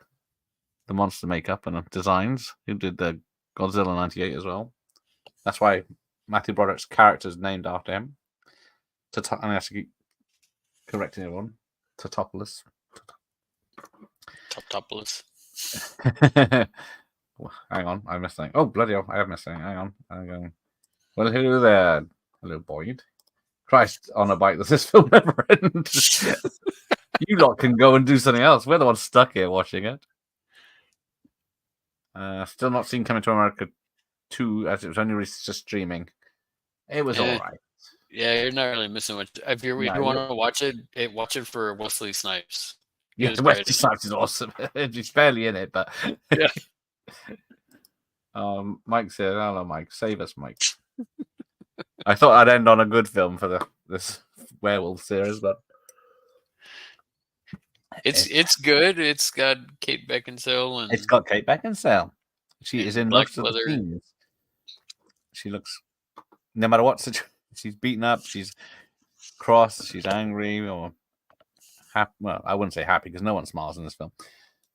the monster makeup and designs, who did the Godzilla 98 as well. That's why Matthew Broderick's character is named after him. I have to keep correcting everyone. Tatopoulos. Toptopolis. Hang on, I missed something. Oh, bloody hell, I have missed something. Hang on. I'm going. Well, hello there. Hello, Boyd. Christ on a bike, does this film never end? You lot can go and do something else. We're the ones stuck here watching it. Still not seen Coming to America 2 as it was only released just streaming. It was all right. Yeah, you're not really missing much. If you want to watch it for Wesley Snipes. Yeah, Wesley Snipes is awesome. He's barely in it, but yeah. Mike's here. Hello, Mike. Save us, Mike. I thought I'd end on a good film for this werewolf series, but It's good. It's got Kate Beckinsale and it's got Kate Beckinsale. She is and in Black most of the Leather. scenes. She looks, no matter what situation, she's beaten up, she's cross, she's angry, or happy. Well, I wouldn't say happy because no one smiles in this film,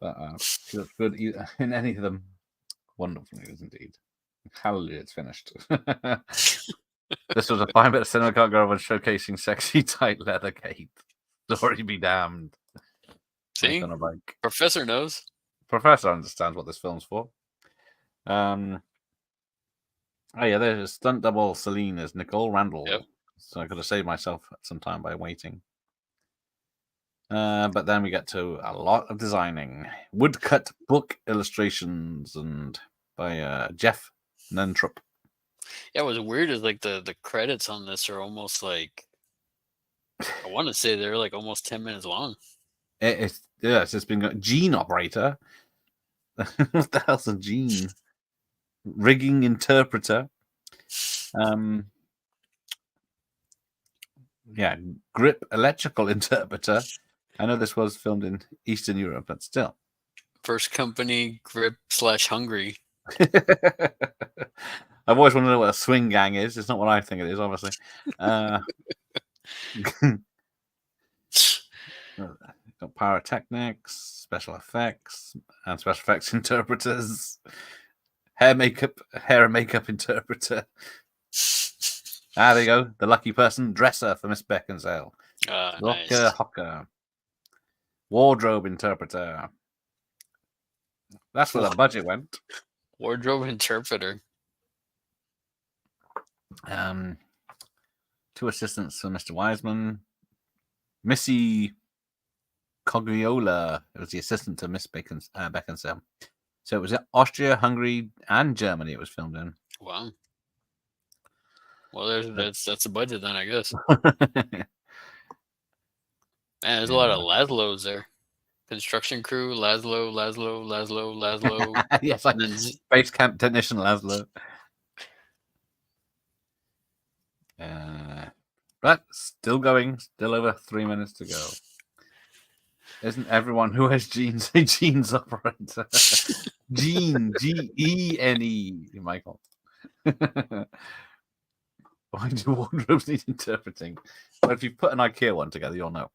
but she looks good in any of them. Wonderful news indeed. Hallelujah, it's finished. This was a fine bit of cinema can't go over showcasing sexy tight leather Kate. Glory be damned. See, On a bike. Professor knows. Professor understands what this film's for. Oh yeah, there's stunt double Celine is Nicole Randall. Yep. So I could have saved myself some time by waiting. But then we get to a lot of designing. Woodcut book illustrations and by Jeff Nentrup. Yeah, what's weird is like the credits on this are almost like, I want to say they're like almost 10 minutes long. It's been going. Gene operator. What the hell's a gene? Rigging interpreter. Yeah, grip electrical interpreter. I know this was filmed in Eastern Europe, but still. First company, grip / hungry. I've always wanted to know what a swing gang is. It's not what I think it is, obviously. Got pyrotechnics, special effects, and special effects interpreters. Hair and makeup interpreter. There you go. The lucky person, dresser for Miss Beckinsale. Nice. Hocker. Wardrobe interpreter. That's where the budget went. Wardrobe interpreter. 2 assistants for Mr. Wiseman. Missy Cogliola was the assistant to Miss Beckinsale. So it was Austria, Hungary, and Germany it was filmed in. Wow. Well, that's the budget then, I guess. Man, there's a lot of Laszlo's there. Construction crew, Laszlo. Yes, like Base Camp Technician Laszlo. But still going, still over 3 minutes to go. Isn't everyone who has genes a genes operator? Gene, Gene, Michael. Why do wardrobes need interpreting? Well, if you put an IKEA one together, you'll know.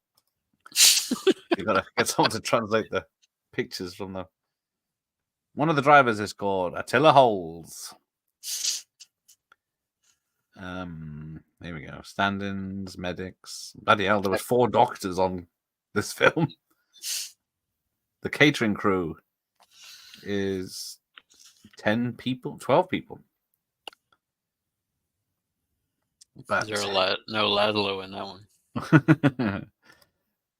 You've got to get someone to translate the pictures from the. One of the drivers is called Attila Holes. Here we go. Stand-ins, medics. Bloody hell, there was 4 doctors on this film. The catering crew is 10 people, 12 people. But is there no Laszlo in that one?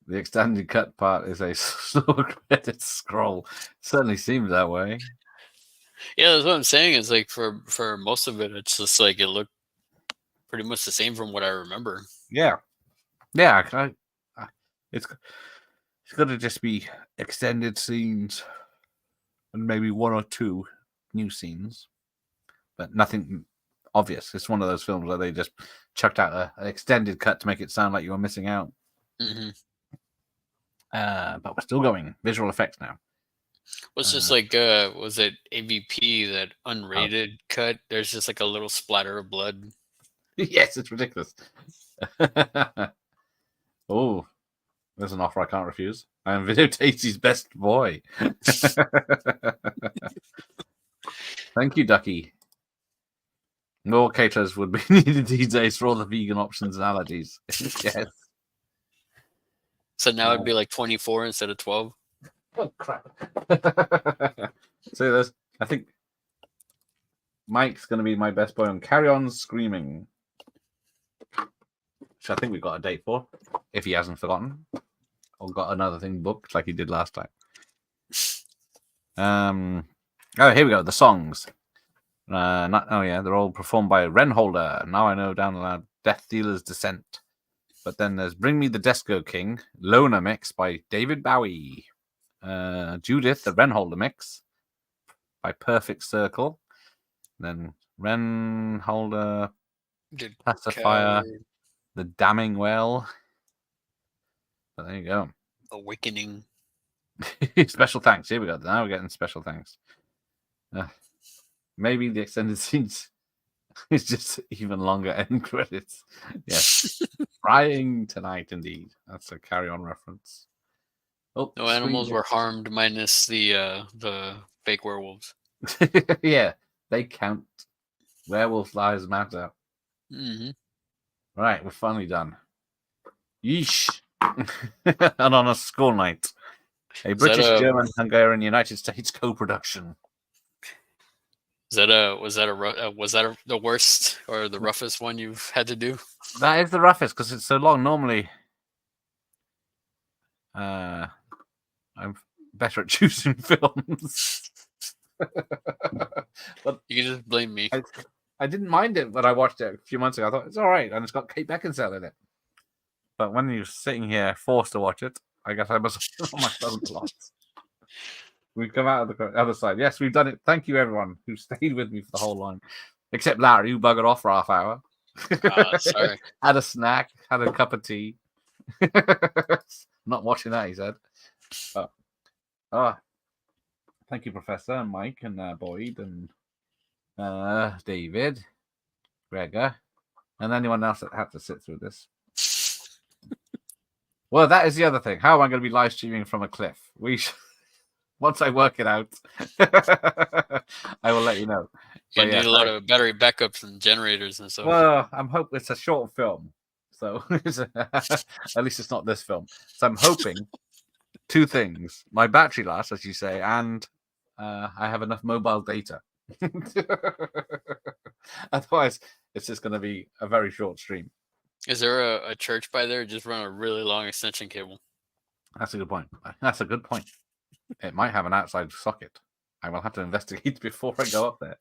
The extended cut part is a slow credit scroll. Certainly seems that way. Yeah, that's what I'm saying. Is like for most of it, it's just like it looked pretty much the same from what I remember. Yeah. It's got to just be extended scenes and maybe 1 or 2 new scenes, but nothing obvious. It's one of those films where they just chucked out an extended cut to make it sound like you were missing out. Mm-hmm. But we're still going. Visual effects now. Was just like was it AVP, that unrated cut? There's just like a little splatter of blood. Yes, it's ridiculous. Oh, there's an offer I can't refuse. I am Video Tasty's best boy. Thank you, Ducky. More caterers would be needed these days for all the vegan options and allergies. Yes. So now it'd be like 24 instead of 12. Oh crap! So there's, I think Mike's going to be my best boy on Carry On Screaming, which I think we've got a date for, if he hasn't forgotten or got another thing booked like he did last time. Here we go. The songs. They're all performed by Renholder. Now I know down the Death Dealer's Descent. But then there's Bring Me the Disco King, Loner Mix by David Bowie. Judith, the Renholder Mix by Perfect Circle. Then Renholder, Good Pacifier, Coward, The Damning Well. But there you go. Awakening. Special thanks. Here we go. Now we're getting special thanks. Maybe the extended scenes is just even longer end credits. Yes. Crying tonight, indeed. That's a carry-on reference. Oh, No animals were harmed minus the fake werewolves. Yeah, they count. Werewolf lives matter. Mm-hmm. Right, we're finally done. Yeesh. And on a school night. A British, German, Hungarian, United States co-production. Was that the worst or the roughest one you've had to do? That is the roughest because it's so long. Normally, I'm better at choosing films. But You can just blame me. I didn't mind it when I watched it a few months ago. I thought it's all right, and it's got Kate Beckinsale in it. But when you're sitting here forced to watch it, I guess I must have my phone lost. We've come out of the other side. Yes, we've done it. Thank you, everyone who stayed with me for the whole line, except Larry, who buggered off for half hour. Sorry. Had a snack, had a cup of tea. Not watching that, he said. Thank you, Professor, and Mike, and Boyd, and David, Gregor, and anyone else that had to sit through this. Well, that is the other thing. How am I going to be live streaming from a cliff? Once I work it out, I will let you know. You need a lot of battery backups and generators and stuff. Well, I'm hoping it's a short film, so at least it's not this film. So I'm hoping two things: my battery lasts, as you say, and I have enough mobile data. Otherwise, it's just going to be a very short stream. Is there a church by there? Just run a really long extension cable. That's a good point. That's a good point. It might have an outside socket. I will have to investigate before I go up there.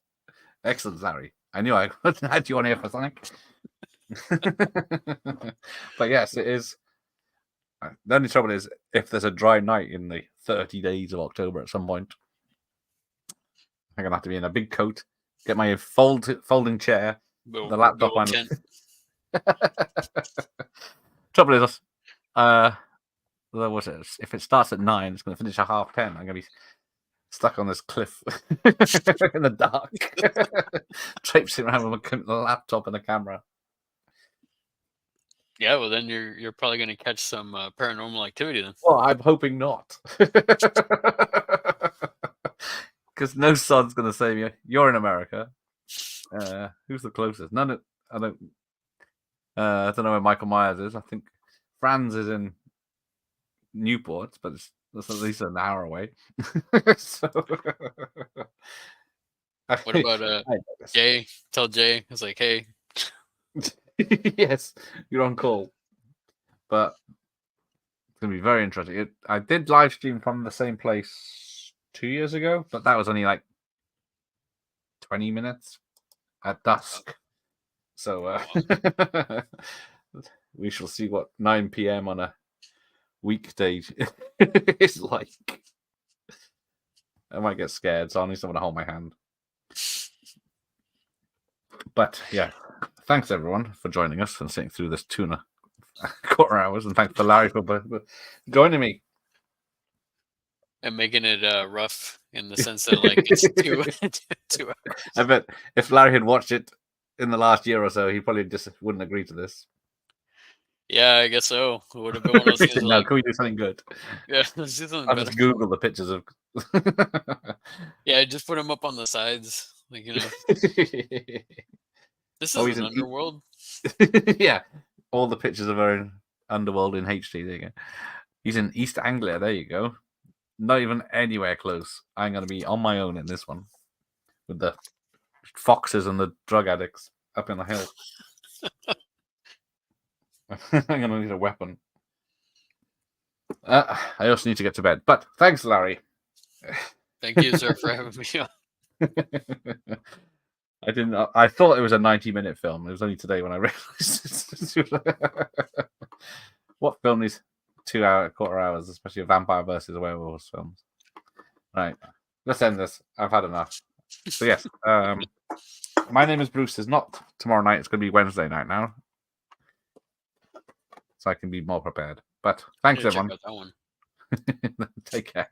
Excellent, Larry. I knew I had you on here for something. But yes, it is. The only trouble is if there's a dry night in the 30 days of October at some point, I'm going to have to be in a big coat, get my folding chair, the laptop on. Trouble is, if it starts at 9, it's going to finish at 10:30. I'm going to be stuck on this cliff in the dark, traipsing around with a laptop and a camera. Yeah, well, then you're probably going to catch some paranormal activity then. Well, I'm hoping not, because no son's going to say me. You're in America. Who's the closest? None. I don't know where Michael Myers is. I think Franz is in Newport, but that's at least an hour away. So, what about Jay? Tell Jay. It's like, hey. Yes, you're on call. But it's going to be very interesting. I did live stream from the same place 2 years ago, but that was only like 20 minutes at dusk. So we shall see what 9 p.m. on a weekday is like. I might get scared, so I need someone to hold my hand. But yeah, thanks everyone for joining us and sitting through this 2.25 hours, and thanks to Larry for joining me and making it rough in the sense that like it's 2 hours. I bet if Larry had watched it in the last year or so, he probably just wouldn't agree to this. Yeah, I guess so. It would have been one of those things. No, can we do something good? Yeah, let's do something I'll better. just Google the pictures of. Yeah, just put them up on the sides, like This is an Underworld. Yeah, all the pictures of our Underworld in HD. There you go. He's in East Anglia. There you go. Not even anywhere close. I'm going to be on my own in this one with the foxes and the drug addicts up in the hill. I'm going to need a weapon. I also need to get to bed. But thanks, Larry. Thank you, sir, for having me on. I thought it was a 90-minute film. It was only today when I realized. What film is 2.25 hours, especially a vampire versus a werewolf films? Right. Let's end this. I've had enough. So yes, My Name is Bruce is not tomorrow night. It's going to be Wednesday night now. So I can be more prepared. But thanks, Check everyone. out that one. Take care.